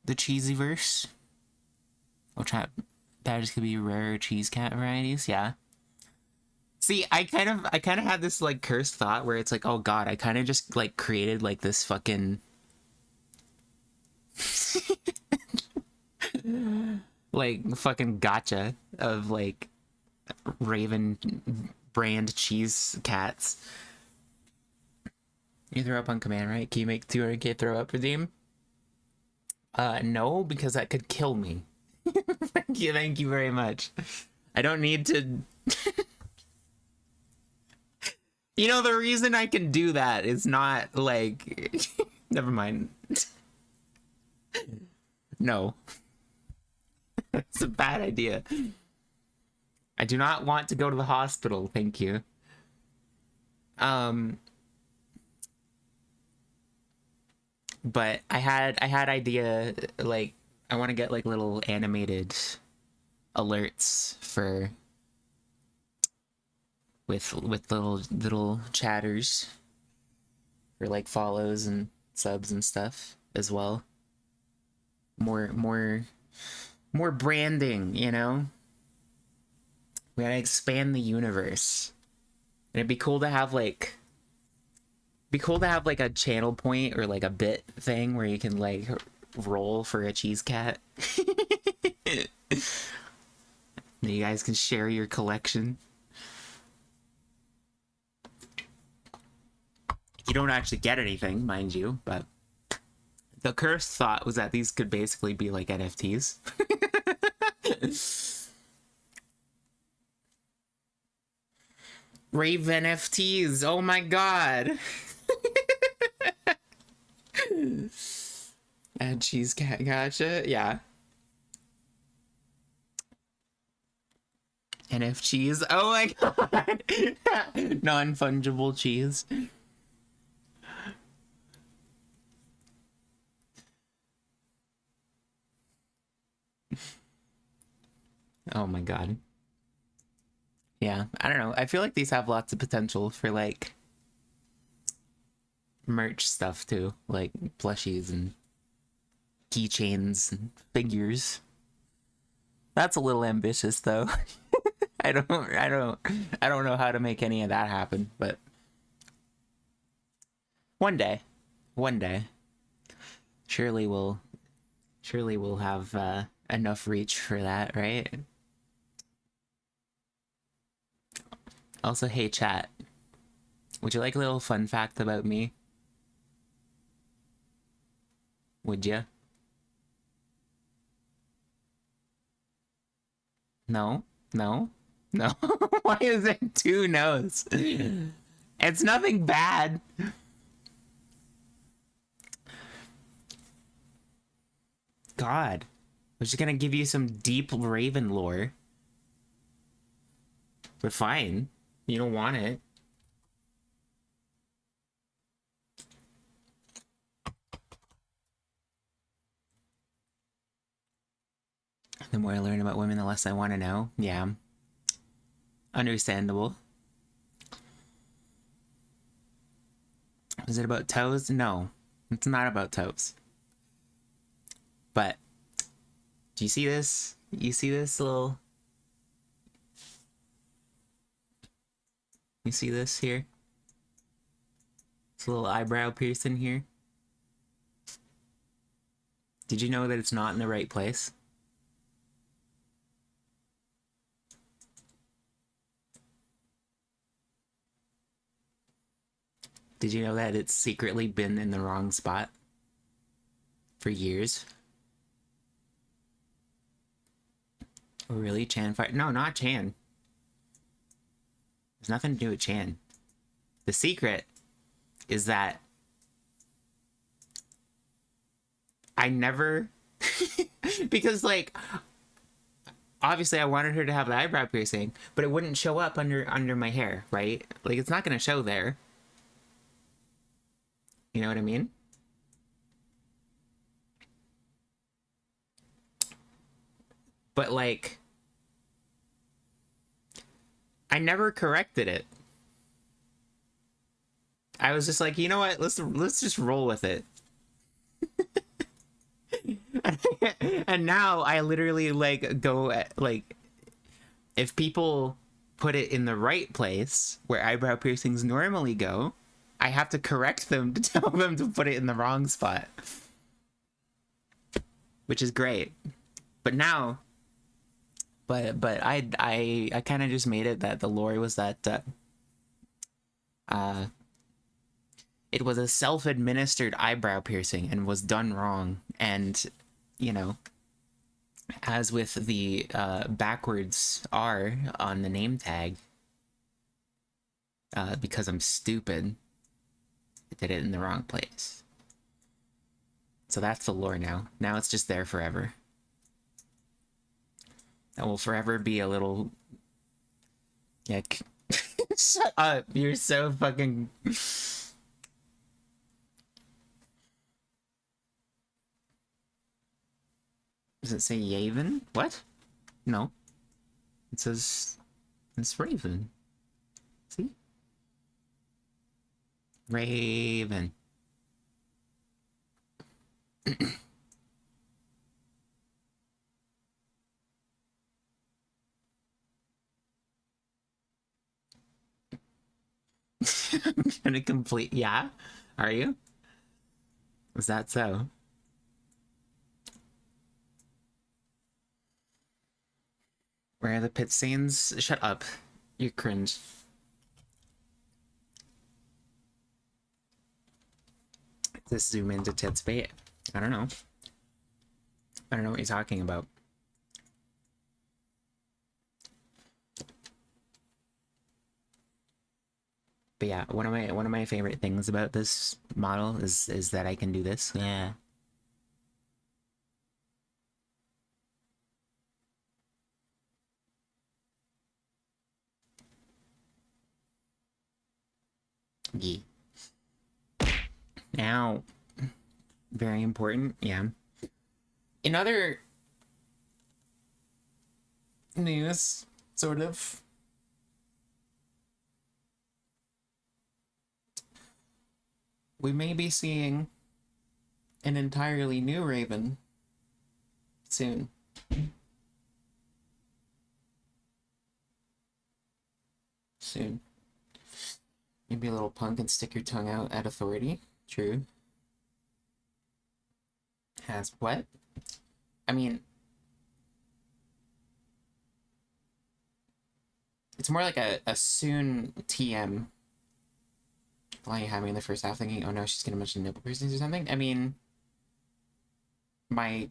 the cheesy verse. Well, chat badges could be rare cheese cat varieties, yeah. See, I kind of had this like cursed thought where it's like, oh god, I kind of just like created like this fucking like fucking gotcha of like Raven brand cheese cats. You throw up on command, right? Can you make 200k throw up redeem? No, because that could kill me. Thank you very much. I don't need to. The reason I can do that is not like. Never mind. No. It's a bad idea. I do not want to go to the hospital, thank you. But I had idea like I want to get like little animated alerts for with little chatters for like follows and subs and stuff as well. More branding, We gotta expand the universe. And it'd be cool to have like a channel point or like a bit thing where you can like roll for a cheese cat. You guys can share your collection. You don't actually get anything, mind you, but the cursed thought was that these could basically be like NFTs. Rave NFTs. Oh my god. And cheese cat, gotcha. Yeah. NF cheese. Oh my god. Non-fungible cheese. Oh my god. Yeah, I don't know. I feel like these have lots of potential for like merch stuff too, like plushies and keychains and figures. That's a little ambitious though. I don't know how to make any of that happen, but one day, one day, surely we'll have enough reach for that, right? Also, hey chat, would you like a little fun fact about me? Would you? No? No? No? Why is it two no's? It's nothing bad. God. I was just gonna give you some deep Raven lore. But fine. You don't want it. The more I learn about women, the less I want to know. Yeah. Understandable. Is it about toes? No. It's not about toes. But do you see this? You see this little... You see this here? This little eyebrow piercing here? Did you know that it's not in the right place? Did you know that it's secretly been in the wrong spot for years? Oh, really? Chan fire? No, not Chan. There's nothing to do with Chan. The secret is that I never... because, like, obviously I wanted her to have the eyebrow piercing, but it wouldn't show up under my hair, right? Like, it's not going to show there. You know what I mean? But, like, I never corrected it. I was just like, you know what? Let's just roll with it. And now I literally like go at, like, if people put it in the right place where eyebrow piercings normally go, I have to correct them to tell them to put it in the wrong spot, which is great. But now, but I kind of just made it that the lore was that it was a self-administered eyebrow piercing and was done wrong, and you know, as with the backwards R on the name tag, because I'm stupid, I did it in the wrong place. So that's the lore now. Now it's just there forever. That will forever be a little... Yeah. Shut up. You're so fucking... Does it say Yaven? What? No. It says... It's Raven. See? Raven. I'm gonna complete... Yeah? Are you? Is that so? Where are the pit stains? Shut up. You're cringe. This zoom into tits bait? I don't know. I don't know what you're talking about. But yeah, one of my favorite things about this model is that I can do this. Yeah. Yeah. Now, very important. Yeah. In other news, sort of, we may be seeing an entirely new Raven soon. Soon. Maybe a little punk and stick your tongue out at authority. True. Has what? I mean, it's more like a soon TM. Why are you having the first half thinking, oh no, she's gonna mention nipple piercings or something? I mean, my.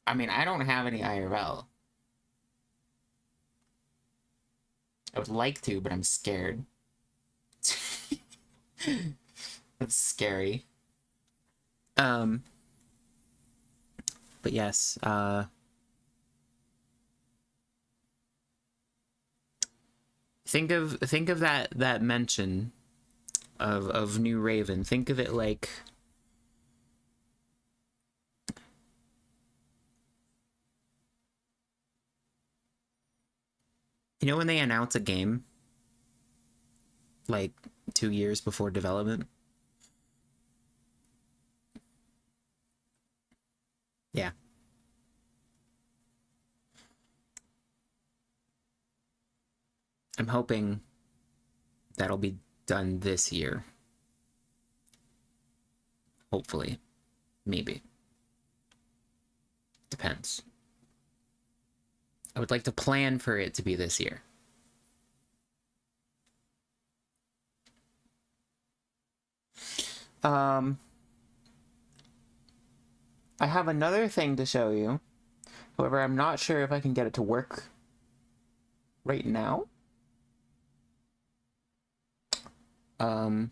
I mean, I don't have any IRL. I would like to, but I'm scared. That's scary. Um, but yes, think of that mention of new Raven. Think of it like when they announce a game like 2 years before development. Yeah. I'm hoping that'll be done this year. Hopefully. Maybe. Depends. I would like to plan for it to be this year. I have another thing to show you. However, I'm not sure if I can get it to work right now. Um,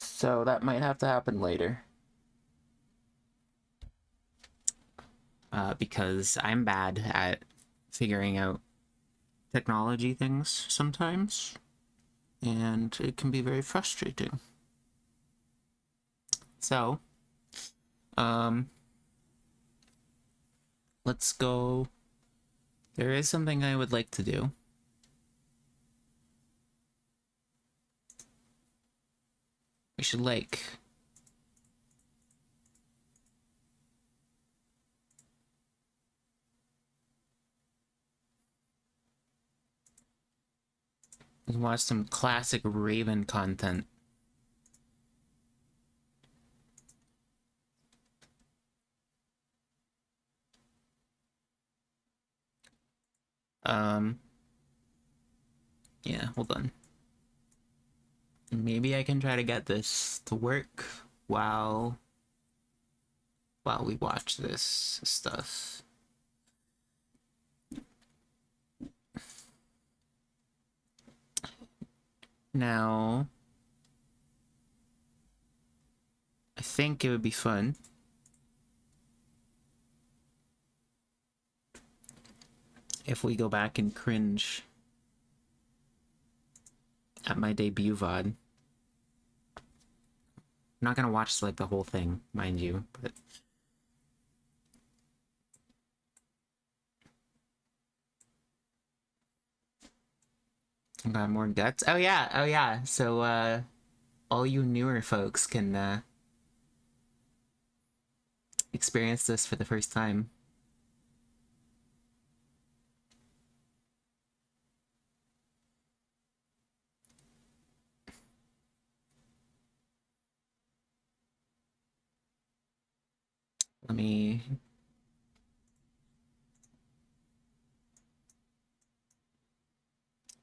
so that might have to happen later. Because I'm bad at figuring out technology things sometimes, and it can be very frustrating. So, um, let's go. There is something I would like to do. We should like watch some classic Raven content. Yeah, hold on. Maybe I can try to get this to work while we watch this stuff. Now, I think it would be fun if we go back and cringe at my debut VOD. I'm not gonna watch like the whole thing, mind you, but I got more guts. Oh yeah. So all you newer folks can experience this for the first time. Let me.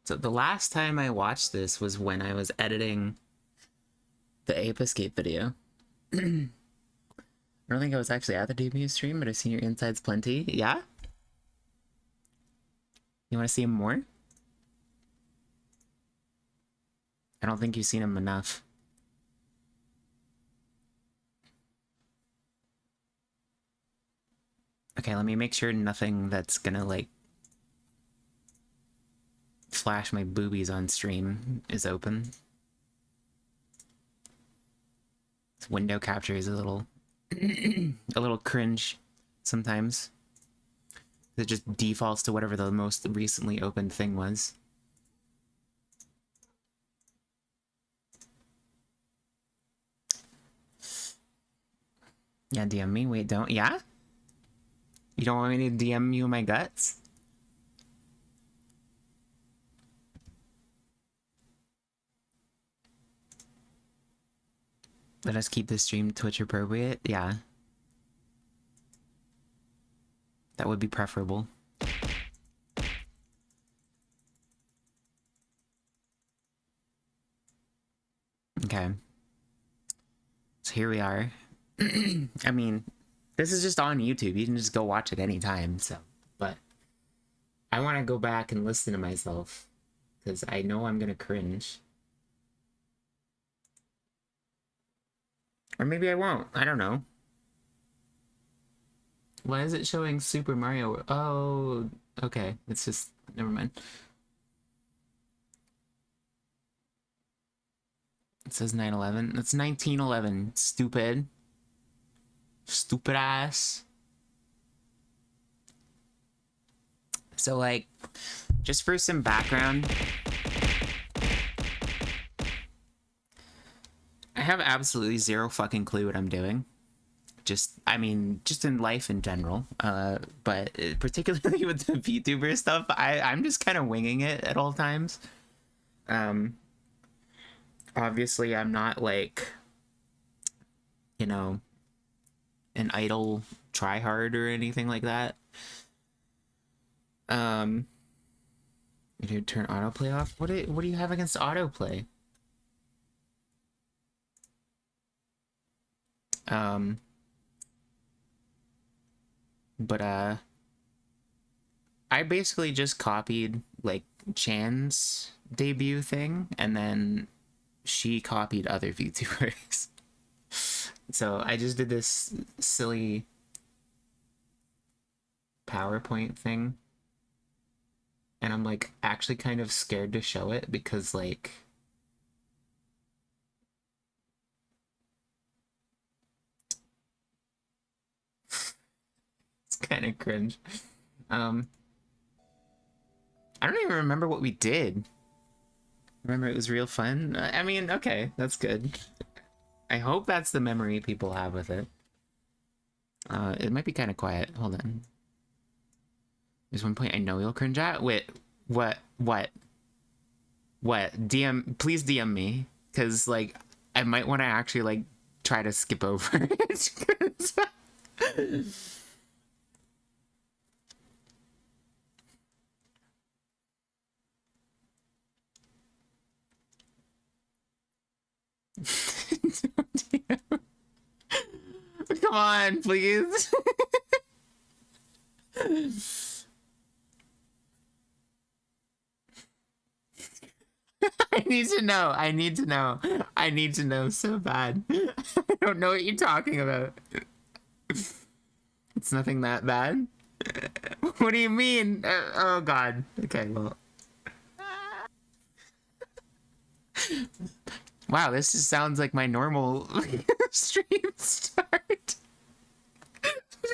So the last time I watched this was when I was editing the Ape Escape video. I don't think I was actually at the debut stream, but I've seen your insides plenty. Yeah? You want to see him more? I don't think you've seen him enough. Okay, let me make sure nothing that's gonna, like, flash my boobies on stream is open. This window capture is a little cringe sometimes. It just defaults to whatever the most recently opened thing was. Yeah, DM me. Wait, don't. Yeah? You don't want me to DM you my guts? Let us keep this stream Twitch appropriate? Yeah. That would be preferable. Okay. So here we are. I mean, this is just on YouTube. You can just go watch it anytime, so. But I want to go back and listen to myself because I know I'm going to cringe. Or maybe I won't. I don't know. Why is it showing Super Mario? Oh, okay. It's just, never mind. It says 9/11. That's 1911. Stupid. Stupid ass. So, like, just for some background, I have absolutely zero fucking clue what I'm doing. I mean, just in life in general, but particularly with the VTuber stuff, I'm just kind of winging it at all times. Obviously, I'm not like, you know, an idle tryhard or anything like that. You do turn autoplay off? What do you have against autoplay? But I basically just copied like Chan's debut thing, and then she copied other VTubers. So I just did this silly PowerPoint thing, and I'm like actually kind of scared to show it because like it's kind of cringe. I don't even remember what we did. Remember it was real fun? I mean, okay, that's good. I hope that's the memory people have with it. It might be kind of quiet. Hold on. There's one point I know you'll cringe at. Wait, what? DM, please DM me, because like I might want to actually like try to skip over it. Come on, please. I need to know. I need to know. I need to know so bad. I don't know what you're talking about. It's nothing that bad. What do you mean? Oh god. Okay, well. Wow, this just sounds like my normal stream start.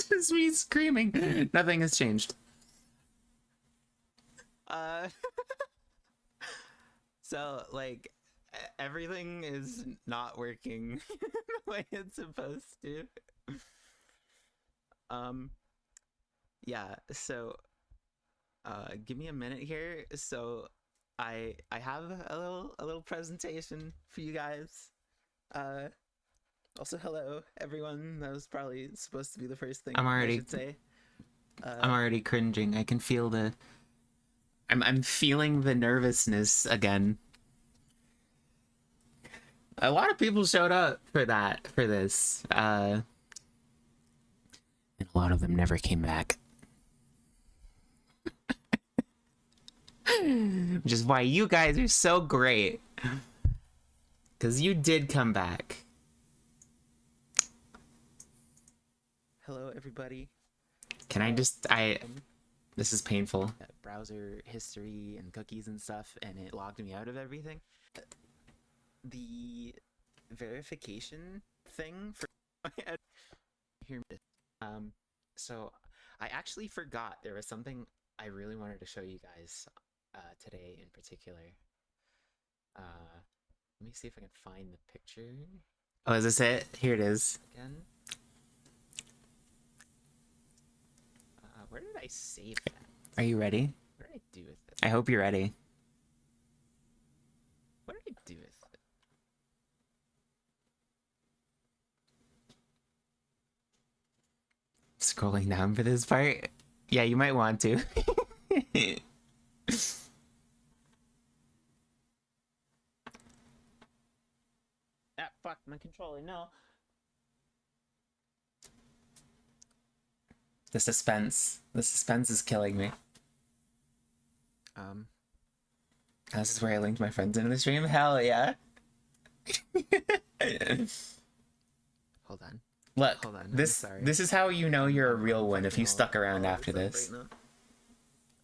Just me screaming. Nothing has changed. So like everything is not working the way it's supposed to. Yeah, so give me a minute here. So I have a little presentation for you guys. Also hello everyone. That was probably supposed to be the first thing I should say. I'm already cringing. I can feel the I'm feeling the nervousness again. A lot of people showed up for this. And a lot of them never came back. Which is why you guys are so great. Because you did come back. Hello, everybody. Can I just... This is painful. Browser history and cookies and stuff, and it logged me out of everything. The verification thing for... So I actually forgot there was something I really wanted to show you guys today in particular. Let me see if I can find the picture. Oh, is this it? Here it is. Again. Where did I save that? Are you ready? What did I do with it? I hope you're ready. What did I do with it? Scrolling down for this part? Yeah, you might want to. Ah, fuck, my controller, no. The suspense. The suspense is killing me. This is where I linked my friends into the stream? Hell yeah. Hold on. Look, hold on. This is how you know you're a real one if you stuck around after this. Right, no.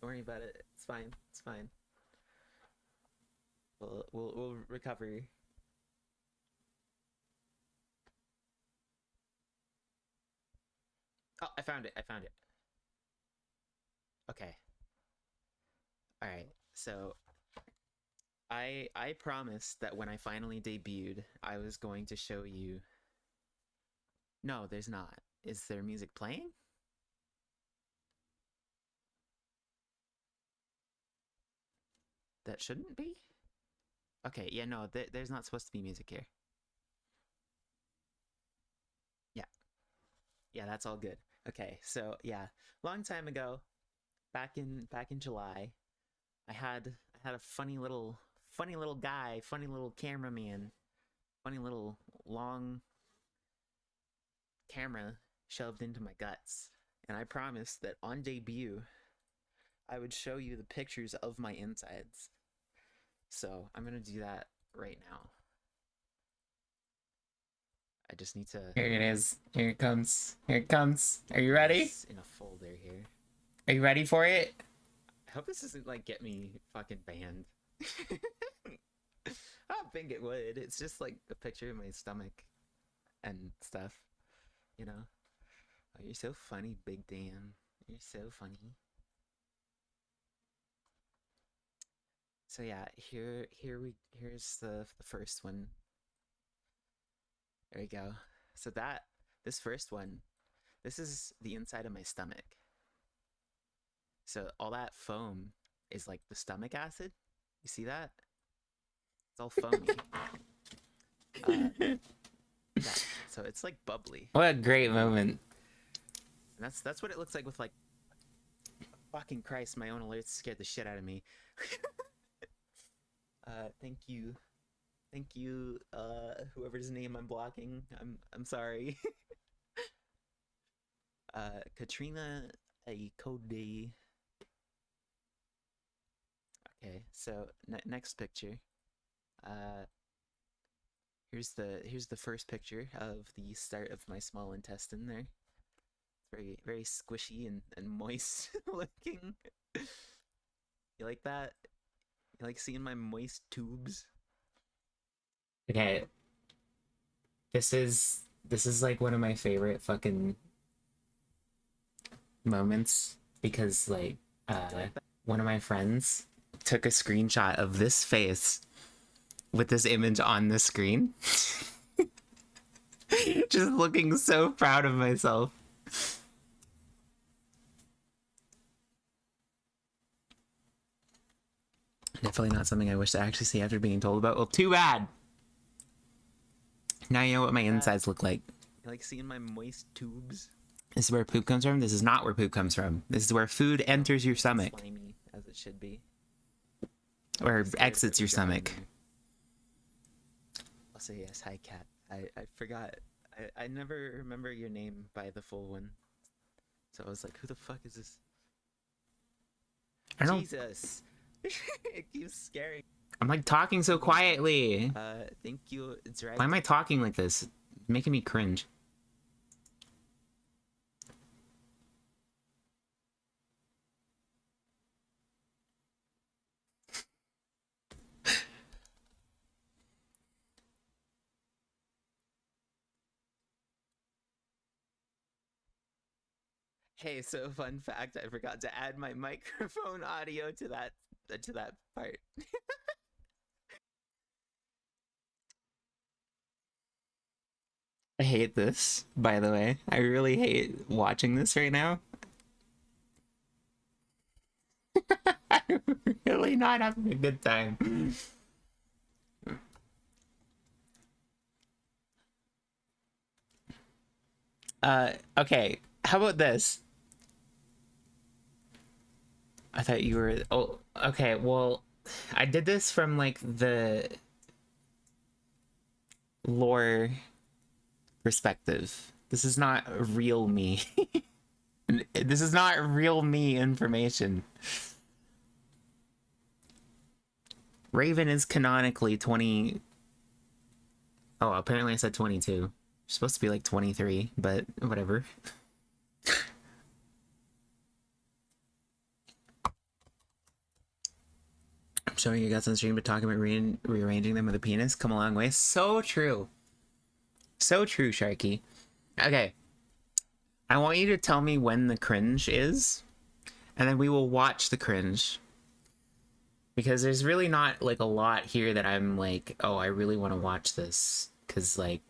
Don't worry about it. It's fine. It's fine. We'll recover. Oh, I found it. I found it. Okay. All right. So I promised that when I finally debuted, I was going to show you. No, there's not. Is there music playing? That shouldn't be? Okay, yeah, no, there's not supposed to be music here. Yeah. Yeah, that's all good. Okay, so yeah, long time ago, back in July, I had a funny little guy, funny little cameraman, funny little long camera shoved into my guts, and I promised that on debut I would show you the pictures of my insides. So I'm gonna do that right now. I just need to... Here it is. Here it comes. Here it comes. Are you ready? It's in a folder here. Are you ready for it? I hope this doesn't like get me fucking banned. I don't think it would. It's just like a picture of my stomach and stuff. You know? Oh, you're so funny, Big Dan. You're so funny. So yeah, here's the first one. There we go. So this first one, this is the inside of my stomach. So all that foam is like the stomach acid. You see that? It's all foamy. Yeah, so it's like bubbly. What a great moment. And that's what it looks like with like... Fucking Christ, my own alerts scared the shit out of me. Thank you. Thank you, whoever's name I'm blocking. I'm sorry. Katrina a code day. Okay, so next picture. Here's the first picture of the start of my small intestine there. It's very squishy and moist looking. You like that? You like seeing my moist tubes? Okay. This is like one of my favorite fucking moments because like one of my friends took a screenshot of this face with this image on the screen. Just looking so proud of myself. Definitely not something I wish to actually see after being told about. Well, too bad. Now you know what my insides look like. You like seeing my moist tubes? This is where poop comes from? This is not where poop comes from. This is where food enters your stomach. Slimy, as it should be. Or exits your stomach. also, yes, hi, Kat. I forgot. I never remember your name by the full one. So I was like, who the fuck is this? I don't. Jesus! It keeps scaring. I'm like talking so quietly. Thank you. It's right. Why am I talking like this? It's making me cringe. Hey, so fun fact, I forgot to add my microphone audio to that part. I hate this, by the way. I really hate watching this right now. I'm really not having a good time. Okay. How about this? I thought you were. Oh, okay. Well, I did this from like the lore perspective. This is not real me. This is not real me information. Raven is canonically 20. Oh, apparently I said 22. It's supposed to be like 23, but whatever. I'm showing you guys on stream, but talking about rearranging them with a penis. Come a long way. So true. So true, Sharky. Okay. I want you to tell me when the cringe is, and then we will watch the cringe. Because there's really not like a lot here that I'm like, oh, I really want to watch this. Because like,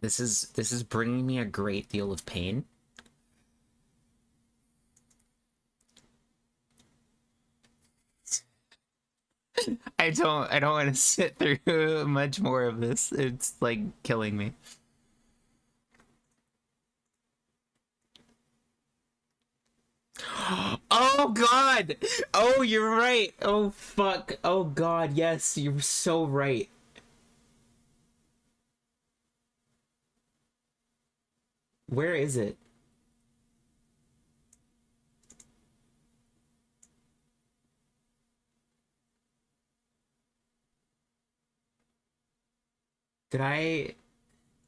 this is bringing me a great deal of pain. I don't want to sit through much more of this. It's like killing me. Oh god. Oh, you're right. Oh fuck. Oh god, yes, you're so right. Where is it? Did I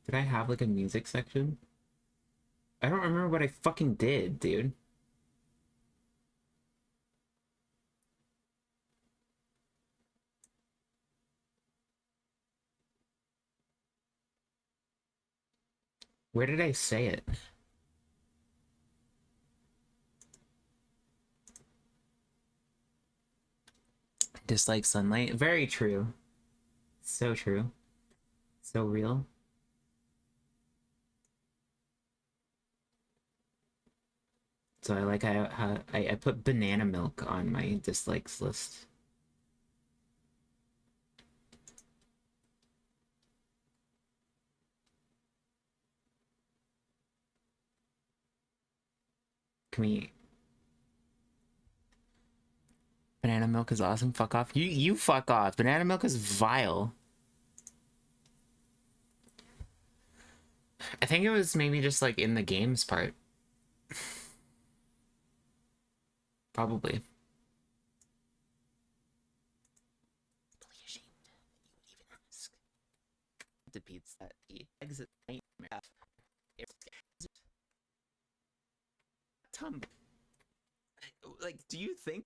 did I have like a music section? I don't remember what I fucking did, dude. Where did I say it? Dislike sunlight. Very true. So true. So real. So I like I put banana milk on my dislikes list. Can we? Banana milk is awesome. Fuck off. You fuck off. Banana milk is vile. I think it was maybe just like in the games part. Probably. Defeats that the exit nightmare. Tom, like, do you think?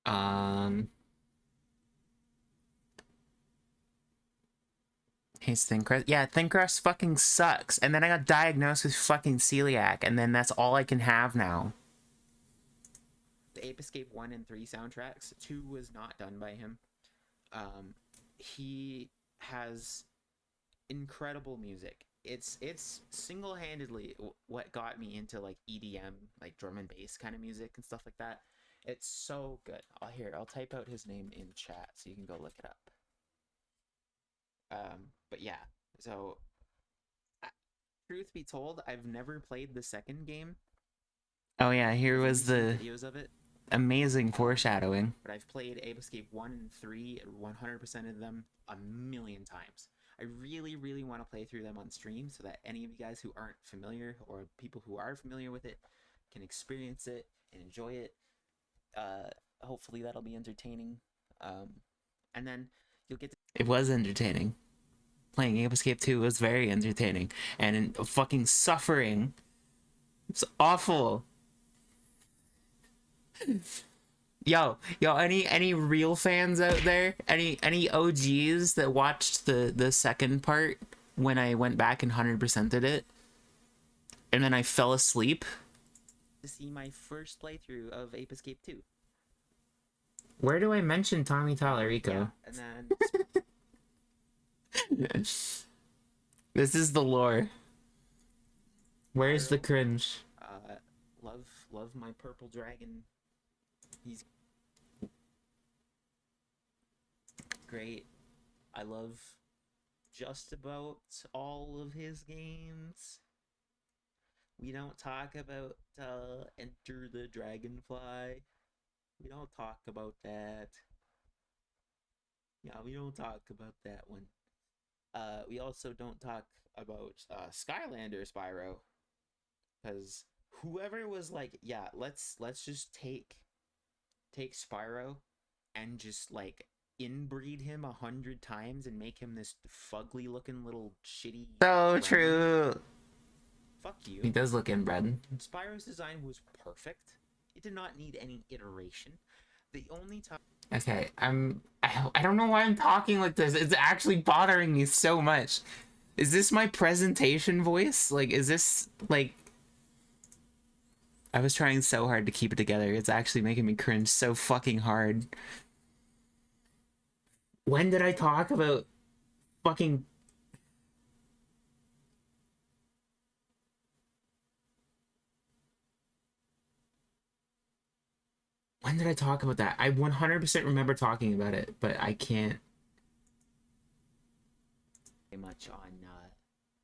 Um. He's thin crust. Yeah, thin crust fucking sucks. And then I got diagnosed with fucking celiac, and then that's all I can have now. The Ape Escape 1 and 3 soundtracks. 2 was not done by him. He has incredible music. It's single-handedly what got me into like EDM, like drum and bass kind of music and stuff like that. It's so good. I'll type out his name in chat so you can go look it up. But yeah, so Truth be told, I've never played the second game. Oh yeah, here was the videos of it. Amazing foreshadowing. But I've played Ape Escape 1 and 3, 100% of them, a million times. I really, really want to play through them on stream so that any of you guys who aren't familiar or people who are familiar with it can experience it and enjoy it. Hopefully that'll be entertaining. And then you'll get to... It was entertaining. Playing Ape Escape 2 was very entertaining. And fucking suffering. It's awful. Yo, any real fans out there? Any OGs that watched the second part when I went back and 100%ed it? And then I fell asleep? To see my first playthrough of Ape Escape 2. Where do I mention Tommy Tallarico? Yeah, and then... This is the lore. Where's the cringe? Love my purple dragon. He's great. I love just about all of his games. We don't talk about Enter the Dragonfly. We don't talk about that. Yeah, we don't talk about that one. We also don't talk about Skylander Spyro, because whoever was like, yeah, let's just take Spyro and just like inbreed him 100 times and make him this fugly looking little shitty. So true. Fuck you. He does look inbred. Spyro's design was perfect. It did not need any iteration. The only time... Okay, I don't know why I'm talking like this. It's actually bothering me so much. Is this my presentation voice? Like, is this like... I was trying so hard to keep it together. It's actually making me cringe so fucking hard. When did I talk about fucking... When did I talk about that? I 100% remember talking about it, but I can't... Much on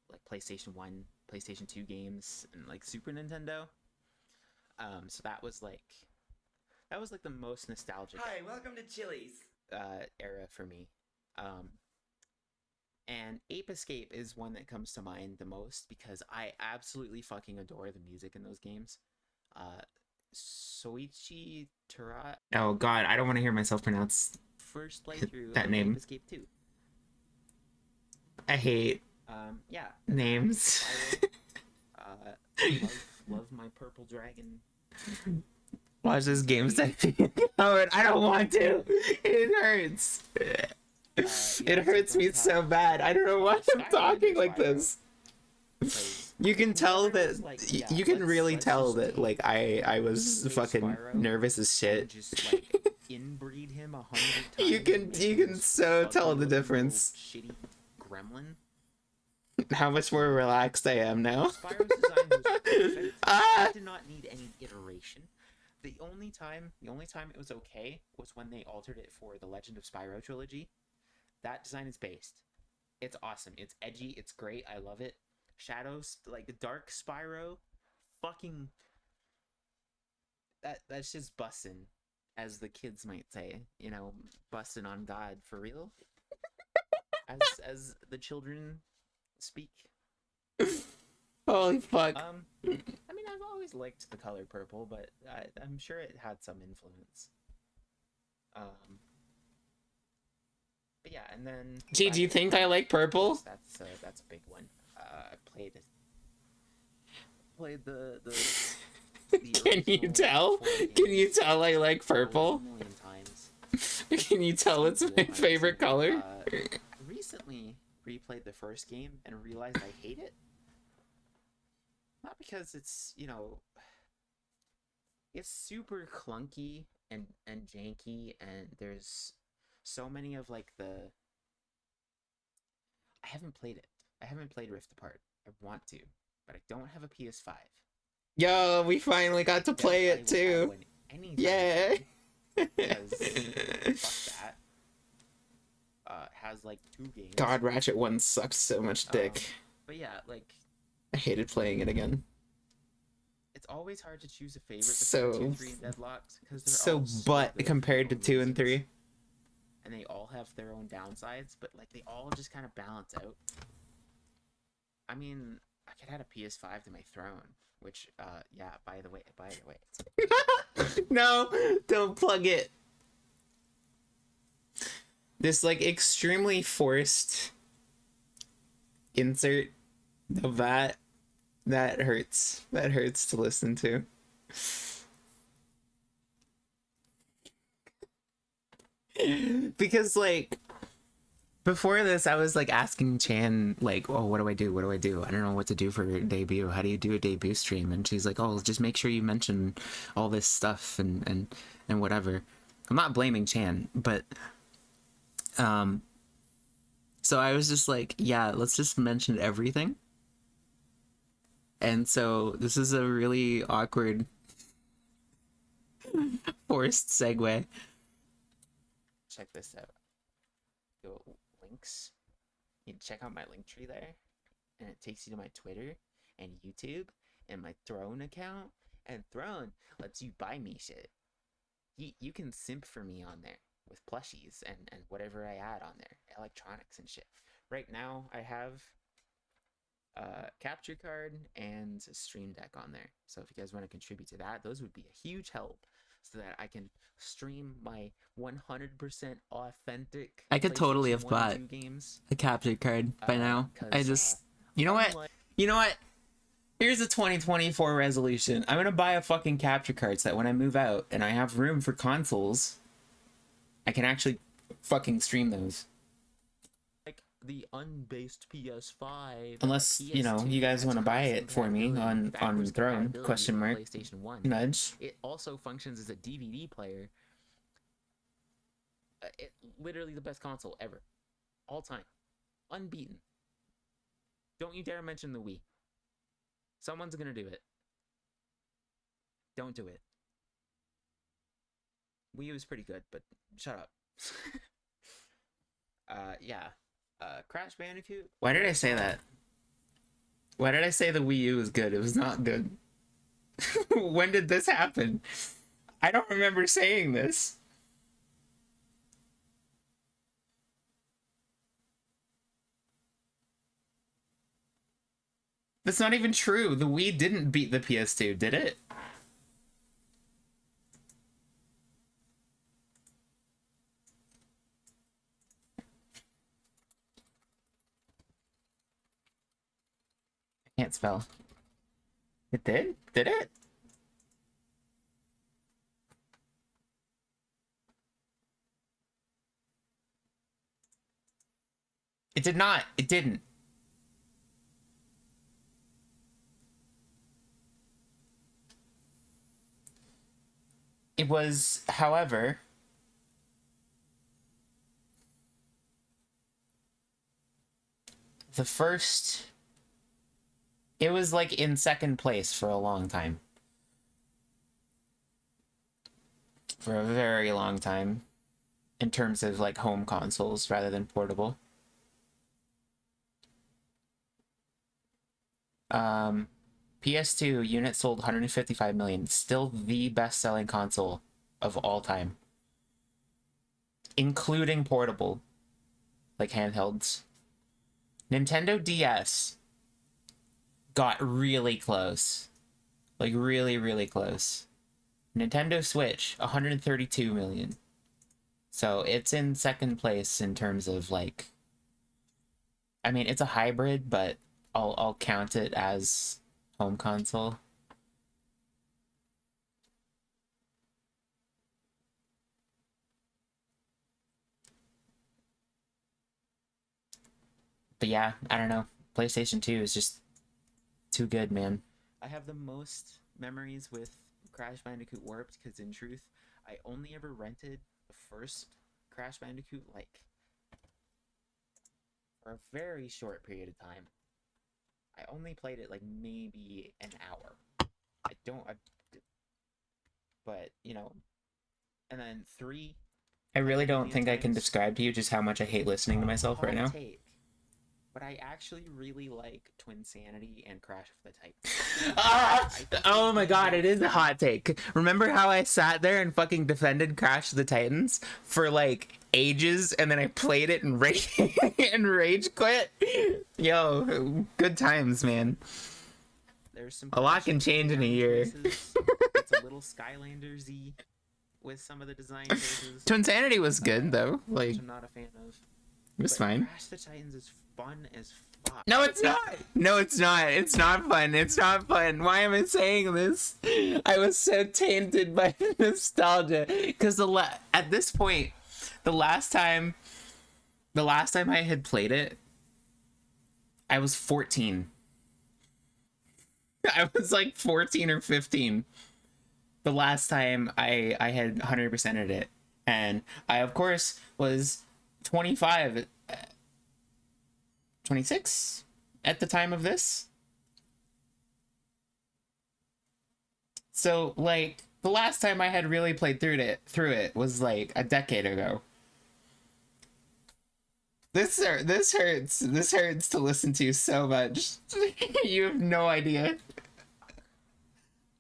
like PlayStation 1, PlayStation 2 games, and like Super Nintendo. So that was like the most nostalgic. Hi, welcome to Chili's. Era for me. And Ape Escape is one that comes to mind the most because I absolutely fucking adore the music in those games. Soichi Tura. Oh god, I don't want to hear myself pronounce first playthrough that name. Ape Escape 2. I hate names. Love my purple dragon. Watch this game typing. Howard, I don't want to. It hurts. It hurts me so bad. I don't know why I'm talking like this. You can tell that you can really tell that like I was fucking nervous as shit. Just like inbreed him 100 times. You can so tell the difference. Shitty gremlin. How much more relaxed I am now. Spyro's design was perfect. It did not need any iteration. The only time it was okay was when they altered it for the Legend of Spyro trilogy. That design is based. It's awesome. It's edgy. It's great. I love it. Shadows, like Dark Spyro, fucking that's just bussin', as the kids might say. You know, bussin' on God for real. as the children speak. Holy fuck. I mean, I've always liked the color purple, but I'm sure it had some influence. But yeah, and then... Gee, do you think I like purple? That's a big one. I played the Can you tell? Can you tell I like purple? A million times. Can you tell it's my favorite color? I recently replayed the first game and realized I hate it. Not because it's, you know, it's super clunky and janky, and there's so many of like the... I haven't played it. I haven't played Rift Apart. I want to, but I don't have a PS5. Yo, we finally got to play it too. Yeah. Because fuck that. Has like 2 games. God, Ratchet 1 sucks so much dick. But yeah, like I hated playing it again. It's always hard to choose a favorite So- between 2, 3, and Deadlocked because they're So, all so but good compared for to their 2 own and reasons. 3, And they all have their own downsides, but like they all just kind of balance out. I mean, I could add a PS5 to my throne, which, yeah. By the way, no, don't plug it. This like extremely forced insert of that hurts. That hurts to listen to. Because like before this I was like asking Chan like, oh, what do I do, I don't know what to do for debut, how do you do a debut stream? And she's like, oh, just make sure you mention all this stuff and whatever. I'm not blaming Chan, but so I was just like, yeah, let's just mention everything. And so this is a really awkward forced segue. check this out. Go links. You can check out my link tree there, and it takes you to my Twitter and YouTube and my Throne account. And Throne lets you buy me shit. You can simp for me on there with plushies and whatever I add on there, electronics and shit. Right now, I have capture card and stream deck on there. So if you guys want to contribute to that, those would be a huge help so that I can stream my 100% authentic. I could totally have 1 and bought 2 games. a capture card by now. I just, you know what? unlike- You know what? Here's a 2024 resolution. I'm gonna buy a fucking capture card so that when I move out and I have room for consoles, I can actually fucking stream those. Like the unbased PS5. Unless, you know, you guys want to buy it for me on Throne, question mark, PlayStation 1. nudge. It also functions as a DVD player. Literally the best console ever. All time. Unbeaten. Don't you dare mention the Wii. Someone's gonna do it. Don't do it. Wii U is pretty good, but shut up. Yeah. Crash Bandicoot. Why did I say that? Why did I say the Wii U was good? It was not good. When did this happen? I don't remember saying this. That's not even true. The Wii didn't beat the PS2, did it? I can't spell. It did? Did it? It did not. It didn't. It was, however, the first. It was like in second place for a long time. For a very long time. In terms of like home consoles rather than portable. PS2 units sold 155 million. Still the best-selling console of all time. Including portable. Like handhelds. Nintendo DS got really close. Like really, really close. Nintendo Switch, 132 million. So it's in second place in terms of like, I mean, it's a hybrid, but I'll count it as home console. But yeah, I don't know. PlayStation 2 is just too good, man. I have the most memories with Crash Bandicoot Warped because, in truth, I only ever rented the first Crash Bandicoot like for a very short period of time. I only played it like maybe an hour. But you know, and then 3. I really played a don't million think I can times. describe to you just how much I hate listening to myself right now. Take but I actually really like Twin Sanity and Crash of the Titans. Ah! I think Oh those my games god, are it is a fun. hot take. Remember how I sat there and fucking defended Crash of the Titans for like ages, and then I played it and rage and rage quit? Yo, good times, man. There's some A lot Crash can change in a design year. choices. It's a little Skylanders-y with some of the design choices, Twin Sanity was good though. Like, which I'm not a fan of. it was But fine. Crash the Titans is fun as fuck. No, it's not. No, it's not. It's not fun. It's not fun. Why am I saying this? I was so tainted by nostalgia because at this point, the last time I had played it, I was 14. I was like 14 or 15. The last time I had 100%ed it, and I of course was 25, 26 at the time of this. So like the last time I had really played through it was like a decade ago. This hurts. This hurts to listen to so much. You have no idea.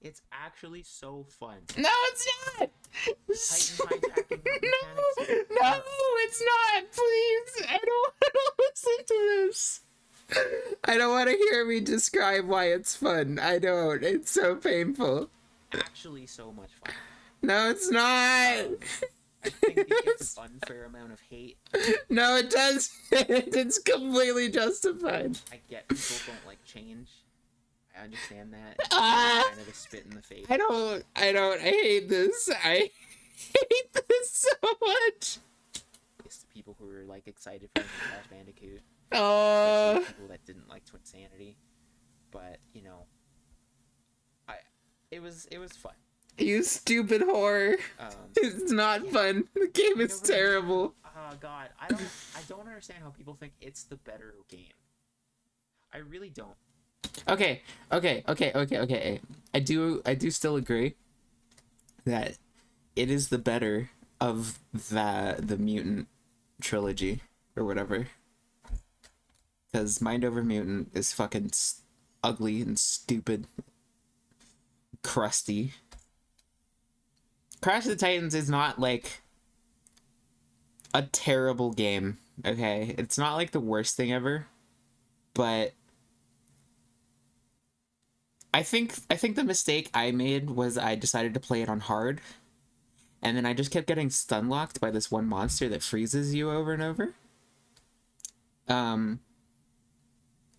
It's actually so fun. No, it's not. Titan hijacking No, mechanics. no, it's not. Please, I don't want to listen to this. I don't want to hear me describe why it's fun. I don't. It's so painful. Actually so much fun. No, it's not. I think it gets an unfair amount of hate. No, it does. It's completely justified. I get people don't like change. I understand that. Ah! Kind of a spit in the face. I hate this. I hate this so much. It's the people who are like excited for Crash Bandicoot. Oh. Especially people that didn't like Twin Sanity. But, you know, it was fun. You stupid whore. It's not fun. The game is terrible. Oh god, I don't understand how people think it's the better game. I really don't. Okay. I do still agree that it is the better of the mutant trilogy or whatever. Because Mind Over Mutant is fucking ugly and stupid, crusty. Crash of the Titans is not like a terrible game. Okay, it's not like the worst thing ever, but I think the mistake I made was I decided to play it on hard, and then I just kept getting stun locked by this one monster that freezes you over and over.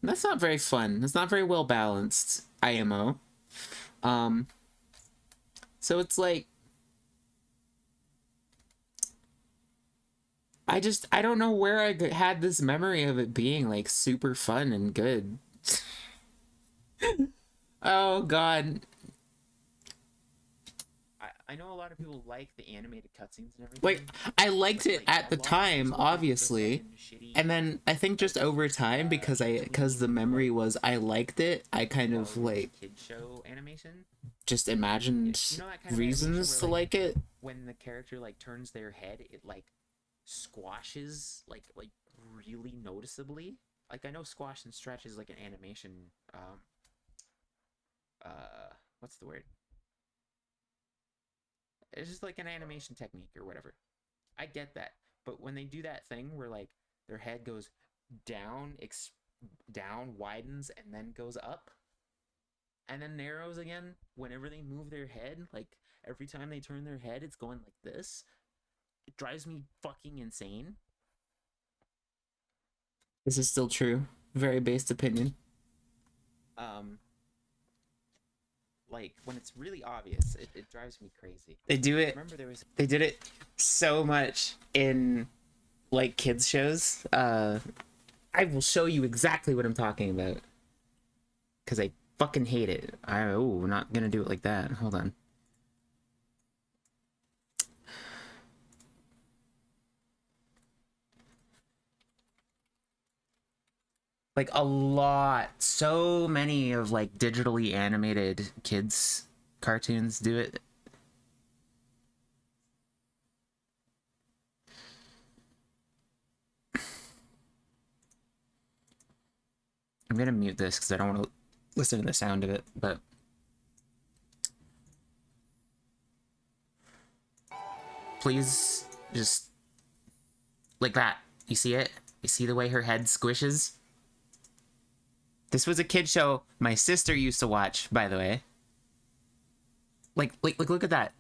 That's not very fun. It's not very well balanced IMO. So it's like I don't know where I had this memory of it being like super fun and good. Oh god. I know a lot of people like the animated cutscenes and everything. Like I liked it like, at the a lot of time, people obviously. fucking shitty, And then I think just over time, because the memory was I liked it, I kind of like kid show animation. just imagined You know that kind of reasons animation to where, like it. When the character like turns their head, it like squashes like really noticeably. Like I know squash and stretch is like an animation what's the word? It's just like an animation technique or whatever. I get that. But when they do that thing where like their head goes down, down, widens, and then goes up, and then narrows again whenever they move their head, like every time they turn their head, it's going like this. It drives me fucking insane. This is still true. Very based opinion. Like when it's really obvious, it drives me crazy. They do it. Remember They did it so much in like kids shows. I will show you exactly what I'm talking about. Cause I fucking hate it. We're not gonna do it like that. Hold on. Like a lot, so many of like digitally animated kids cartoons do it. I'm gonna mute this because I don't want to listen to the sound of it, but please just like that. You see it? You see the way her head squishes? This was a kid show my sister used to watch, by the way. Like look at that.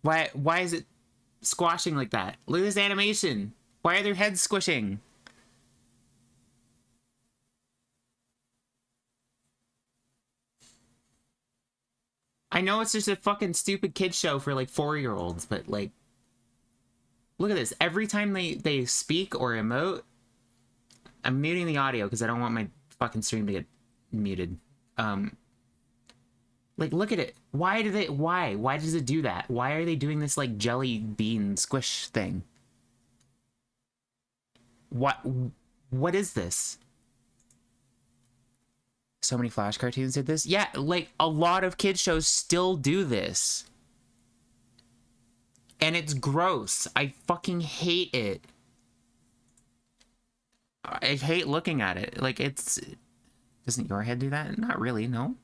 Why is it squashing like that? Look at this animation. Why are their heads squishing? I know it's just a fucking stupid kid show for like 4-year-olds, but like, look at this. Every time they speak or emote, I'm muting the audio because I don't want my fucking stream to get muted. Like, look at it. Why does it do that? Why are they doing this like jelly bean squish thing? What is this? So many Flash cartoons did this? Yeah, like a lot of kids shows still do this. And it's gross. I fucking hate it. I hate looking at it. Like, it's... Doesn't your head do that? Not really, no.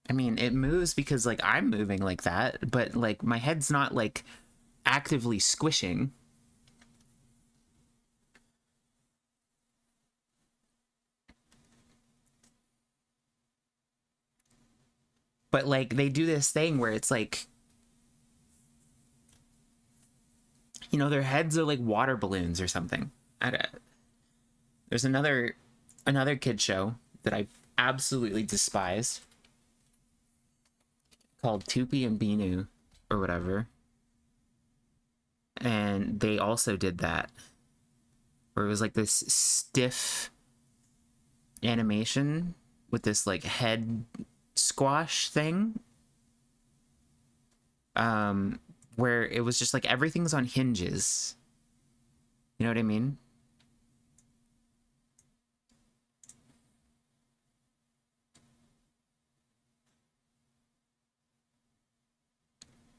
I mean, it moves because, like, I'm moving like that, but, like, my head's not, like, actively squishing. But, like, they do this thing where it's, like... You know, their heads are like water balloons or something. There's another kid show that I absolutely despise called Tupi and Binu or whatever. And they also did that. Where it was like this stiff animation with this like head squash thing. Where it was just like everything's on hinges. You know what I mean?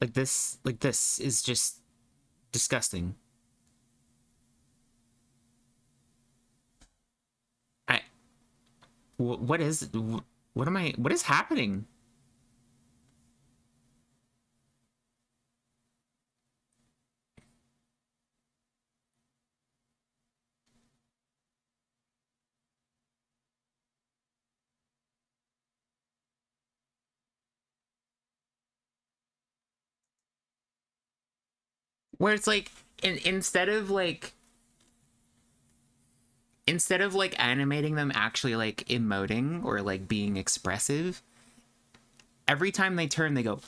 Like this is just disgusting. What is happening? Where it's like instead of like animating them actually like emoting or like being expressive, every time they turn they go.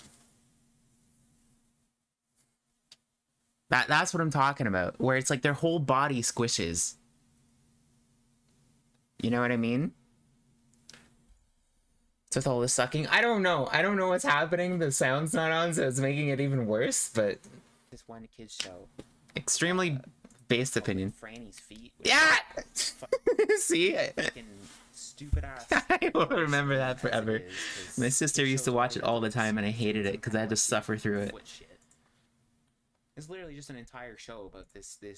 That's what I'm talking about, where it's like their whole body squishes. You know what I mean? So with all the sucking, I don't know what's happening. The sound's not on, so it's making it even worse, but This one kid's show. Extremely based opinion. Franny's feet. Yeah! See? Fucking stupid ass. I will remember that forever. My sister used to watch it all the time, and I hated it because I had to suffer through it. It's literally just an entire show about this like,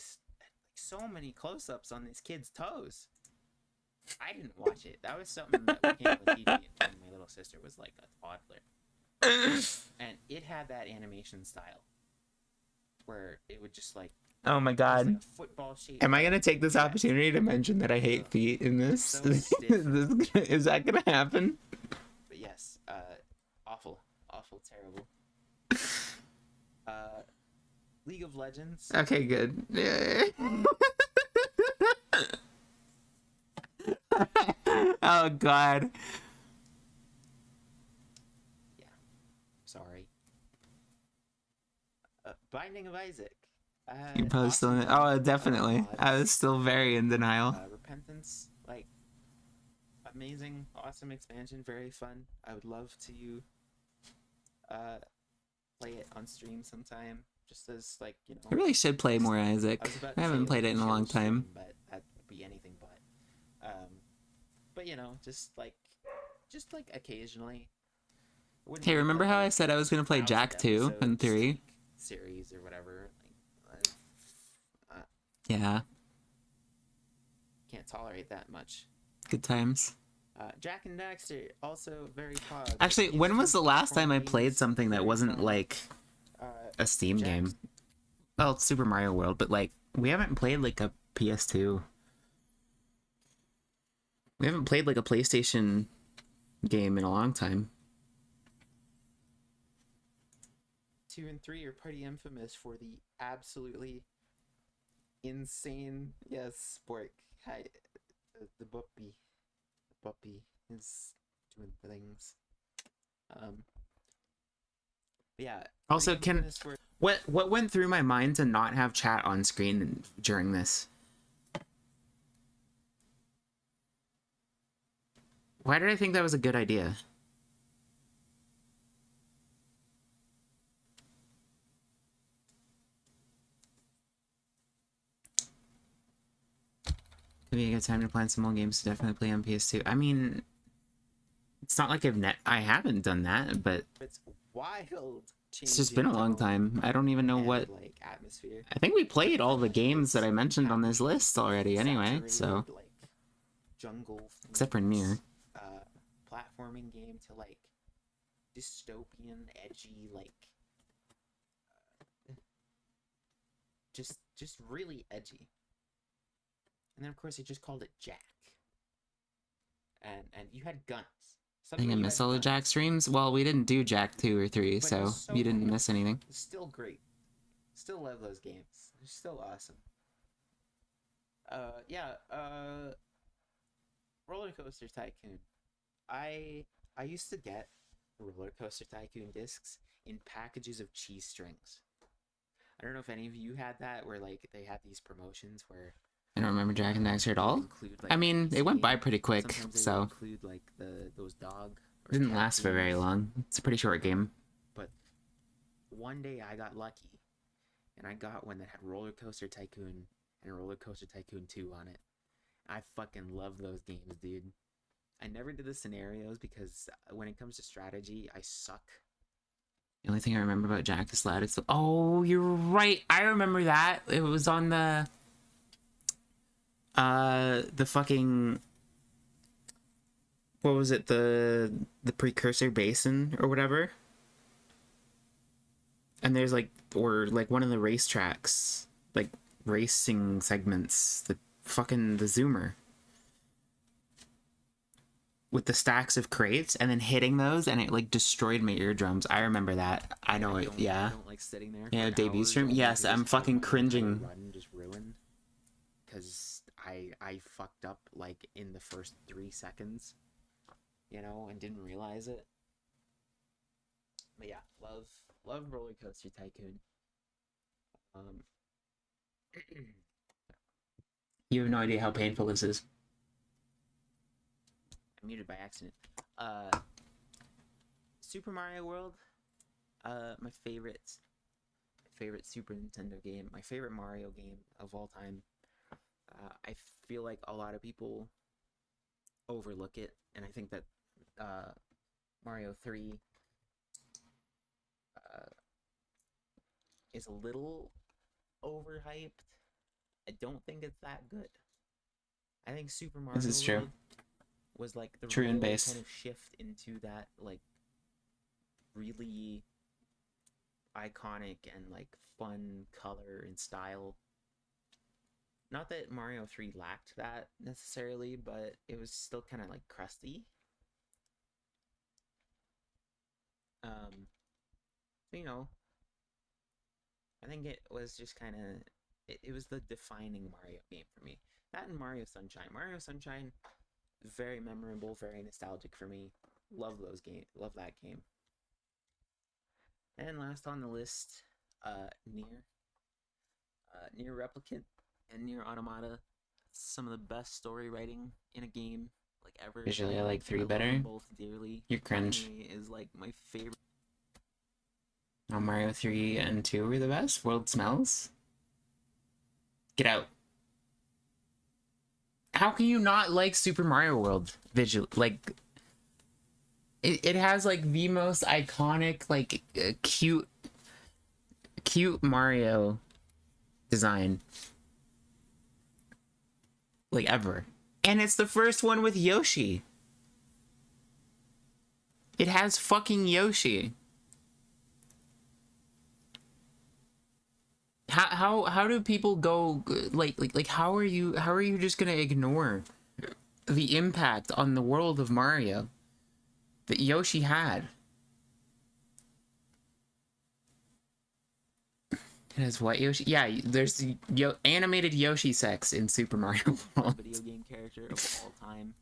so many close-ups on this kid's toes. I didn't watch it. That was something that came on the TV when my little sister was like a toddler. And it had that animation style where it would just like, oh my god. like a football shape. Am I gonna take this opportunity to mention that I hate feet in this? So Is that gonna happen? But yes, awful, terrible. League of Legends. Okay, good. Oh god. Yeah. Sorry. Binding of Isaac. You probably still in it. Oh, definitely. I was still very in denial. Repentance, like, amazing, awesome expansion, very fun. I would love to play it on stream sometime, just as like, you know. I really should play more Isaac. I haven't played it in a long time. But that would be anything but. But you know, just like occasionally. Hey, remember how I said I was gonna play Jack 2 and 3? Series or whatever. Yeah. can't tolerate that much. Good times. Jack and Daxter also very pog. Actually, These when two was the last time I platform played games, something that very wasn't fun. like a Steam Jack- game? Well, it's Super Mario World, but like we haven't played like a PS2. We haven't played like a PlayStation game in a long time. 2 and 3 are pretty infamous for the absolutely insane. Yes, Spork. Hi, the puppy. The puppy is doing things. Yeah. Also, pretty can infamous for what went through my mind to not have chat on screen during this? Why did I think that was a good idea? Maybe a good time to plan some more games to definitely play on PS2. I mean, it's not like I haven't done that, but it's wild. it's just been a long time. I don't even know what. Like atmosphere. I think we played all the Like, games that I it's mentioned on this happy, list already anyway, saturated, so. like jungle Except for Nier. Platforming game to like dystopian, edgy, like just really edgy. And then of course they just called it Jack. And you had guns. I think I missed all the Jack streams. Well, we didn't do Jack 2 or 3, But it so was so you didn't cool. miss anything. It's still great. Still love those games. They're still awesome. Roller Coaster Tycoon. I used to get Roller Coaster Tycoon discs in packages of cheese strings. I don't know if any of you had that, where like they had these promotions where I don't remember Jack and Daxter at all. include, like, I mean, it went by skin. pretty quick, Sometimes they would so include like those dog. Or didn't cat last for very themes. long. It's a pretty short game. But one day I got lucky, and I got one that had Roller Coaster Tycoon and Roller Coaster Tycoon 2 on it. I fucking love those games, dude. I never did the scenarios because when it comes to strategy, I suck. The only thing I remember about Jack is Loud is the... Oh, you're right. I remember that. It was on the fucking... What was it? The precursor basin or whatever? And there's like... Or like one of the racetracks. Like racing segments. The Zoomer. With the stacks of crates and then hitting those and it like destroyed my eardrums. I remember that. I know it. Yeah. I don't like sitting there. Yeah, for debut hours stream. only Yes, to I'm just have fucking my entire cringing. Run just ruined because I fucked up like in the first 3 seconds, and didn't realize it. But yeah, love Roller Coaster Tycoon. You have no idea how painful this is. I muted by accident. Super Mario World. My favorite Super Nintendo game. My favorite Mario game of all time. I feel like a lot of people overlook it, and I think that Mario 3 is a little overhyped. I don't think it's that good. I think Super Mario This is true. World was like the True and real based. kind of shift into that like really iconic and like fun color and style. Not that Mario 3 lacked that necessarily, but it was still kind of like crusty. I think it was just kind of it was the defining Mario game for me. That and Mario Sunshine. Mario Sunshine, very memorable, very nostalgic for me. Love those games. Love that game. And last on the list, Nier. Nier Replicant and Nier Automata. Some of the best story writing in a game like ever. Visually, I like 3 I love better. them both dearly. You're cringe. Anime is like my favorite. Oh, Mario 3 and 2 were the best? World Smells? Get out. How can you not like Super Mario World visual? Like, it has like the most iconic, like cute Mario design. like ever. And it's the first one with Yoshi. It has fucking Yoshi. How do people go like how are you just gonna ignore the impact on the world of Mario that Yoshi had? It has what Yoshi? Yeah, there's animated Yoshi sex in Super Mario World. Video game character of all time.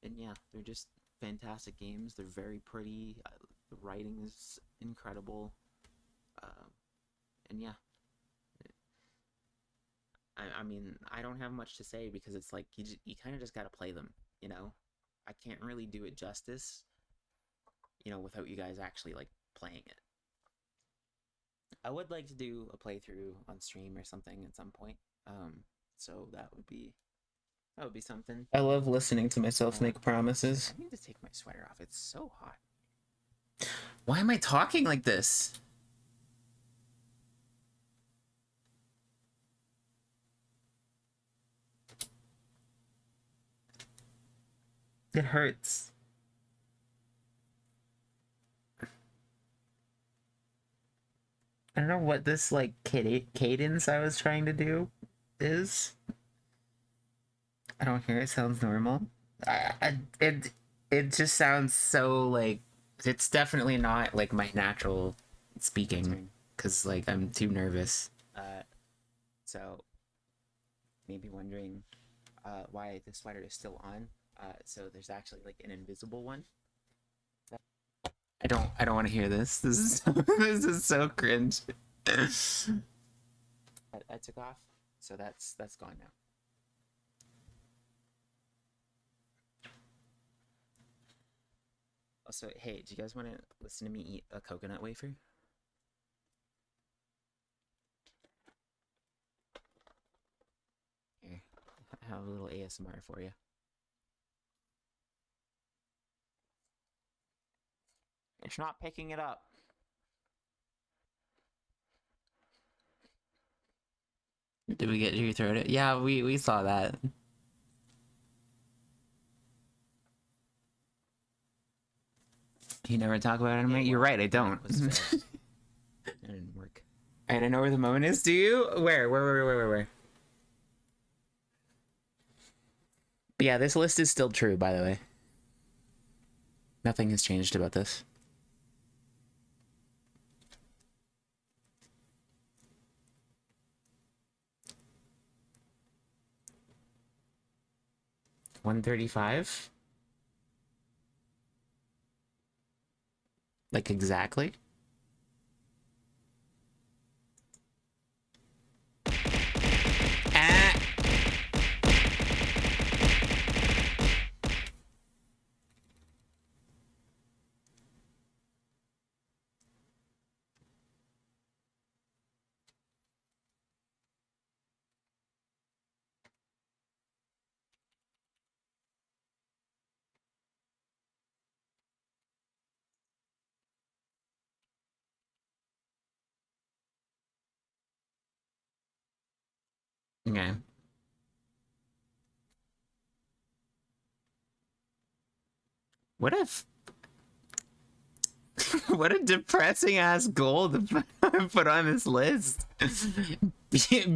And yeah, they're just fantastic games. They're very pretty. The writing is incredible. And yeah, I mean, I don't have much to say because it's like you kind of just gotta play them, you know? I can't really do it justice, you know, without you guys actually like playing it. I would like to do a playthrough on stream or something at some point. So that would be something. I love listening to myself make promises. I need to take my sweater off. It's so hot. Why am I talking like this? It hurts. I don't know what this like cadence I was trying to do is. I don't hear it. Sounds normal. It just sounds so like it's definitely not like my natural speaking because like I'm too nervous. So maybe wondering why the sweater is still on. So there's actually like an invisible one. I don't want to hear this. This is this is so cringe. I took off, so that's gone now. Also, hey, do you guys want to listen to me eat a coconut wafer? Here, I have a little ASMR for you. It's not picking it up. Did we get you through it? Yeah, we saw that. You never talk about anime? You're right, I don't. It didn't work. Alright, I know where the moment is. Do you? Where? But yeah, this list is still true, by the way. Nothing has changed about this. $135? Like exactly? Ah. Okay. What if what a depressing ass goal to put on this list.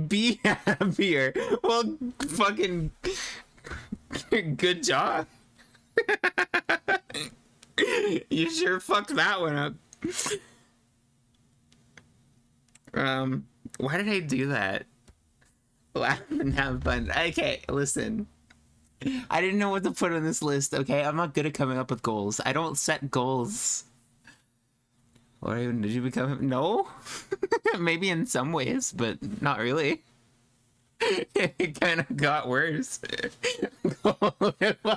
Be happier. Well, fucking good job. You sure fucked that one up. Why did I do that? Laugh and have fun. Okay, listen. I didn't know what to put on this list, okay? I'm not good at coming up with goals. I don't set goals. Or even did you become... No? Maybe in some ways, but not really. It kind of got worse. I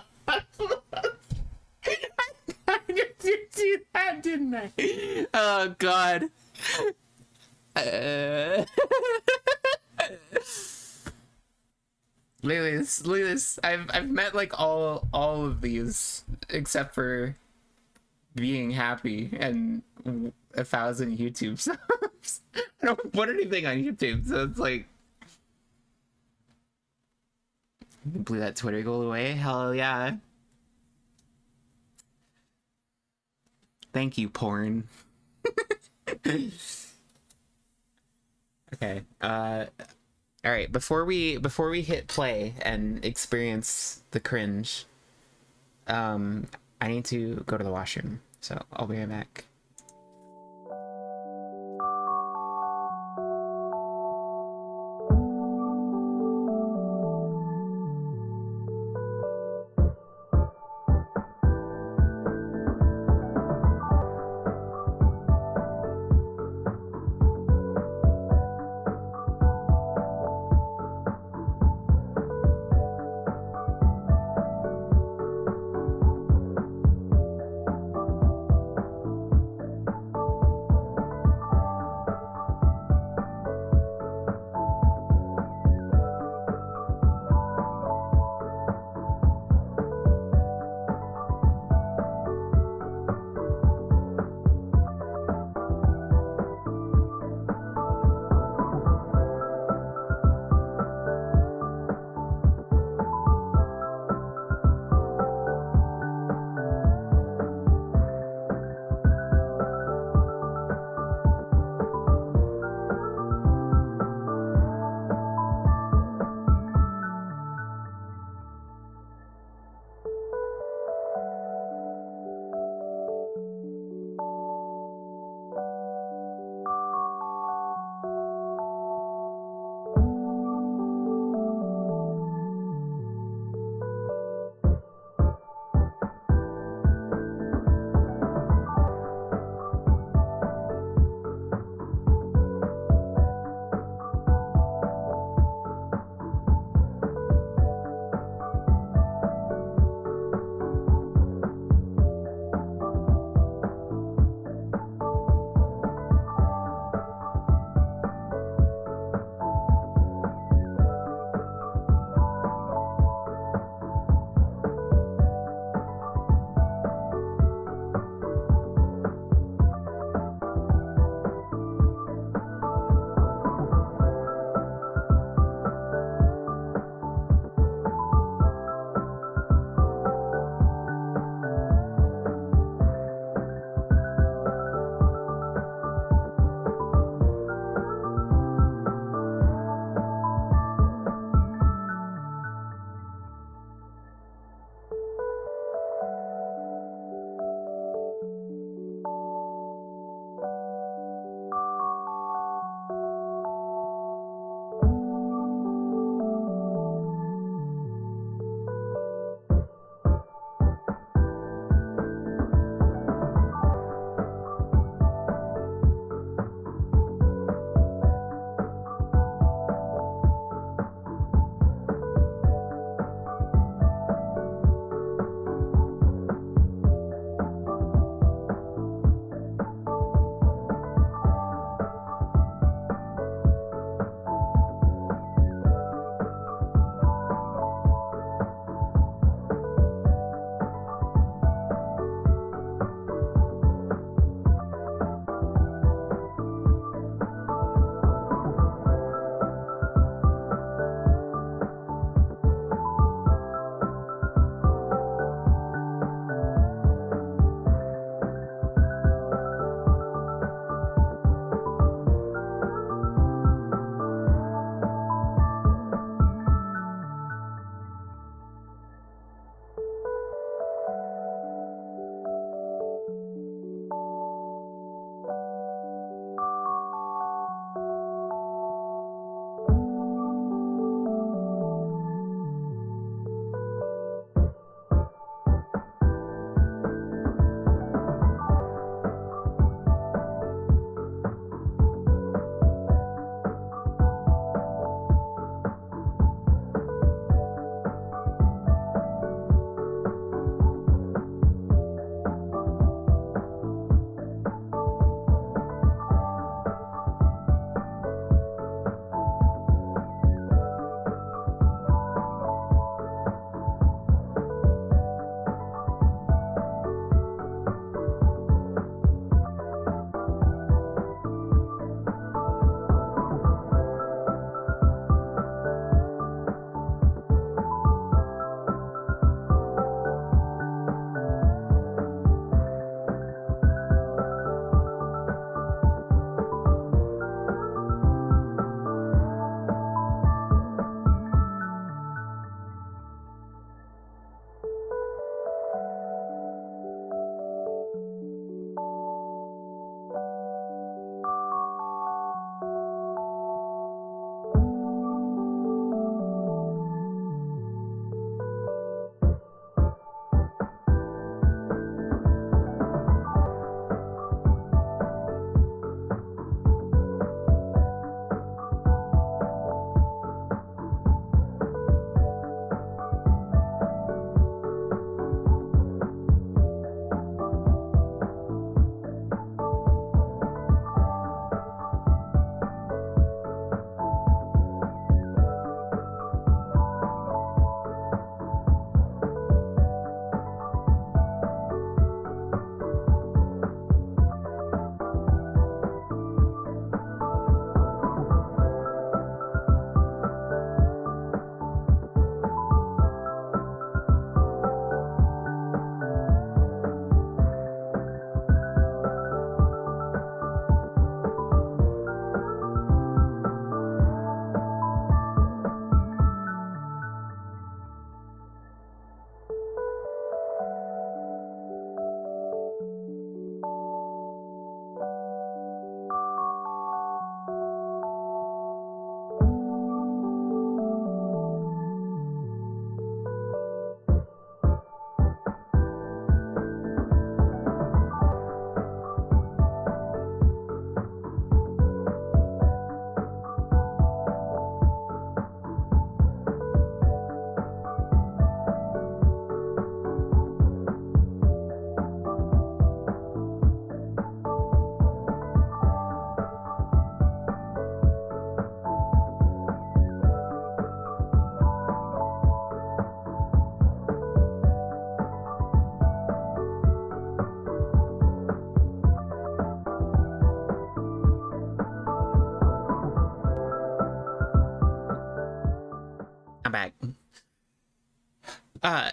did do that, didn't I? Oh, God. Look at this. Look at this. I've met like all of these except for being happy and 1,000 YouTube subs. I don't put anything on YouTube, so it's like Blew that Twitter goal away. Hell yeah. Thank you, porn. Okay. All right. Before we hit play and experience the cringe, I need to go to the washroom. So I'll be right back.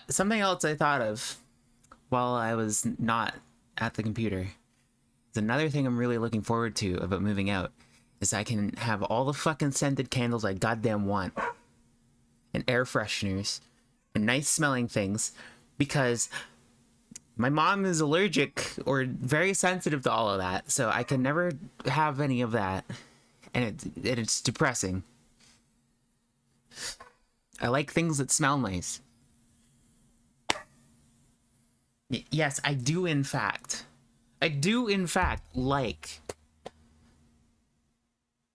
Something else I thought of while I was not at the computer. It's another thing I'm really looking forward to about moving out is I can have all the fucking scented candles I goddamn want, and air fresheners, and nice smelling things, because my mom is allergic or very sensitive to all of that, so I can never have any of that, and it's depressing. I like things that smell nice. Yes, I do in fact. I do in fact like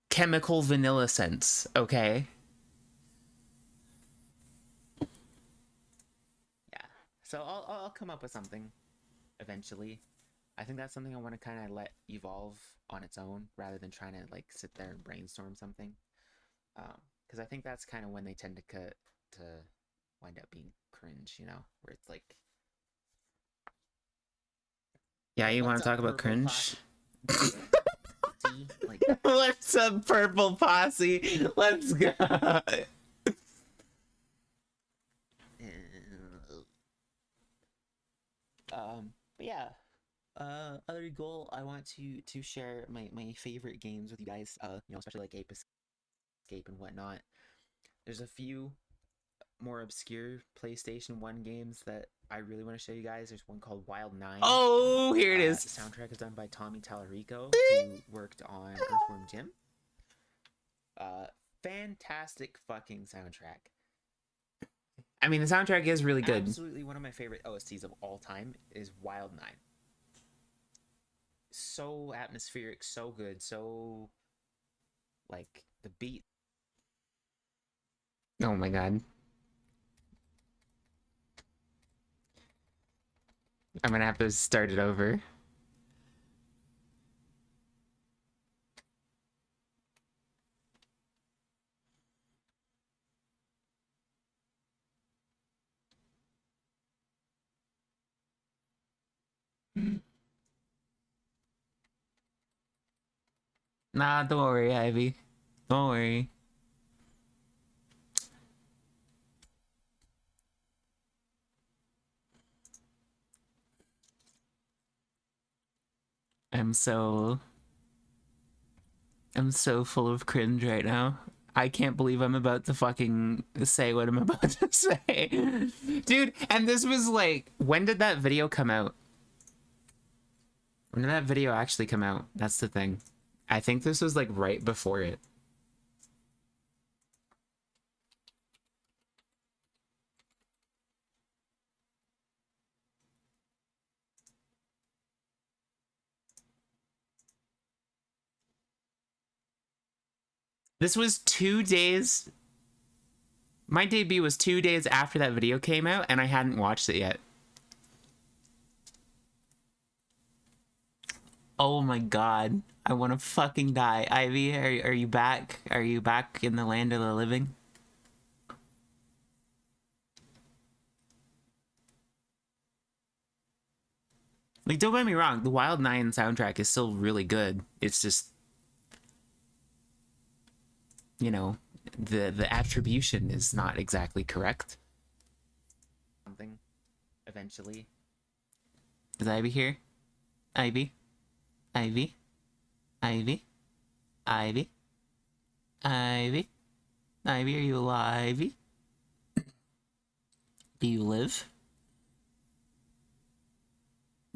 chemical vanilla scents, okay? Yeah. So I'll come up with something eventually. I think that's something I want to kind of let evolve on its own rather than trying to like sit there and brainstorm something. Because I think that's kind of when they tend to wind up being cringe, you know, where it's like, yeah, you want to talk about cringe? Like, what's up, purple posse? Let's go. But yeah, other goal, I want to share my favorite games with you guys. You know, especially like Ape Escape and whatnot. There's a few more obscure PlayStation 1 games that I really want to show you guys. There's one called Wild 9. Oh, here it is. The soundtrack is done by Tommy Tallarico, who worked on Earthworm Jim. Fantastic fucking soundtrack. I mean, the soundtrack is really good. Absolutely one of my favorite OSTs of all time is Wild 9. So atmospheric, so good, so like the beat. Oh my god. I'm gonna have to start it over. Nah, don't worry, Ivy. Don't worry. I'm so full of cringe right now. I can't believe I'm about to fucking say what I'm about to say. Dude, and this was like, when did that video come out? When did that video actually come out? That's the thing. I think this was like right before it. This was 2 days. My debut was 2 days after that video came out, and I hadn't watched it yet. Oh my god. I want to fucking die. Ivy, are you back? Are you back in the land of the living? Like, don't get me wrong, the Wild 9 soundtrack is still really good. It's just, you know, the attribution is not exactly correct. Something eventually. Is Ivy here? Ivy? Ivy? Ivy? Ivy? Ivy? Ivy, are you alive? Do you live?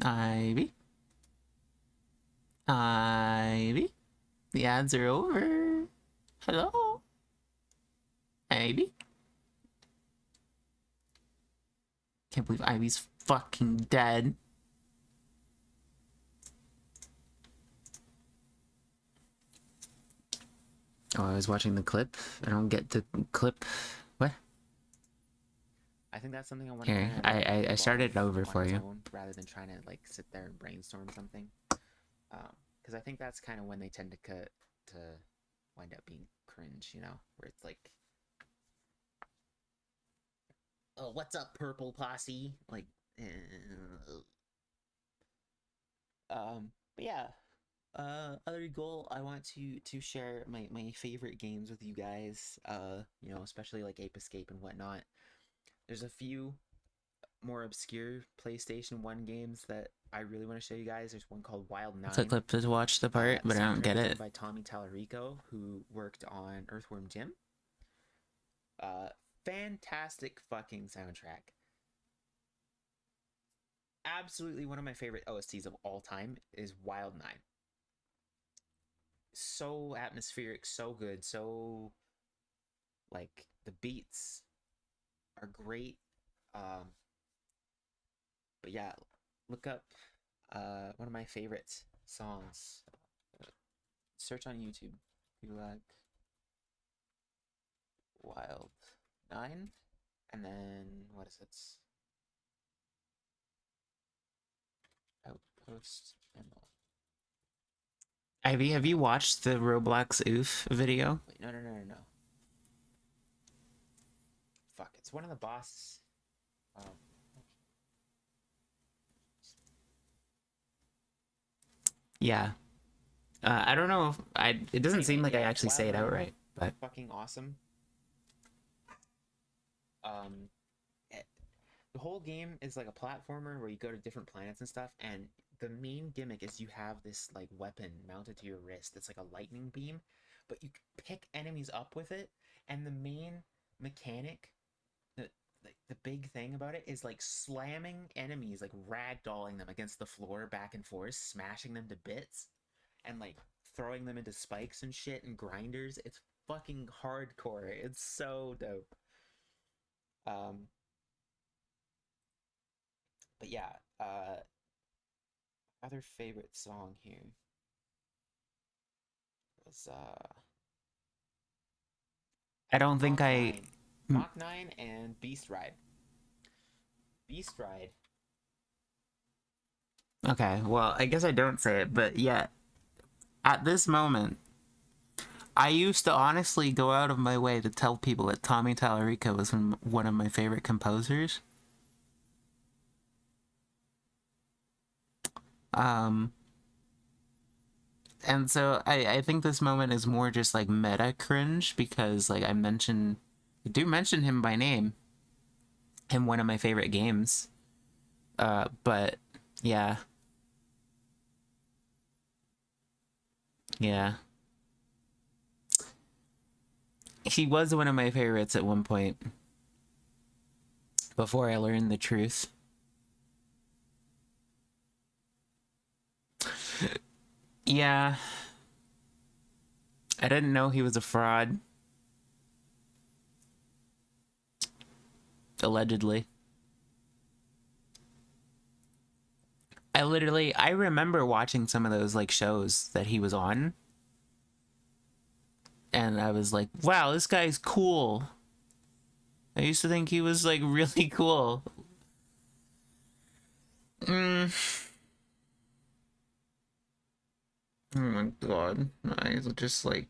Ivy? Ivy? The ads are over. Hello? Ivy? Can't believe Ivy's fucking dead. Oh, I was watching the clip. I don't get the clip. What? I think that's something I want to. Here, I started it over for you. Rather than trying to like sit there and brainstorm something, because I think that's kind of when they tend to wind up being cringe, you know, where it's like, oh, what's up, purple posse? Like, but yeah. Other goal, I want to share my favorite games with you guys. You know, especially like Ape Escape and whatnot. There's a few more obscure PlayStation 1 games that I really want to show you guys, there's one called Wild 9. Click to watch the part, The but I don't soundtrack get is done it. by Tommy Tallarico, who worked on Earthworm Jim. Fantastic fucking soundtrack. Absolutely one of my favorite OSTs of all time is Wild 9. So atmospheric, so good, so like the beats are great. But yeah, look up one of my favorite songs. Search on YouTube. Gulag Wild 9, and then what is it? Outpost Emerald. Ivy, have you watched the Roblox oof video? Wait, no. Fuck, it's one of the bosses. Yeah. I don't know if it doesn't seem like I actually say it Wild 9, outright, but fucking awesome. The whole game is like a platformer where you go to different planets and stuff, and the main gimmick is you have this like weapon mounted to your wrist that's like a lightning beam, but you pick enemies up with it, and the main mechanic, the big thing about it is like slamming enemies, like ragdolling them against the floor back and forth, smashing them to bits, and like throwing them into spikes and shit and grinders. It's fucking hardcore. It's so dope. But yeah, other favorite song here was I don't think Mach 9 and Beast Ride. Beast Ride. Okay, well, I guess I don't say it, but yeah, at this moment, I used to honestly go out of my way to tell people that Tommy Tallarico was one of my favorite composers. And so I think this moment is more just like meta cringe because like I do mention him by name in one of my favorite games. But yeah. Yeah. He was one of my favorites at one point before I learned the truth. Yeah. I didn't know he was a fraud. Allegedly. I remember watching some of those like shows that he was on. And I was like, wow, this guy's cool. I used to think he was like really cool. Oh my god. I was just like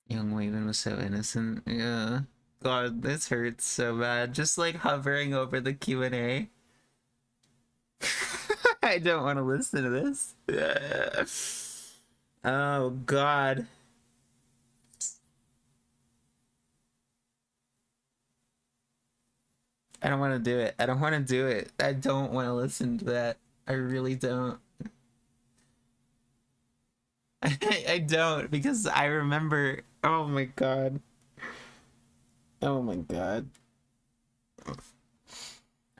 Young Wayman was so innocent. Yeah. God, this hurts so bad. Just like hovering over the Q&A. I don't want to listen to this. Oh god. I don't want to do it. I don't want to do it. I don't want to listen to that. I really don't. I don't because I remember. Oh my god. Oh my god.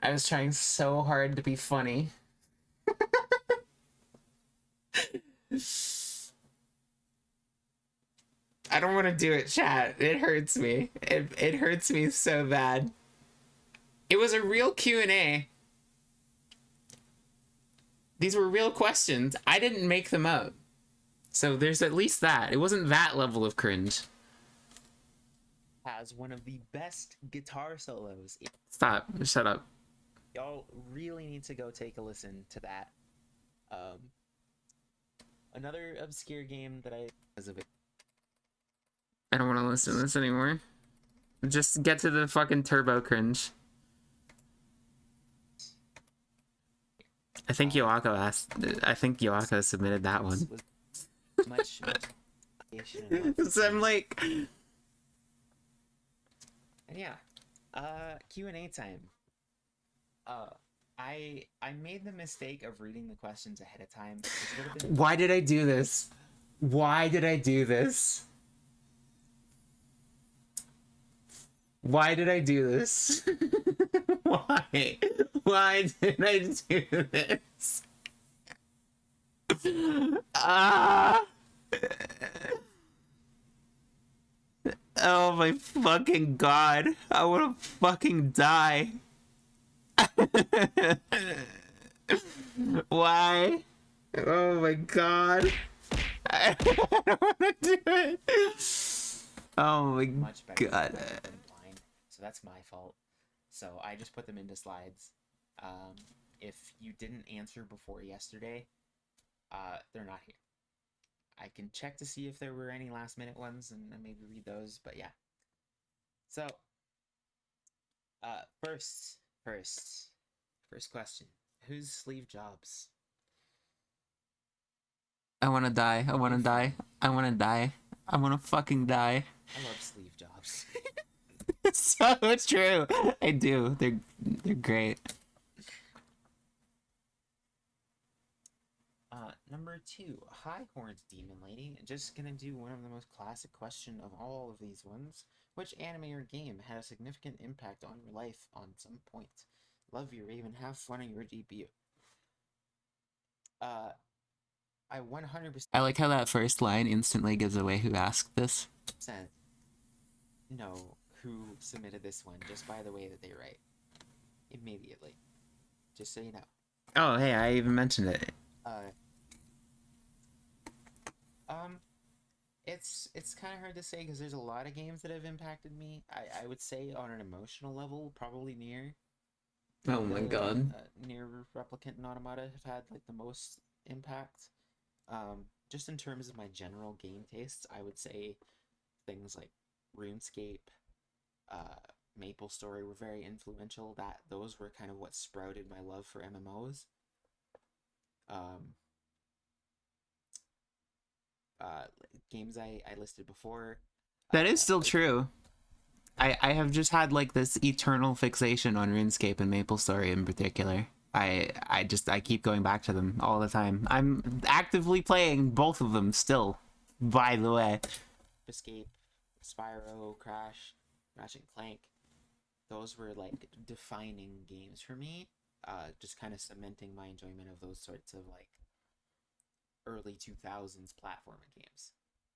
I was trying so hard to be funny. I don't want to do it, chat. It hurts me. It hurts me so bad. It was a real Q&A. These were real questions. I didn't make them up. So there's at least that. It wasn't that level of cringe. Has one of the best guitar solos. Stop. Shut up. Y'all really need to go take a listen to that. Another obscure game that I because of it. I don't want to listen to this anymore. Just get to the fucking turbo cringe. I think Yoako asked. I think Yoako submitted that one. Much So I'm like, and yeah, Q&A time. I made the mistake of reading the questions ahead of time. Which would have been why did I do this? Why did I do this? Why did I do this? Why? Why did I do this? Ah! Oh my fucking god. I wanna fucking die. Why? Oh my god. I don't wanna do it. Oh my much better god. than I've been blind, so that's my fault. So I just put them into slides. If you didn't answer before yesterday, they're not here. I can check to see if there were any last minute ones and maybe read those, but yeah. So, first question. Whose sleeve jobs? I wanna die. I wanna die. I wanna die. I wanna fucking die. I love sleeve jobs. So true. I do. They're great. Number 2. Hi, Horns Demon Lady. Just gonna do one of the most classic question of all of these ones. Which anime or game had a significant impact on your life on some point? Love your Raven. Have fun on your debut. I 100% I like how that first line instantly gives away who asked this. know who submitted this one just by the way that they write. Immediately. Just so you know. Oh, hey, I even mentioned it. It's kind of hard to say because there's a lot of games that have impacted me. I would say on an emotional level, probably near. Oh my god. Near Replicant and Automata have had like the most impact. Just in terms of my general game tastes, I would say things like RuneScape, Maple Story were very influential. Those were kind of what sprouted my love for MMOs. Games I listed before. That is still true. I have just had like this eternal fixation on RuneScape and MapleStory in particular. I keep going back to them all the time. I'm actively playing both of them still, by the way. Escape, Spyro, Crash, Ratchet and Clank. Those were like defining games for me. Just kind of cementing my enjoyment of those sorts of like early 2000s platforming games,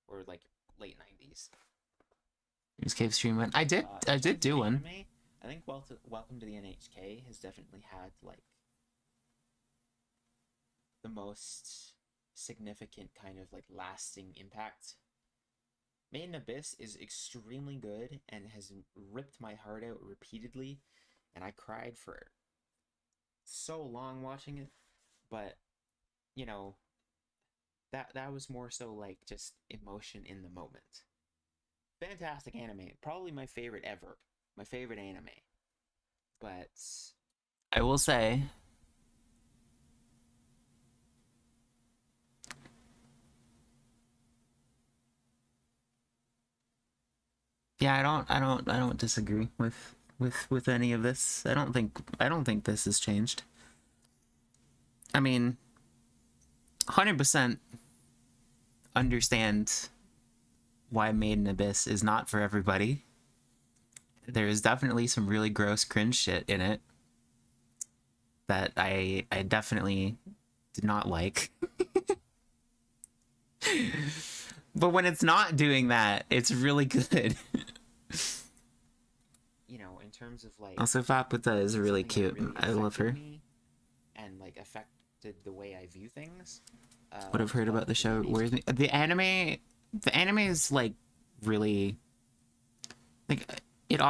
or like late 90s. RuneScape stream one. I did do one. Anime, I think Welcome to the NHK has definitely had like the most significant kind of like lasting impact. Made in Abyss is extremely good and has ripped my heart out repeatedly, and I cried for so long watching it, but you know, that was more so like just emotion in the moment. Fantastic anime, probably my favorite ever, my favorite anime. But I will say, yeah, I don't disagree with any of this. I don't think this has changed. I mean, 100% understand why Made in Abyss is not for everybody. There is definitely some really gross cringe shit in it that I definitely did not like. But when it's not doing that, it's really good. you know, in terms of like Also, Faputa is really something that cute. really I love her. affected me and like affected the way I view things. What I've heard about the show, where's the anime? The anime is like really like it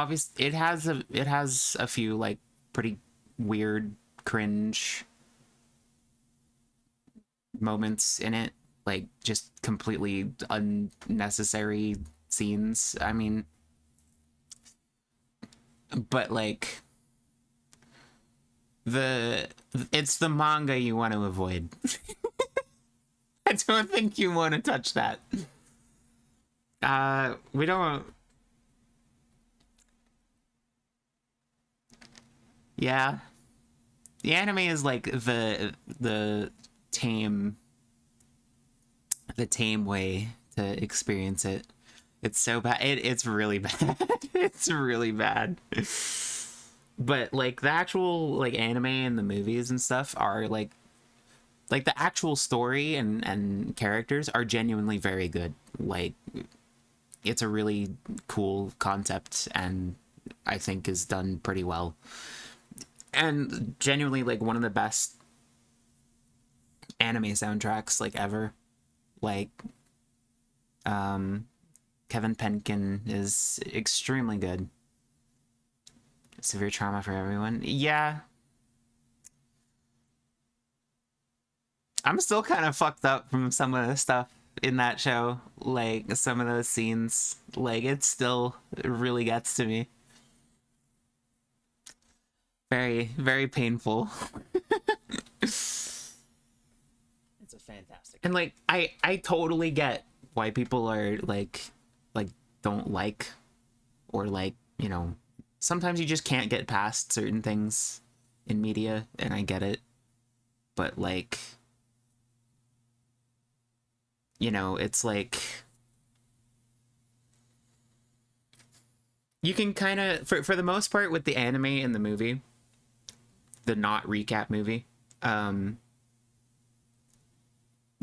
has a few like pretty weird cringe moments in it, like just completely unnecessary scenes. I mean, but like it's the manga you want to avoid. I don't think you want to touch that. We don't. Yeah, the anime is like the tame the tame way to experience it. It's so bad. It's really bad. It's really bad. But like the actual like anime and the movies and stuff are like the actual story and characters are genuinely very good. Like it's a really cool concept and I think is done pretty well. And genuinely like one of the best anime soundtracks like ever. Like Kevin Penkin is extremely good. Severe trauma for everyone. Yeah. I'm still kind of fucked up from some of the stuff in that show. Like some of those scenes. Like it still really gets to me. Very, very painful. It's a fantastic. And like I totally get why people are like don't like or like, you know, sometimes you just can't get past certain things in media and I get it. But like, you know, it's like you can kind of for the most part with the anime and the movie, the not recap movie, you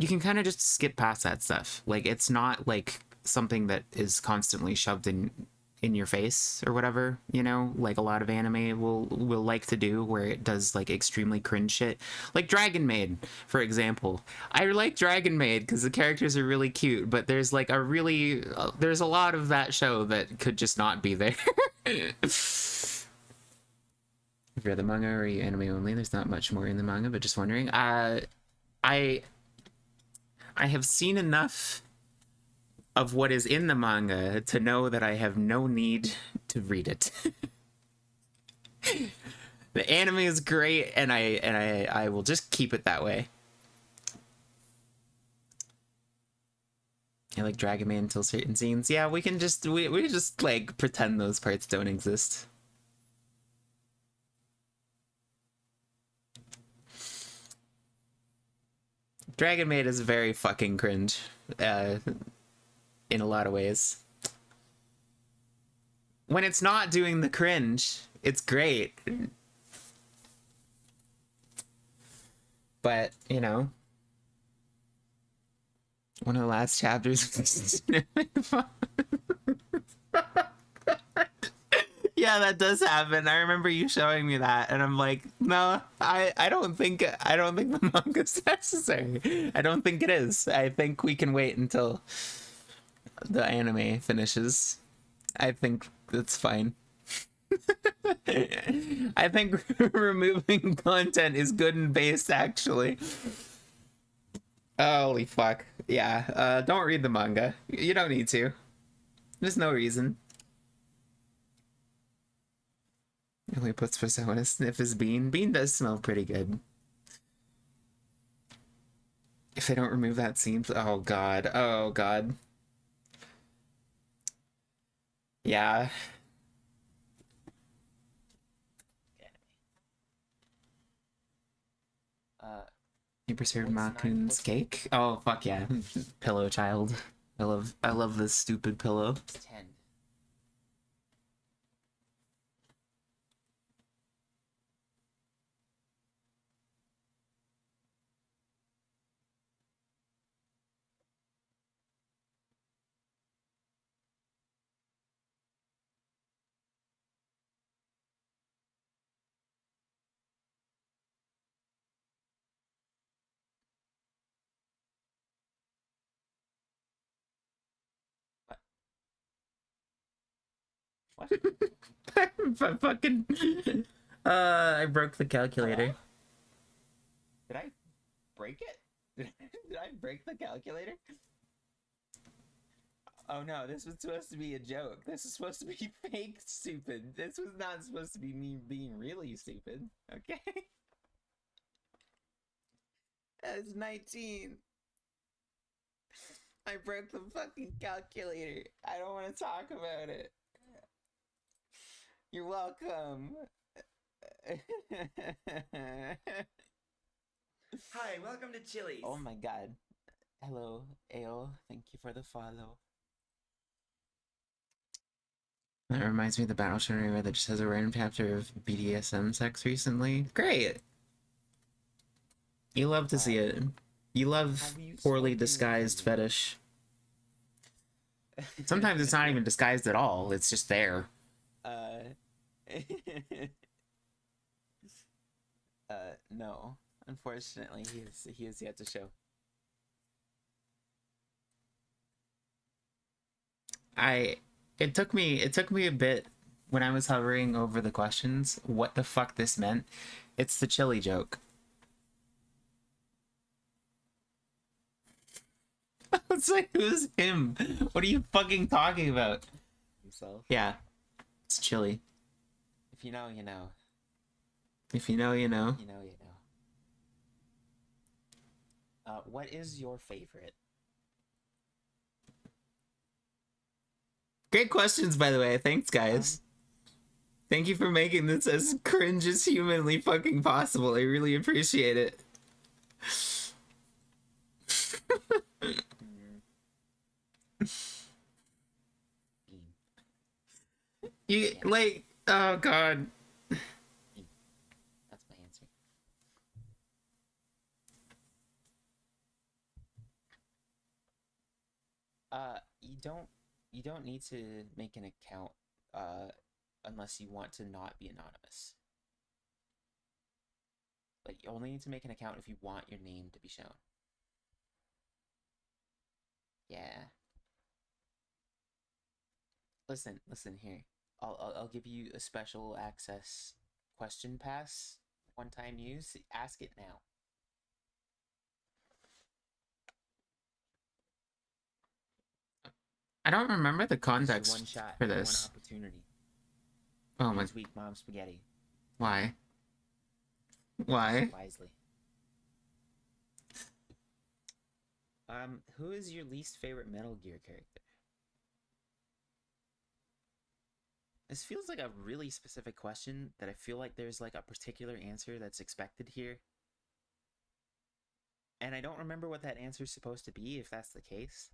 can kind of just skip past that stuff. Like it's not like something that is constantly shoved in your face or whatever, you know, like a lot of anime will like to do, where it does like extremely cringe shit, like Dragon Maid, for example. I like Dragon Maid because the characters are really cute, but there's like a really there's a lot of that show that could just not be there. If you're the manga or are you anime only, there's not much more in the manga, but just wondering. I have seen enough of what is in the manga to know that I have no need to read it. The anime is great, and I will just keep it that way. I like Dragon Man until certain scenes. Yeah, we can just we just like pretend those parts don't exist. Dragon Maid is very fucking cringe. In a lot of ways. When it's not doing the cringe, it's great. But, you know, one of the last chapters. Yeah, that does happen. I remember you showing me that, and I'm like, no, I don't think the manga's necessary. I don't think it is. I think we can wait until the anime finishes. I think that's fine. I think removing content is good and based, actually. Holy fuck. Yeah, don't read the manga. You don't need to. There's no reason. He only puts for someone to sniff his bean. Bean does smell pretty good. If they don't remove that scene, oh god. Oh god. Yeah. You preserved Makun's cake? Oh fuck yeah. Pillow child. I love this stupid pillow. It's 10. What? Fucking I broke the calculator. Did I break it? Did I break the calculator? Oh no, this was supposed to be a joke. This is supposed to be fake stupid. This was not supposed to be me being really stupid. Okay? That's 19. I broke the fucking calculator. I don't want to talk about it. You're welcome. Hi, welcome to Chili's. Oh my god. Hello, Ale. Thank you for the follow. That reminds me of the battle shonen I read that just has a random chapter of BDSM sex recently. Great! You love to see it. You love Have you poorly spoken with disguised anyone? fetish. Sometimes it's not even disguised at all, it's just there. No. Unfortunately, he is yet to show. It took me a bit when I was hovering over the questions what the fuck this meant. It's the chili joke. I was like, who's him? What are you fucking talking about? Himself. Yeah. It's chili. If you know, you know. If you know, you know. You know, you know. What is your favorite? Great questions, by the way. Thanks, guys. Thank you for making this as cringe as humanly fucking possible. I really appreciate it. You like, oh god. That's my answer. You don't need to make an account unless you want to not be anonymous. Like, you only need to make an account if you want your name to be shown. Yeah. Listen here. I'll give you a special access question pass, one-time use. Ask it now. I don't remember the This is context one shot, for one this. opportunity. Oh my. Use weak mom spaghetti. Why? Use Why? it wisely. Who is your least favorite Metal Gear character? This feels like a really specific question that I feel like there's like a particular answer that's expected here. And I don't remember what that answer is supposed to be, if that's the case.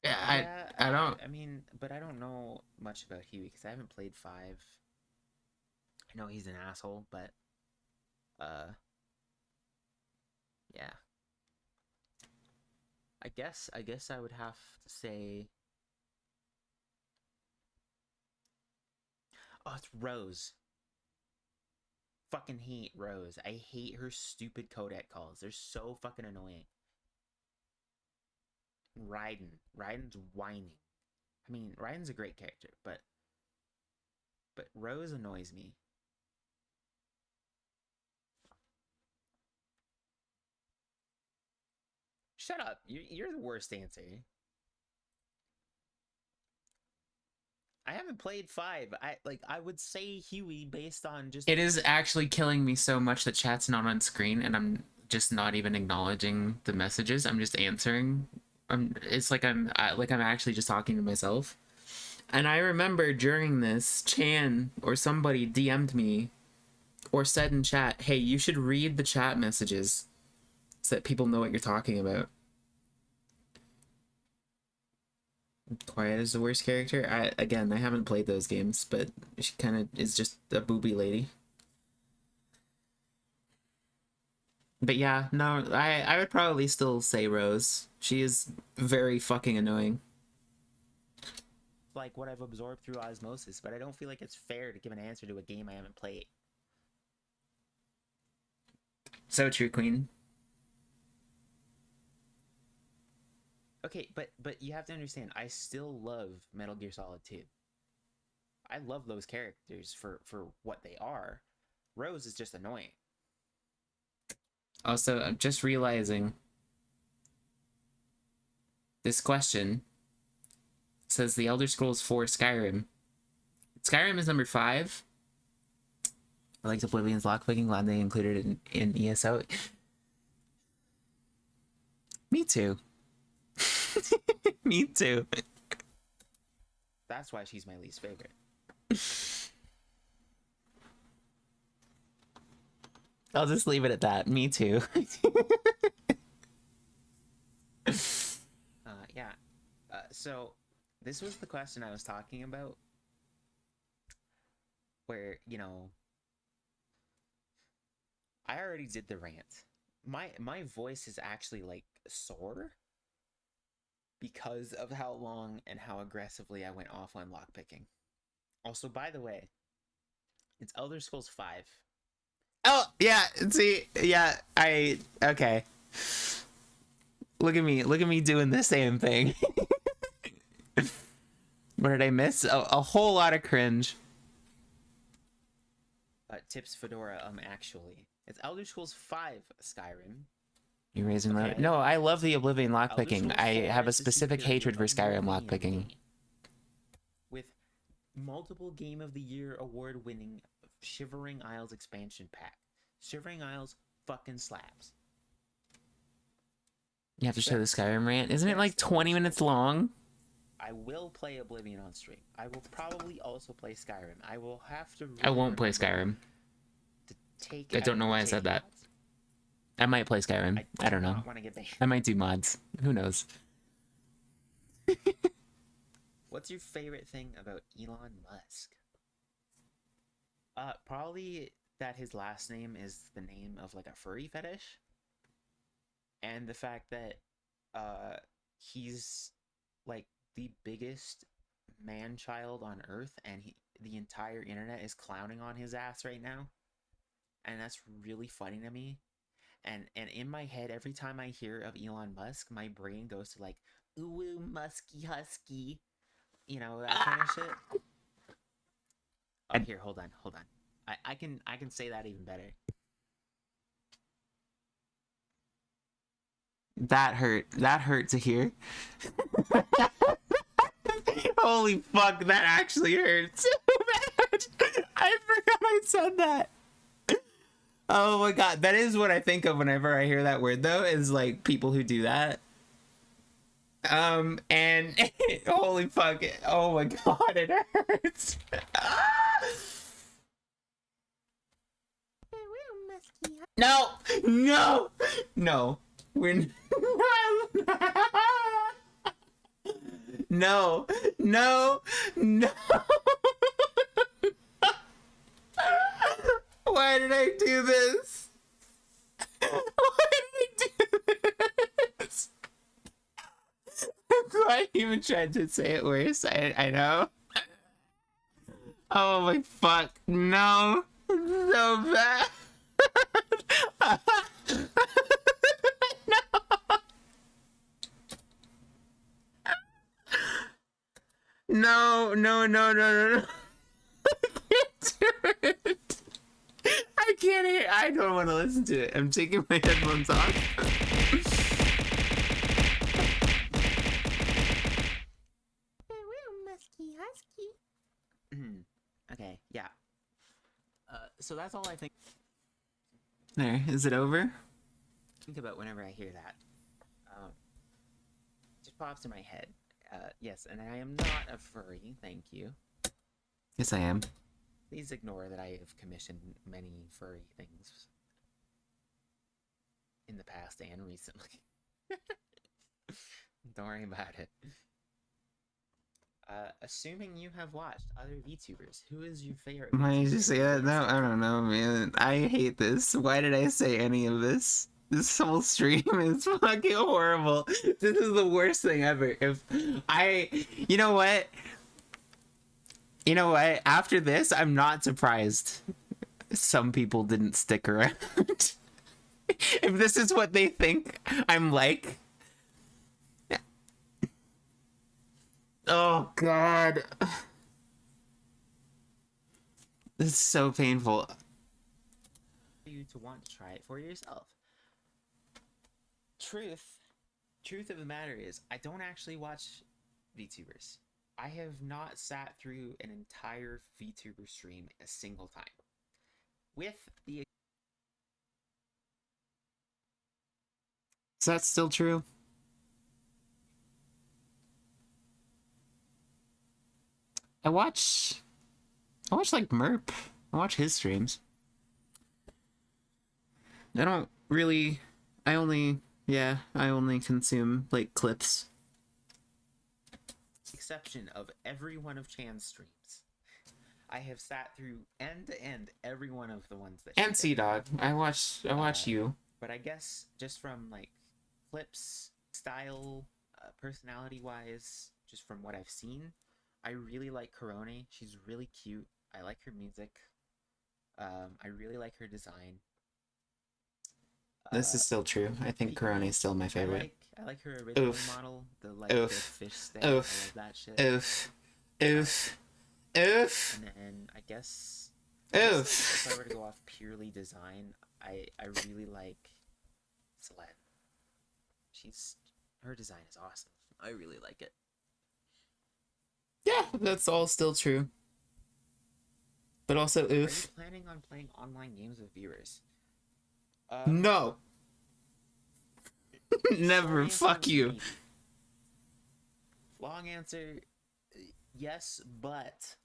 Yeah, I don't. I mean, but I don't know much about Huey because I haven't played 5. I know he's an asshole, but yeah. I guess I would have to say, oh, it's Rose. Fucking hate Rose. I hate her stupid codec calls. They're so fucking annoying. Raiden's whining. I mean, Raiden's a great character, but Rose annoys me. Shut up. You're the worst answer. I haven't played 5. I would say Huey based on just. It is actually killing me so much that chat's not on screen and I'm just not even acknowledging the messages. I'm just answering. It's like I'm actually just talking to myself. And I remember during this, Chan or somebody DM'd me or said in chat, "Hey, you should read the chat messages so that people know what you're talking about." Quiet is the worst character. I haven't played those games, but she kind of is just a booby lady. But yeah, no, I would probably still say Rose. She is very fucking annoying. Like what I've absorbed through osmosis, but I don't feel like it's fair to give an answer to a game I haven't played. So true, Queen. Okay, but you have to understand, I still love Metal Gear Solid 2. I love those characters for what they are. Rose is just annoying. Also, I'm just realizing this question says The Elder Scrolls 4 Skyrim. Skyrim is number 5. I liked Oblivion's lockpicking. Glad they included it in ESO. Me too. Me too. That's why she's my least favorite. I'll just leave it at that. Me too. Yeah. So this was the question I was talking about, where, you know, I already did the rant. My voice is actually like sore because of how long and how aggressively I went off on lockpicking. Also, by the way, it's Elder Scrolls 5. Oh, yeah. See, yeah, okay. Look at me doing the same thing. What did I miss? A whole lot of cringe. Tips Fedora, actually. It's Elder Scrolls 5 Skyrim. You raising Okay. low? No, I love the Oblivion Elder lockpicking. Scrolls I 4 have a is the specific superior hatred for Skyrim Oblivion lockpicking. game, with multiple Game of the Year award-winning Shivering Isles expansion pack. Shivering Isles fucking slaps. You have to show the Best- Skyrim rant. Isn't it like best 20 Elder minutes long? I will play Oblivion on stream. I will probably also play Skyrim. I will have to. I won't play remember Skyrim. to take. I don't know will why I take said that. mods. I might play Skyrim. I don't know. not want to get banned. I might do mods. Who knows? What's your favorite thing about Elon Musk? Probably that his last name is the name of like a furry fetish, and the fact that he's like the biggest man-child on Earth, and the entire internet is clowning on his ass right now, and that's really funny to me. And in my head, every time I hear of Elon Musk, my brain goes to like, ooh, musky husky, you know, that kind of shit. Oh, here, hold on. I can say that even better. That hurt to hear. Holy fuck, that actually hurts so bad. I forgot I said that. Oh my god, that is what I think of whenever I hear that word, though, is like people who do that. And holy fuck, oh my god, it hurts. No, no, no. We're no, no, no. Why did I do this? Why did I do this? I even tried to say it worse. I know. Oh my fuck. No. It's so bad. No. No, no, no, no, no. I can't do it. I can't hear. I don't want to listen to it. I'm taking my headphones off. Okay, yeah. So that's all I There. Is it over? think about whenever I hear that. Just pops in my head. Yes, and I am not a furry. Thank you. Yes, I am. Please ignore that I have commissioned many furry things in the past and recently. Don't worry about it. Assuming you have watched other VTubers, who is your favorite? Why did you VTuber? say that? No, I don't know, man. I hate this. Why did I say any of this? This whole stream is fucking horrible. This is the worst thing ever. You know what? You know what? After this, I'm not surprised some people didn't stick around. If this is what they think I'm like. Oh, God. This is so painful. For you to want to try it for yourself. Truth of the matter is, I don't actually watch VTubers. I have not sat through an entire VTuber stream a single time. With the Is that still true? I watch like Merp. I watch his streams. I don't really. I only. Yeah, I only consume like clips. exception of every one of Chan's streams, I have sat through end to end every one of the ones that. And Sea Dog. I watch you. But I guess just from like clips, style, personality wise, just from what I've seen, I really like Corone. She's really cute. I like her music. I really like her design. This is still true. I think Corona is still my favorite. I like her original Oof. model, the like Oof. the fish stick. I Oof. love that shit. Oof. Oof. Oof. And then I guess Oof. if I were to go off purely design, I really like Celeste. Her design is awesome. I really like it. Yeah, that's all still true. But also, Are you oof. planning on playing online games with viewers? No. Never. Short Fuck answer, you. maybe. Long answer, yes, but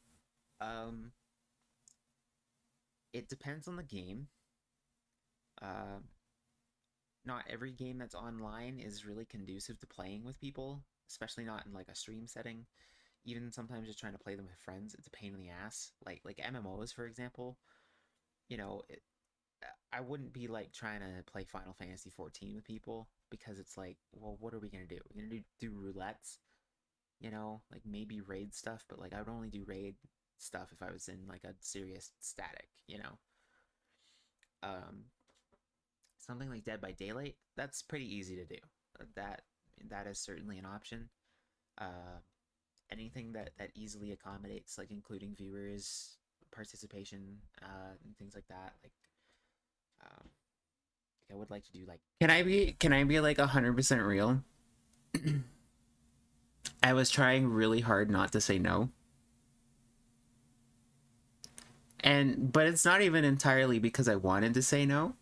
it depends on the game. Not every game that's online is really conducive to playing with people, especially not in like a stream setting. Even sometimes just trying to play them with friends, it's a pain in the ass. Like MMOs, for example. You know, I wouldn't be like trying to play Final Fantasy 14 with people because it's like, well, what are we gonna do? We're gonna do roulettes, you know, like maybe raid stuff, but like I would only do raid stuff if I was in like a serious static, you know. Um, Something like Dead by Daylight, that's pretty easy to do. That that is certainly an option. Uh, Anything that easily accommodates like including viewers participation and things like that. Um, I would like to do like. Can I be like 100% real? I was trying really hard not to say no. But it's not even entirely because I wanted to say no,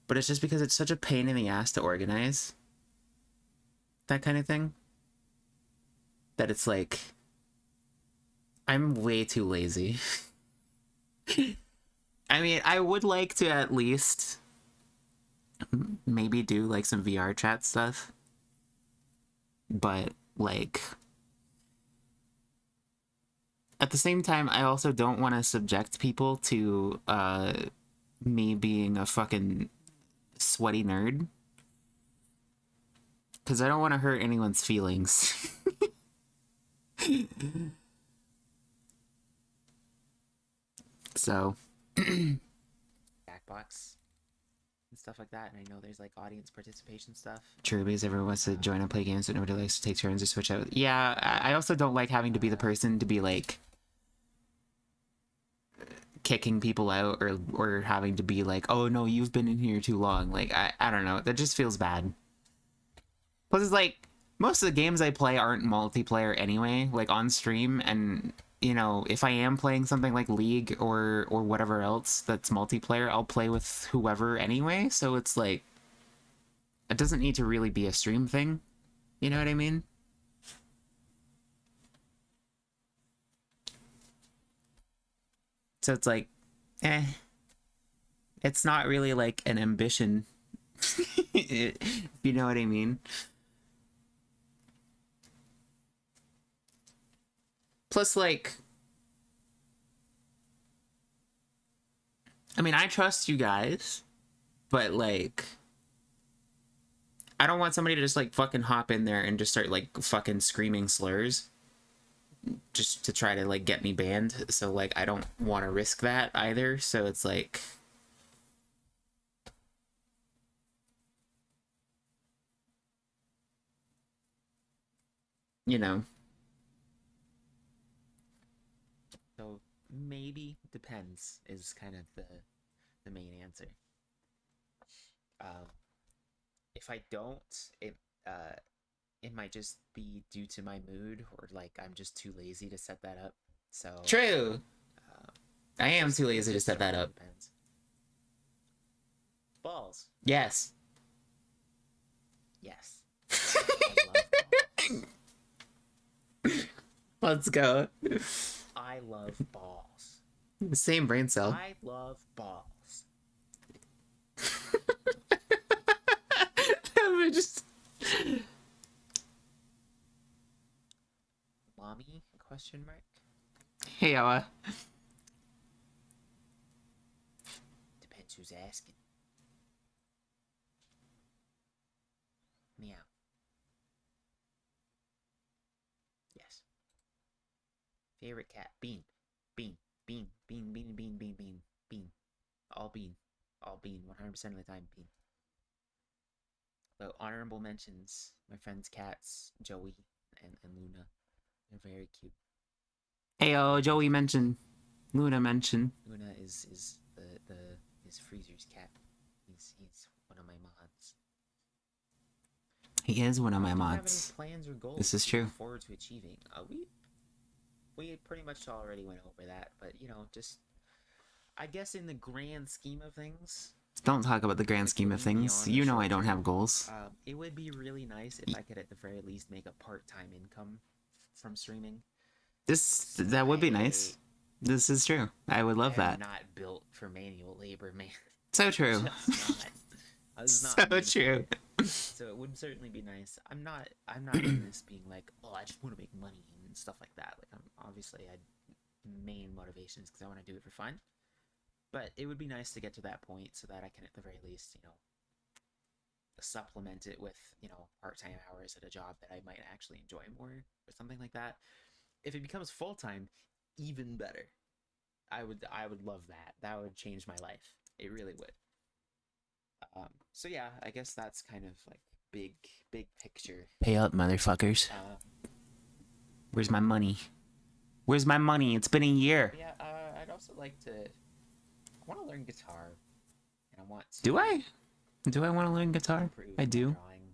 but it's just because it's such a pain in the ass to organize. That kind of thing. That it's like I'm way too lazy. I mean, I would like to at least maybe do like some VR chat stuff. But like at the same time, I also don't want to subject people to me being a fucking sweaty nerd. Because I don't want to hurt anyone's feelings. So Backbox and stuff like that, and I know there's like audience participation stuff. true, because everyone wants to join and play games, but nobody likes to take turns or switch out. Yeah, I also don't like having to be the person to be like kicking people out or having to be like, oh no, you've been in here too long. Like I don't know, that just feels bad. Plus it's like most of the games I play aren't multiplayer anyway, like on stream, and you know, if I am playing something like League or whatever else that's multiplayer, I'll play with whoever anyway, so it's like it doesn't need to really be a stream thing. You know what I mean? So it's like, it's not really like an ambition. If you know what I mean? Plus, like, I mean, I trust you guys, but like, I don't want somebody to just like fucking hop in there and just start like fucking screaming slurs just to try to like get me banned. So like, I don't want to risk that either. So it's like, you know. So maybe depends is kind of the main answer. If I don't, it might just be due to my mood, or like I'm just too lazy to set that up. So True. uh, I am too it lazy to just set that totally up. depends. Balls. Yes. Yes. I love balls. Let's go. I love balls. Same brain cell. I love balls. Just... Mommy? Question mark. Hey, Awa. Depends who's asking. Meow. Yes. Favorite cat? Bean. Bean. Bean. Bean. Bean. Bean. Bean. Bean. Bean. All bean. All bean. 100% of the time, bean. But honorable mentions, my friend's cats, Joey and Luna. They're very cute. Hey, Joey mentioned. Luna mentioned. Luna is is Freezer's cat. He's one of my mods. He is one of my Do you have any mods. plans or goals This is you true. look forward to achieving? We pretty much already went over that, but you know, just I guess in the grand scheme of things, Don't talk about the grand scheme of looking things. beyond the You know short I don't term, have goals. it would be really nice if I could at the very least make a part-time income from streaming. That would be nice. This is true. I would love I am that. not built for manual labor, man. So true. Just not. I was not So made for true. it. So it would certainly be nice. I'm not in this being like, oh, I just want to make money and stuff like that. Like, I'm obviously main motivation is because I want to do it for fun. But it would be nice to get to that point so that I can at the very least, you know, supplement it with, you know, part-time hours at a job that I might actually enjoy more or something like that. If it becomes full-time, even better. I would love that. That would change my life. It really would. So yeah, I guess that's kind of like big picture. Pay up, motherfuckers. Where's my money? Where's my money? It's been a year. Yeah, I'd also like to. I want to learn guitar, and I want to. Do I? Do I want to learn guitar? improve I my do. Drawing.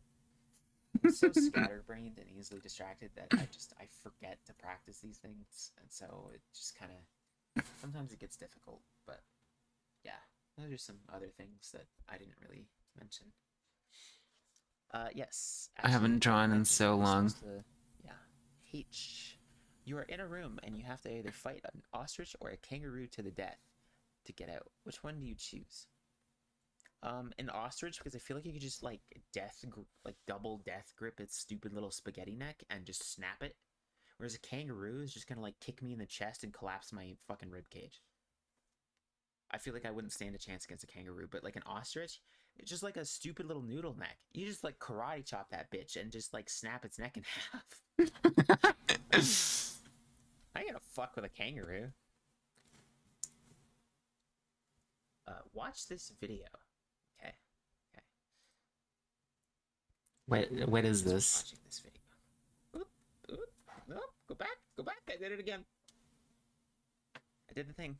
I'm so scatterbrained and easily distracted that I forget to practice these things, and so it just kind of sometimes it gets difficult. But yeah, those are some other things that I didn't really mention. Yes. I haven't actually, drawn in mention, so you're long. supposed to- yeah. H. You are in a room and you have to either fight an ostrich or a kangaroo to the death to get out. Which one do you choose? An ostrich, because I feel like you could just like double death grip its stupid little spaghetti neck and just snap it. Whereas a kangaroo is just gonna like kick me in the chest and collapse my fucking rib cage. I feel like I wouldn't stand a chance against a kangaroo, but like an ostrich, it's just like a stupid little noodle neck. You just like karate chop that bitch and just like snap its neck in half. I ain't gonna fuck with a kangaroo. Watch this video. Okay. What is this? Watching this video. Oop, oop, oop, go back. I did it again. I did the thing.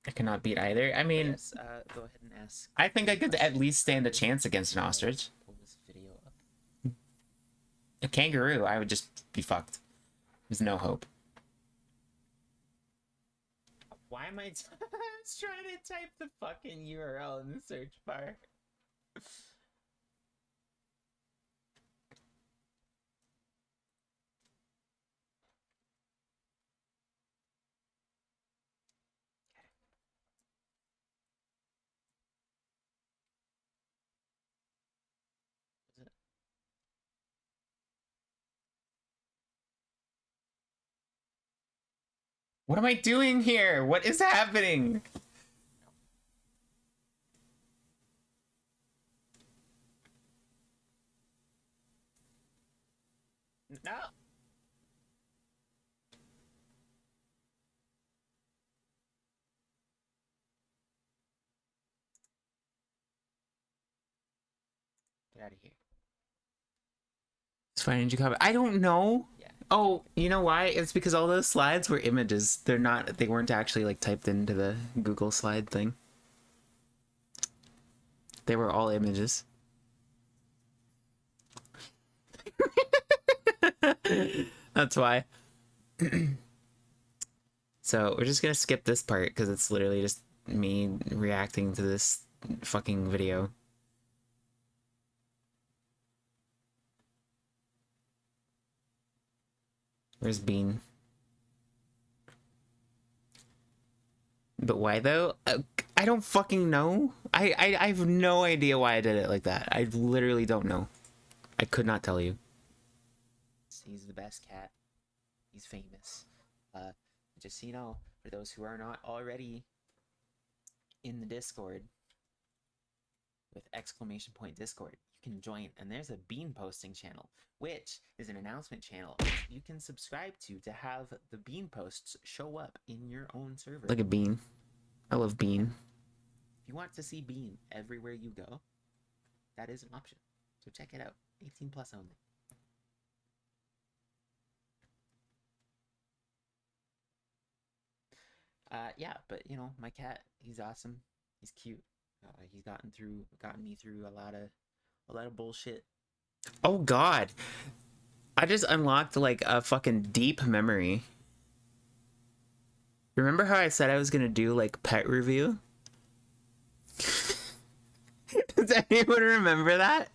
I cannot beat either. I mean, Yes, go ahead and ask. I think I could at least stand a chance against an ostrich. Pull this video up. A kangaroo, I would just be fucked. There's no hope. Why am I trying to type the fucking URL in the search bar? What am I doing here? What is happening? No. Get out of here. It's fine. Did you copy? I don't know. Yeah. Oh, you know why? It's because all those slides were images. They weren't actually like typed into the Google slide thing. They were all images. That's why. So we're just gonna skip this part because it's literally just me reacting to this fucking video. Where's Bean? But why though? I don't fucking know. I have no idea why I did it like that. I literally don't know. I could not tell you. He's the best cat. He's famous. Just so you know, for those who are not already in the Discord with exclamation point Discord, you can join, and there's a Bean posting channel, which is an announcement channel you can subscribe to have the Bean posts show up in your own server. Look at Bean. I love Bean. If you want to see Bean everywhere you go, that is an option. So check it out. 18 plus only. Yeah, but you know, my cat, he's awesome. He's cute. He's gotten me through a lot of bullshit. Oh God, I just unlocked like a fucking deep memory. Remember how I said I was gonna do like pet review? Does anyone remember that?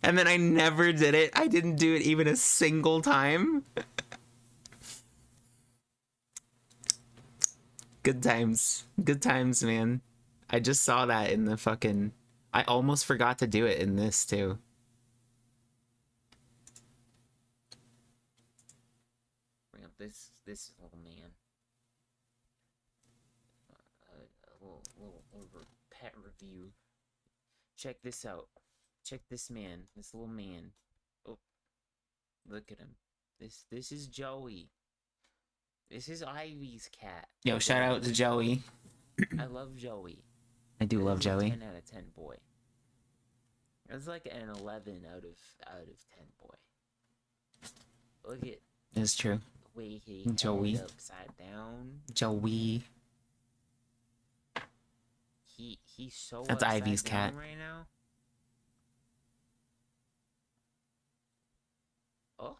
And then I never did it. I didn't do it even a single time. Good times. Good times, man. I just saw that in the fucking... I almost forgot to do it in this, too. Bring up this little man. A little pet review. Check this out. Check this man. This little man. Oh, look at him. This is Joey. This is Ivy's cat. Yo, shout out to Joey. I love Joey. I do love Joey. 10 out of 10 boy. It's like an 11 out of 10 boy. Look at It's true. the way he Joey. held it upside down. Joey. He's so That's upside Ivy's down cat. right now. Oh.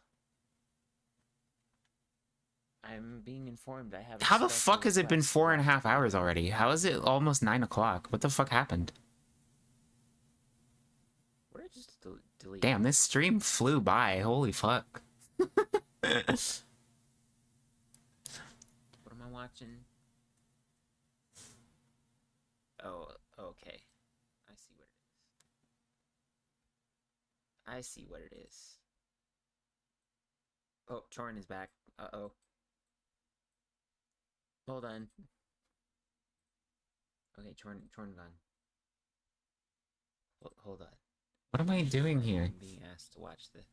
I'm being informed I have a How the special fuck has it been request. 4.5 hours already? How is it almost 9 o'clock? What the fuck happened? What did I just delete? Damn, this stream flew by. Holy fuck. What am I watching? Oh, okay. I see what it is. I see what it is. Oh, Chorn is back. Uh-oh. Hold on. Okay, Chorn gone. Hold on. What am I doing here? I'm being asked to watch this.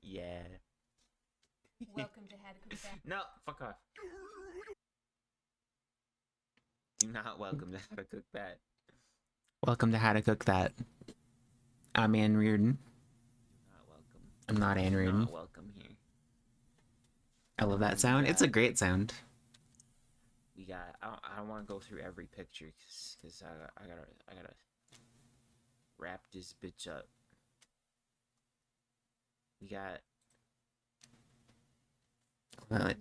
Yeah. Welcome to How to Cook That. No, fuck off. Do not welcome to How to Cook That. Welcome to How to Cook That. I'm Ann Reardon. Not welcome. I'm not Ann Reardon. Not welcome here. I love that sound. It's a great sound. We got. I don't want to go through every picture because I gotta wrap this bitch up. We got.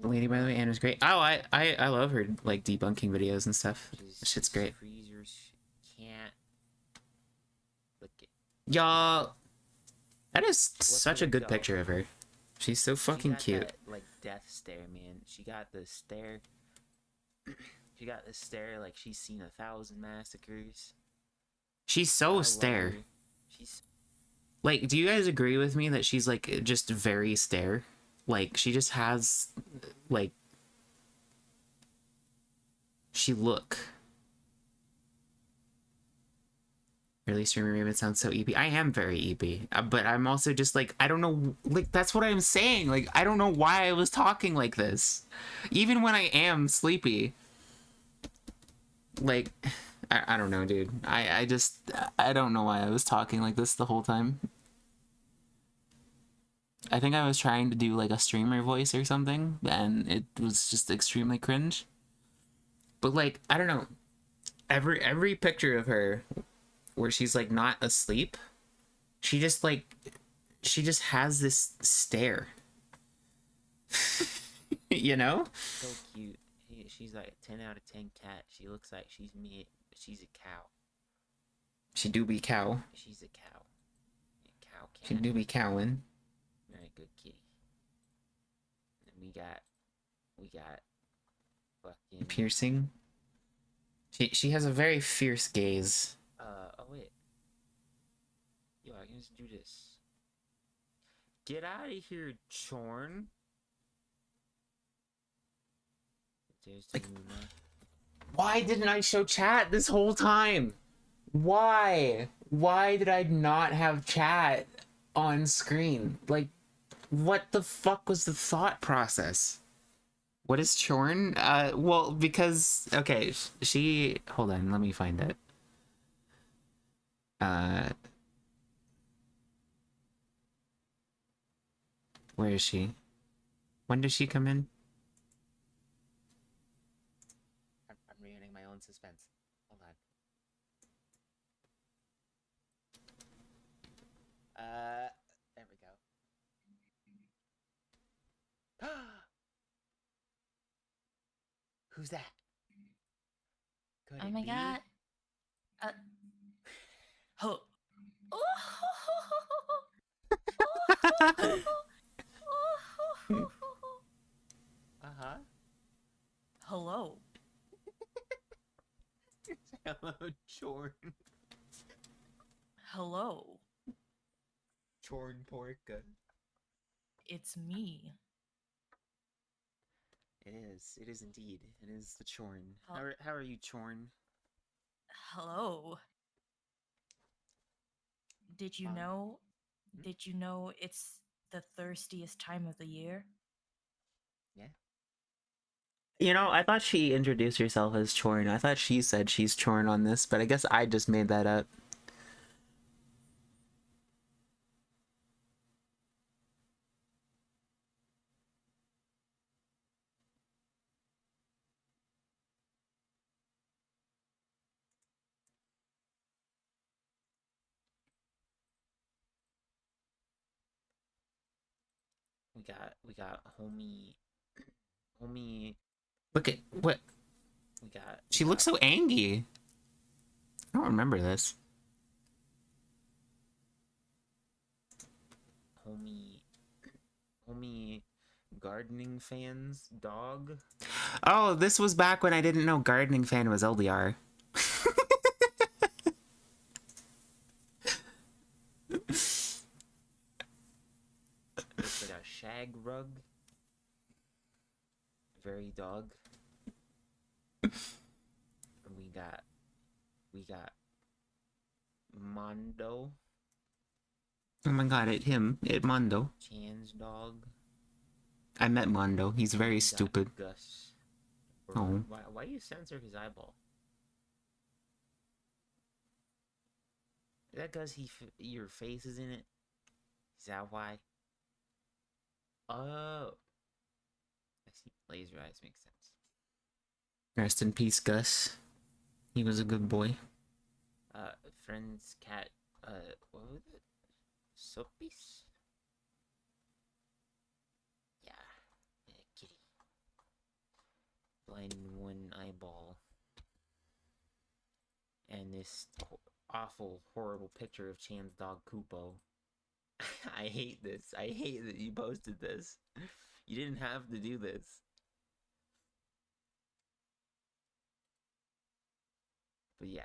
Lady, by the way, Anna's great. Oh, I love her like debunking videos and stuff. This Shit's great. Freezers can't look it. Y'all, that is the such a good window? picture of her. She's so fucking She got cute. that, like death stare, man. She got the stare. She got the stare like she's seen 1,000 massacres. She's I so love stare. her. She's Like, do you guys agree with me that she's like just very stare? Like, she just has like she look. Really, streamer Raven sounds so EP. I am very EP, but I'm also just like, I don't know, like that's what I'm saying. Like, I don't know why I was talking like this, even when I am sleepy. Like, I don't know, dude. I just, I don't know why I was talking like this the whole time. I think I was trying to do like a streamer voice or something, and it was just extremely cringe. But like, I don't know. Every picture of her where she's like not asleep, she just like she just has this stare. You know? So cute. She's like a 10 out of 10 cat. She looks like she's me, but she's a cow. She do be cow. She's a cow. A cow cat. She do be cowing. Very good kitty. And we got fucking Piercing. She has a very fierce gaze. oh wait. Yo, I can just do this. Get out of here, Chorn. There's the Like- Luna. Why didn't I show chat this whole time? Why? Why did I not have chat on screen? Like, what the fuck was the thought process? What is Chorn? Well, because, okay, she, hold on, let me find it. Where is she? When does she come in? I'm ruining my own suspense. Hold on. There we go. Who's that? Could Oh it my be? god. Oh. Uh-huh. Hello. Hello, Chorn. Hello. Chorn Porca. It's me. It is. It is indeed. It is the Chorn. Hel- How are you, Chorn? Hello. Did you Um, know? hmm? Did you know it's the thirstiest time of the year? Yeah. You know, I thought she introduced herself as Chorn. I thought she said she's Chorn on this, but I guess I just made that up. We got homie. Look at what We got. she we looks got so angry. I don't remember this. homie gardening fans dog. Oh, this was back when I didn't know gardening fan was LDR. Looks like a shag rug. Very dog. And we got Mondo, Oh my god, it Mondo. Chan's dog. I met Mondo. He's And very we got stupid. Gus. Oh. Why you censor his eyeball? Is that because your face is in it? Is that why? Oh, I see. Laser eyes makes sense. Rest in peace, Gus. He was a good boy. Friend's cat. What was it? Soappies? Yeah, kitty. Blind in one eyeball. And this awful, horrible picture of Chan's dog Kupo. I hate this. I hate that you posted this. You didn't have to do this. But yeah,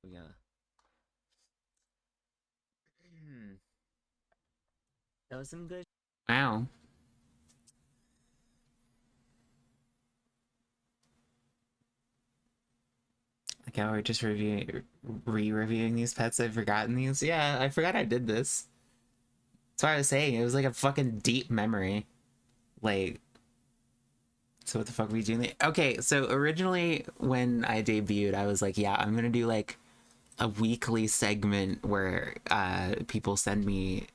we gotta. That was some good. Wow. Like how we're just re-reviewing these pets. I've forgotten these. Yeah, I forgot I did this. That's what I was saying. It was like a fucking deep memory. Like, So what the fuck are we doing? Okay, so originally when I debuted, I was like, yeah, I'm gonna do like a weekly segment where people send me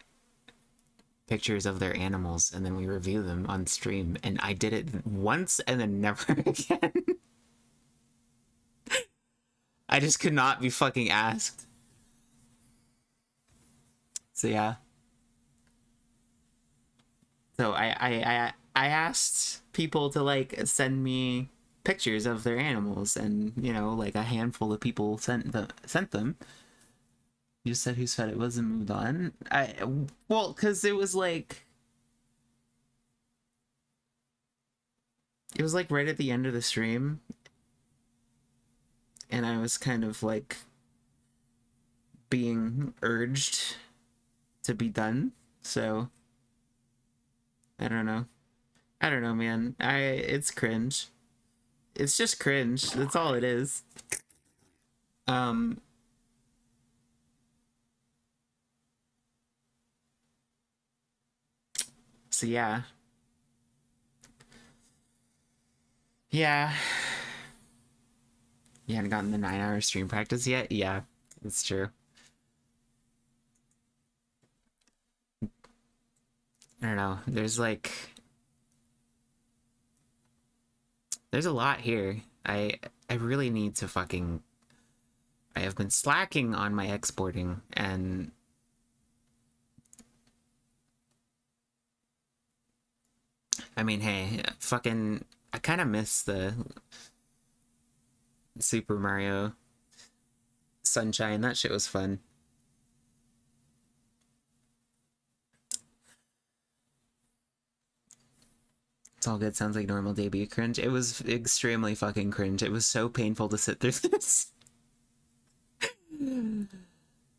pictures of their animals and then we review them on stream. And I did it once and then never again. I just could not be fucking asked. So yeah. So I asked people to like send me pictures of their animals, and you know, like a handful of people sent them. You just said whose fed it was and moved on. Well, because it was like right at the end of the stream, and I was kind of like being urged to be done. So I don't know. I don't know, man. It's cringe. It's just cringe. That's all it is. Um so yeah. Yeah. You haven't gotten the 9-hour stream practice yet? Yeah, it's true. I don't know. There's a lot here. I really need to fucking I have been slacking on my exporting, and I mean, hey, fucking I kind of miss the Super Mario Sunshine. That shit was fun. It's all good. Sounds like normal debut cringe. It was extremely fucking cringe. It was so painful to sit through this.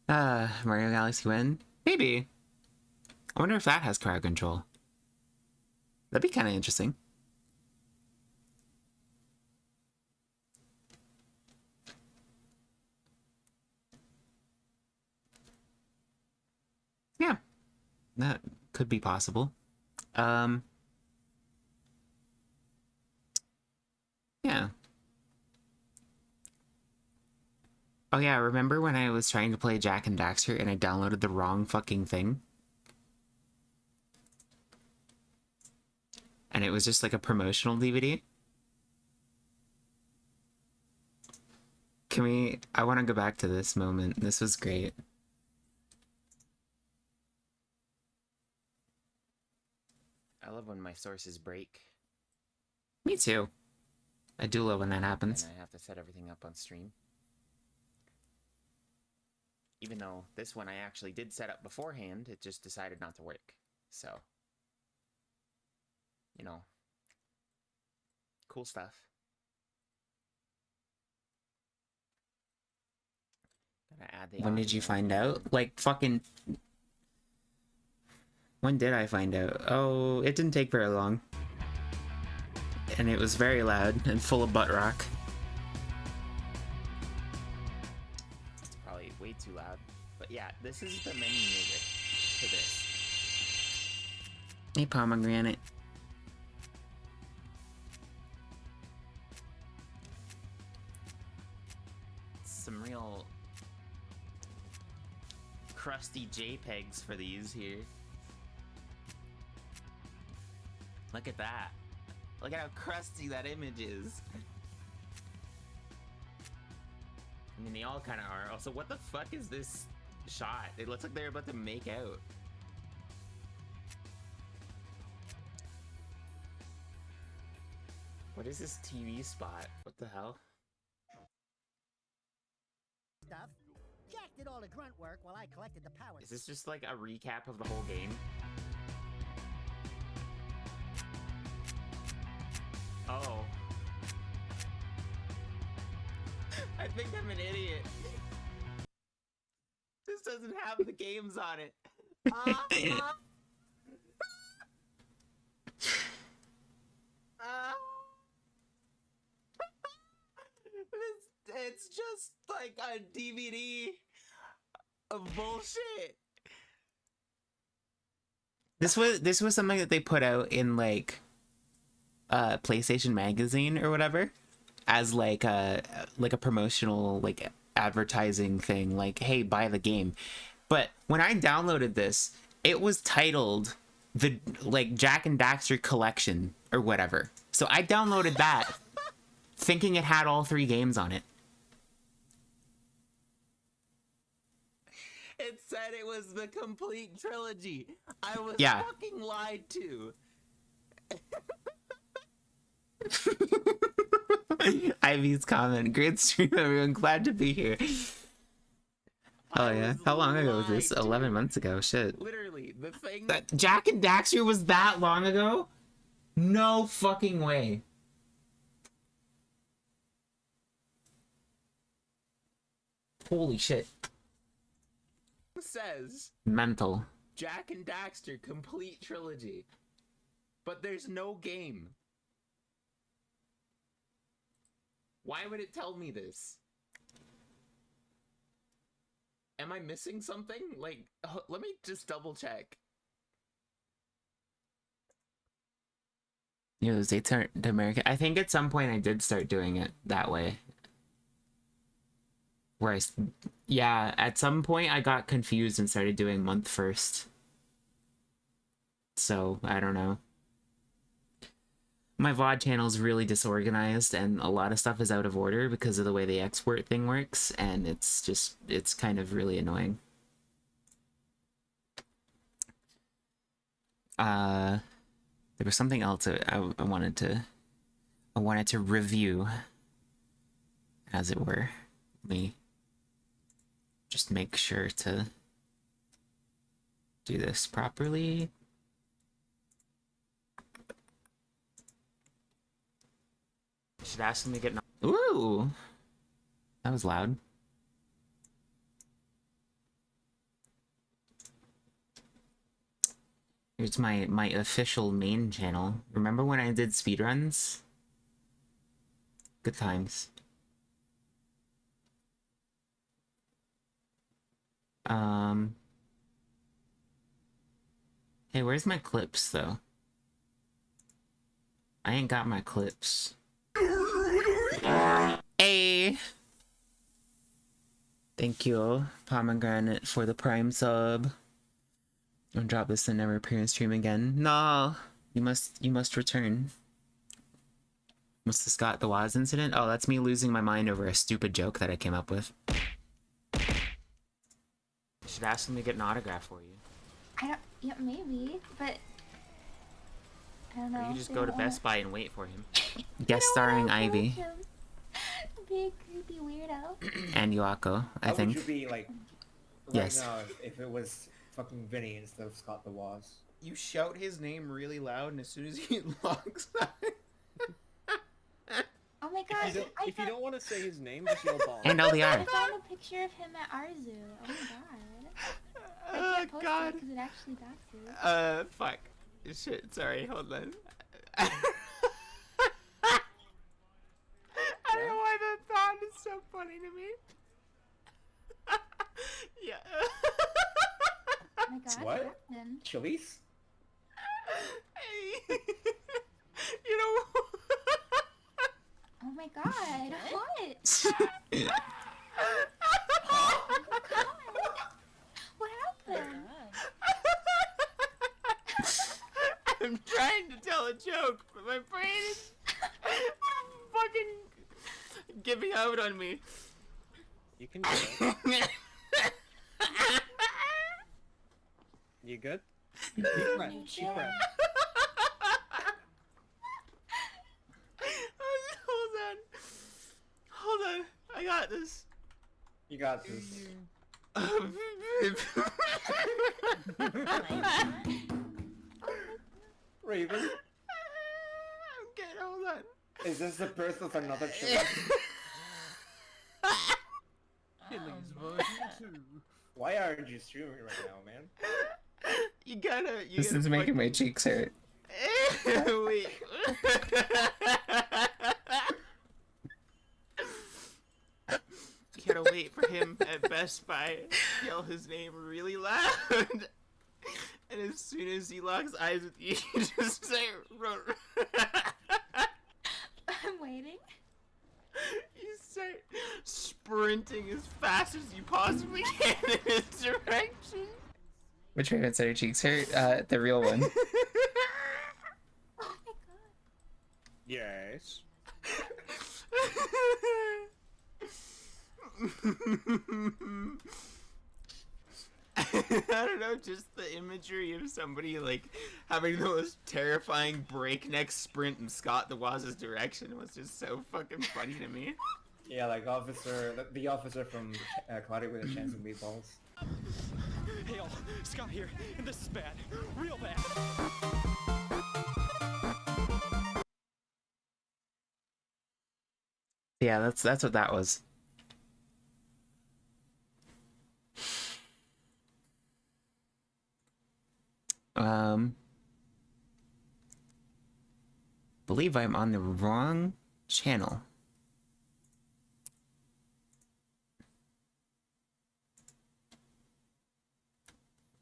Mario Galaxy win? Maybe. I wonder if that has crowd control. That'd be kind of interesting. Yeah, that could be possible. Yeah. Oh yeah, remember when I was trying to play Jack and Daxter and I downloaded the wrong fucking thing? And it was just like a promotional DVD? I want to go back to this moment. This was great. I love when my sources break. Me too. I do love when that happens. And I have to set everything up on stream. Even though this one I actually did set up beforehand, it just decided not to work. So, you know, cool stuff. Gotta add the When did you audio. find out? Like, fucking... When did I find out? Oh, it didn't take very long. And it was very loud and full of butt rock. It's probably way too loud. But yeah, this is the menu music to this. Hey, pomegranate. Some real crusty JPEGs for these here. Look at that. Look at how crusty that image is. I mean, they all kind of are. Also, what the fuck is this shot? It looks like they're about to make out. What is this TV spot? What the hell? Stuff. Jack did all the grunt work while I collected the power. Is this just like a recap of the whole game? Oh. I think I'm an idiot. This doesn't have the games on it. It's just like a DVD of bullshit. This was something that they put out in like PlayStation Magazine or whatever as like a promotional like advertising thing, like, hey, buy the game. But when I downloaded this, it was titled the like Jack and Daxter collection or whatever. So I downloaded that thinking it had all 3 games on it. It said it was the complete trilogy. I was Yeah. fucking lied to. Ivy's comment. Great stream, everyone. Glad to be here. Oh yeah. How long ago was this? 11 months ago. Shit. Literally, the thing That Jack and Daxter was that long ago? No fucking way. Holy shit. says Mental. Jack and Daxter complete trilogy. But there's no game. Why would it tell me this? Am I missing something? Like, let me just double check. Yeah, those dates aren't American. I think at some point I did start doing it that way. Where yeah, at some point I got confused and started doing month first. So, I don't know. My VOD channel is really disorganized and a lot of stuff is out of order because of the way the export thing works, and it's kind of really annoying. There was something else I wanted to review, as it were. Let me just make sure to do this properly. Should ask him to get. Ooh, that was loud. Here's my official main channel. Remember when I did speedruns? Good times. Hey, where's my clips though? I ain't got my clips. Hey! Thank you, Pomegranate, for the Prime sub. Don't drop this and never appear in stream again. No! You must return. Must have got the Waz incident? Oh, that's me losing my mind over a stupid joke that I came up with. Should ask him to get an autograph for you. Yeah, maybe, but I don't know. Or you just go to Best Buy and wait for him. I Guest don't starring wanna approach Ivy him. Big creepy weirdo. and Yuako, I How think. would you be like right Yes. now if it was fucking Vinny instead of Scott the Waz? You shout his name really loud, and as soon as he logs out... Oh my god! If you don't want to say his name, just yell ball. And I LDR. found a picture of him at Arzu. Oh my god! I Oh can't post god. it because it actually backs it. Fuck. Shit, sorry, hold on. I don't know why that thought is so funny to me. Yeah. Oh my god! What? Happened? Chili's? Hey. You know... Oh my god! What? What happened? I'm trying to tell a joke, but my brain is fucking giving out on me. You can do it. You good? Deep breath. Deep breath. Hold on. I got this. You got this. Raven, Okay, hold on. is this the birth of another Chili's? Why aren't you streaming right now, man? You gotta. This is making my cheeks hurt. Wait. You gotta wait for him at Best Buy, yell his name really loud, and as soon as he locks eyes with you, you just say. waiting. You start sprinting as fast as you possibly can in his direction. Which way said her cheeks hurt? The real one. Oh my god. Yes. I don't know, just the imagery of somebody like having the most terrifying breakneck sprint in Scott the Waz's direction was just so fucking funny to me. Yeah, like the officer from Cloudy with a Chance of Meatballs. Hey all, Scott here, and this is bad. Real bad. Yeah, that's what that was. Believe I'm on the wrong channel.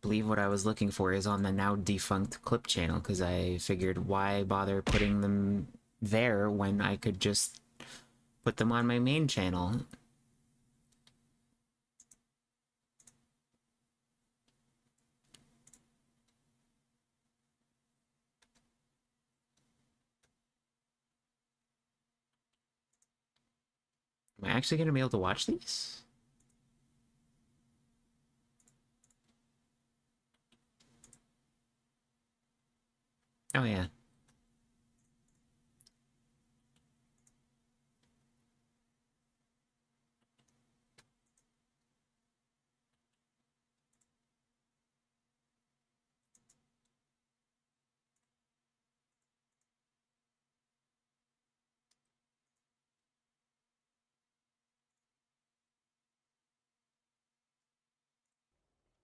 Believe what I was looking for is on the now defunct clip channel, because I figured why bother putting them there when I could just put them on my main channel. Am I actually going to be able to watch these? Oh yeah.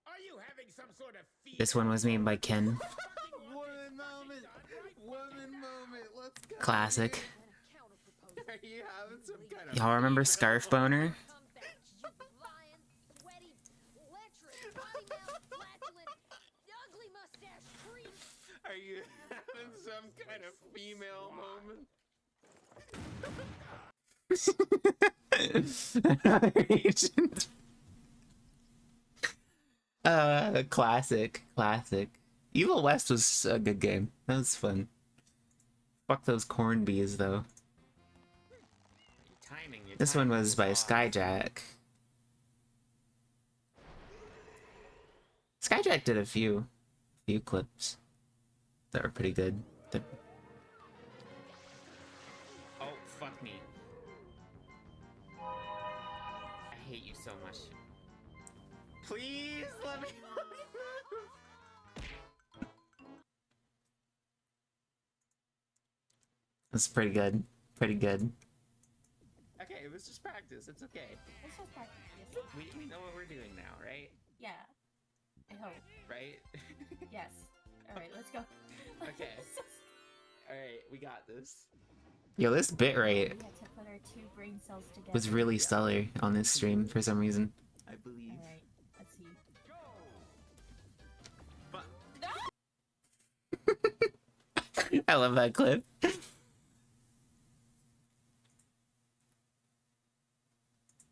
Are you having some sort of This one was made by Ken. Woman moment! Woman moment! Let's go! Classic. Are you having some kind of Y'all remember Scarf Boner? Are you having some kind of female moment? Agent. Classic. Evil West was a good game. That was fun. Fuck those corn bees though. This one was by Skyjack. Skyjack did a few clips that were pretty good. Oh, fuck me. I hate you so much. Please let me. That's pretty good. Pretty good. Okay, it was just practice. It's okay. This was practice. Yes. We know what we're doing now, right? Yeah. I hope. Right? Yes. All right, let's go. Okay. Alright, we got this. Yo, this bit rate We had to put our two brain cells together. was really stellar on this stream for some reason. I believe. All right. Let's see. But I love that clip.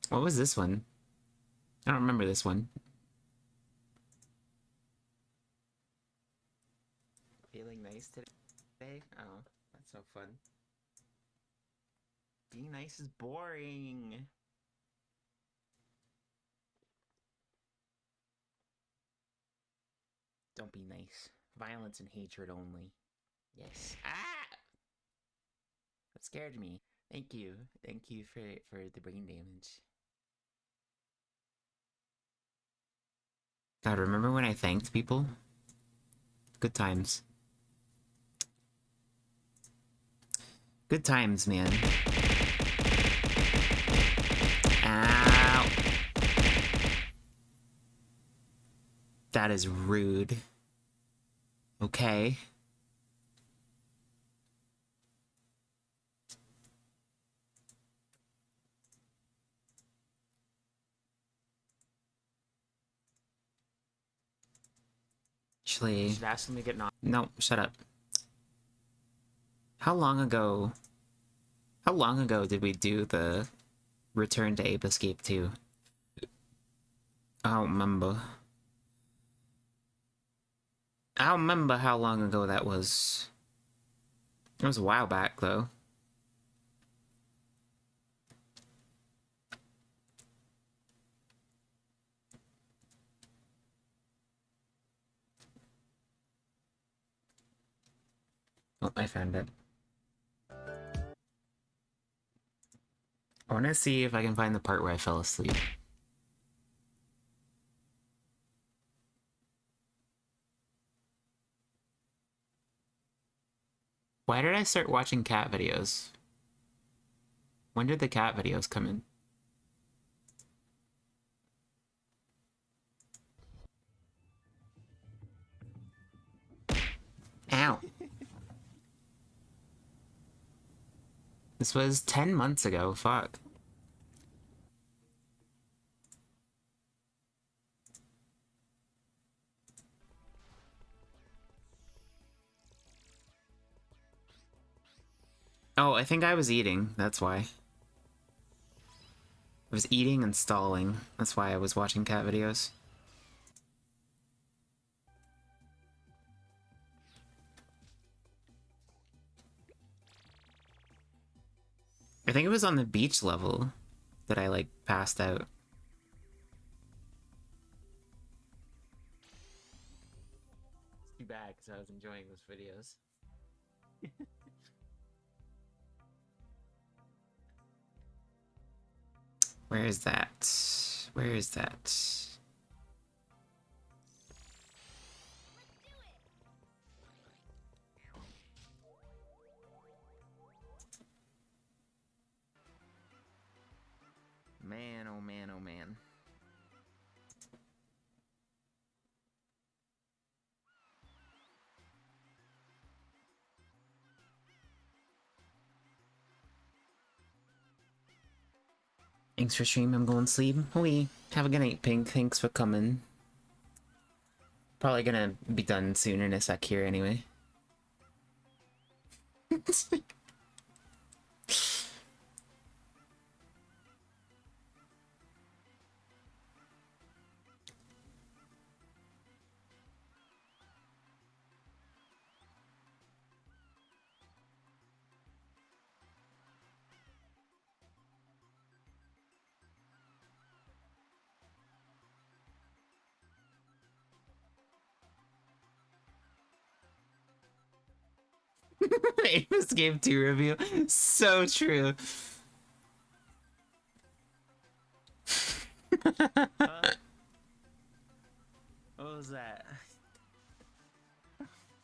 What was this one? I don't remember this one. feeling nice today? Oh, that's no fun. Being nice is boring. Don't be nice. Violence and hatred only. Yes. Ah! That scared me. Thank you. Thank you for the brain damage. God, remember when I thanked people? Good times. Good times, man. Ow. That is rude. Okay. Actually, You should ask them to get knocked. no, shut up. How long ago How long ago did we do the Return to Ape Escape 2? I don't remember. I don't remember how long ago that was. It was a while back, though. Oh, I found it. I want to see if I can find the part where I fell asleep. Why did I start watching cat videos? When did the cat videos come in? Ow. This was 10 months ago, fuck. Oh, I think I was eating, that's why. I was eating and stalling, that's why I was watching cat videos. I think it was on the beach level that I, like, passed out. It's too bad, because I was enjoying those videos. Where is that? Where is that? Man, oh man, oh man. Thanks for stream, I'm going to sleep. We have a good night, Pink. Thanks for coming. Probably gonna be done soon in a sec here anyway. Amos Game 2 review. So true. What was that?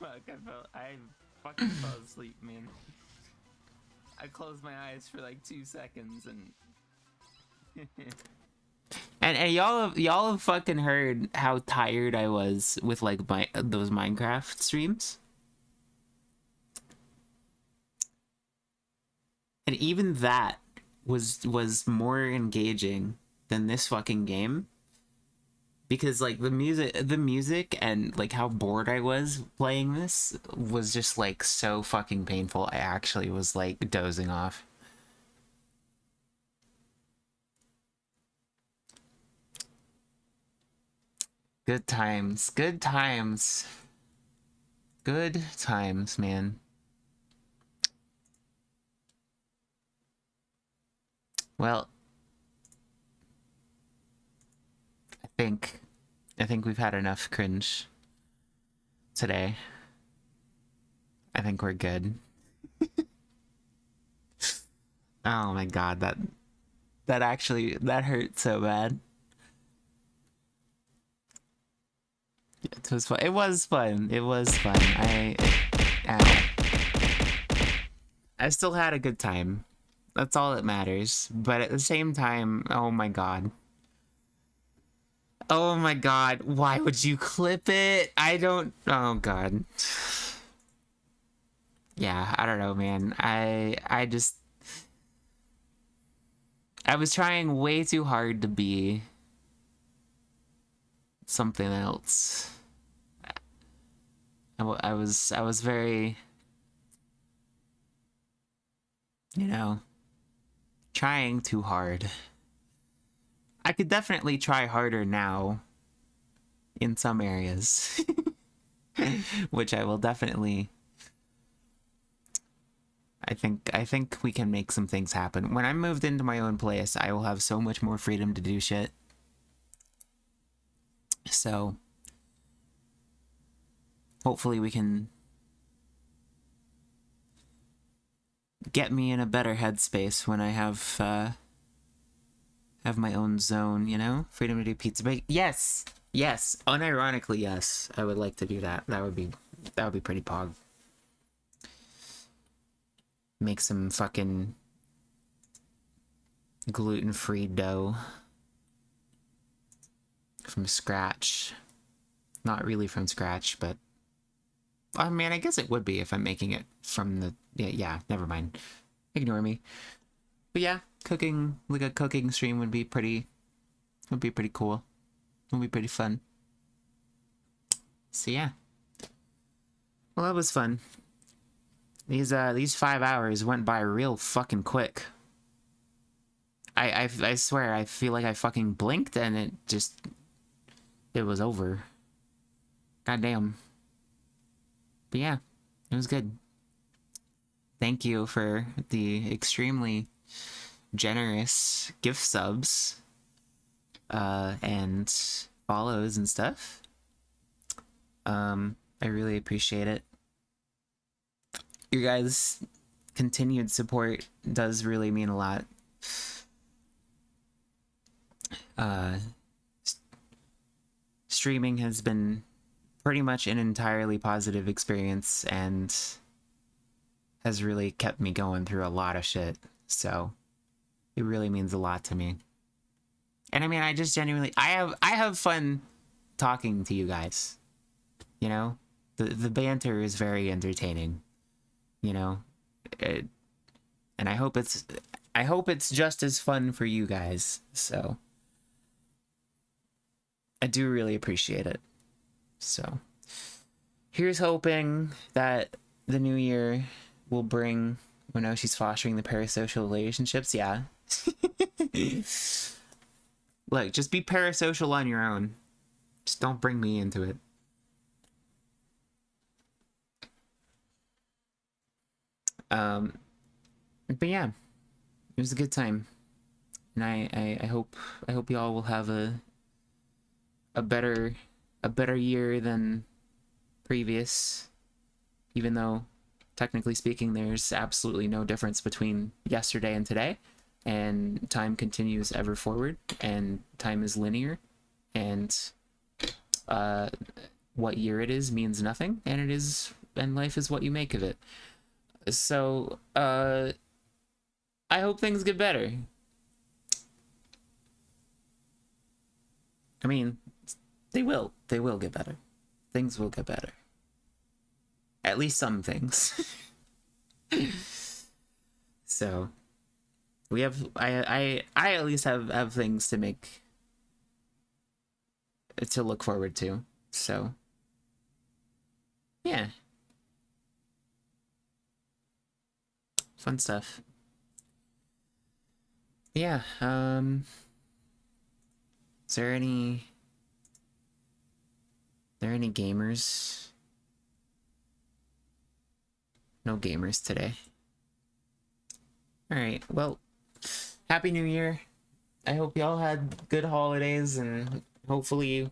Fuck, I fucking fell asleep, man. I closed my eyes for like 2 seconds and and y'all have fucking heard how tired I was with like those Minecraft streams. And even that was more engaging than this fucking game. Because like the music and like how bored I was playing this was just like so fucking painful. I actually was like dozing off. Good times, good times. Good times, man. Well, I think we've had enough cringe today. I think we're good. Oh my god, that actually hurt so bad. It was fun. It was fun. It was fun. I still had a good time. That's all that matters. But at the same time, oh my god. Oh my god, why would you clip it? I don't... Oh god. Yeah, I don't know, man. I just... I was trying way too hard to be something else. I was very... You know... trying too hard. I could definitely try harder now in some areas, which I will definitely. I think we can make some things happen. When I'm moved into my own place, I will have so much more freedom to do shit. So hopefully we can get me in a better headspace when I have my own zone, you know? Freedom to do pizza bake. Yes. Yes. Unironically, yes. I would like to do that. That would be pretty pog. Make some fucking gluten-free dough from scratch. Not really from scratch, but I mean, I guess it would be if I'm making it from the yeah, never mind. Ignore me. But yeah, cooking, like a cooking stream would be pretty cool. Would be pretty fun. So yeah. Well, that was fun. These 5 hours went by real fucking quick. I swear, I feel like I fucking blinked and it was over. Goddamn. But yeah, it was good. Thank you for the extremely generous gift subs and follows and stuff. I really appreciate it. Your guys' continued support does really mean a lot. Streaming has been pretty much an entirely positive experience and has really kept me going through a lot of shit. So it really means a lot to me. And I mean, I just genuinely, I have fun talking to you guys. You know, the banter is very entertaining. You know, and I hope it's just as fun for you guys. So I do really appreciate it. So here's hoping that the new year will bring. Well, no, she's fostering the parasocial relationships. Yeah. Look, just be parasocial on your own. Just don't bring me into it. But yeah, it was a good time, and I hope y'all will have a better year than previous, even though technically speaking there's absolutely no difference between yesterday and today, and time continues ever forward, and time is linear, and what year it is means nothing, and life is what you make of it. So I hope things get better. I mean, they will get better. Things will get better. At least some things. So we have I at least have things to look forward to. So yeah. Fun stuff. Yeah, is there any gamers? No gamers today. Alright, well, Happy New Year. I hope y'all had good holidays, and hopefully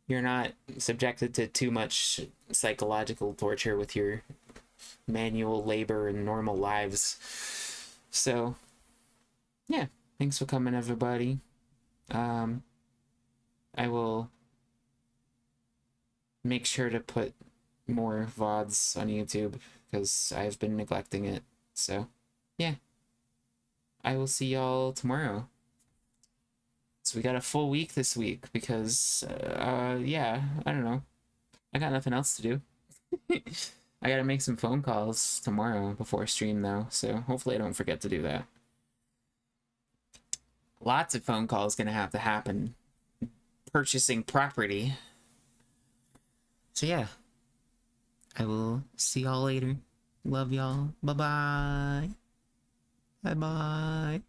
you're not subjected to too much psychological torture with your manual labor and normal lives. So yeah, thanks for coming, everybody. I will make sure to put more VODs on YouTube because I've been neglecting it. So yeah, I will see y'all tomorrow. So we got a full week this week because yeah, I don't know, I got nothing else to do. I gotta make some phone calls tomorrow before stream though, so hopefully I don't forget to do that. Lots of phone calls gonna have to happen. Purchasing property. So yeah, I will see y'all later. Love y'all. Bye-bye. Bye-bye.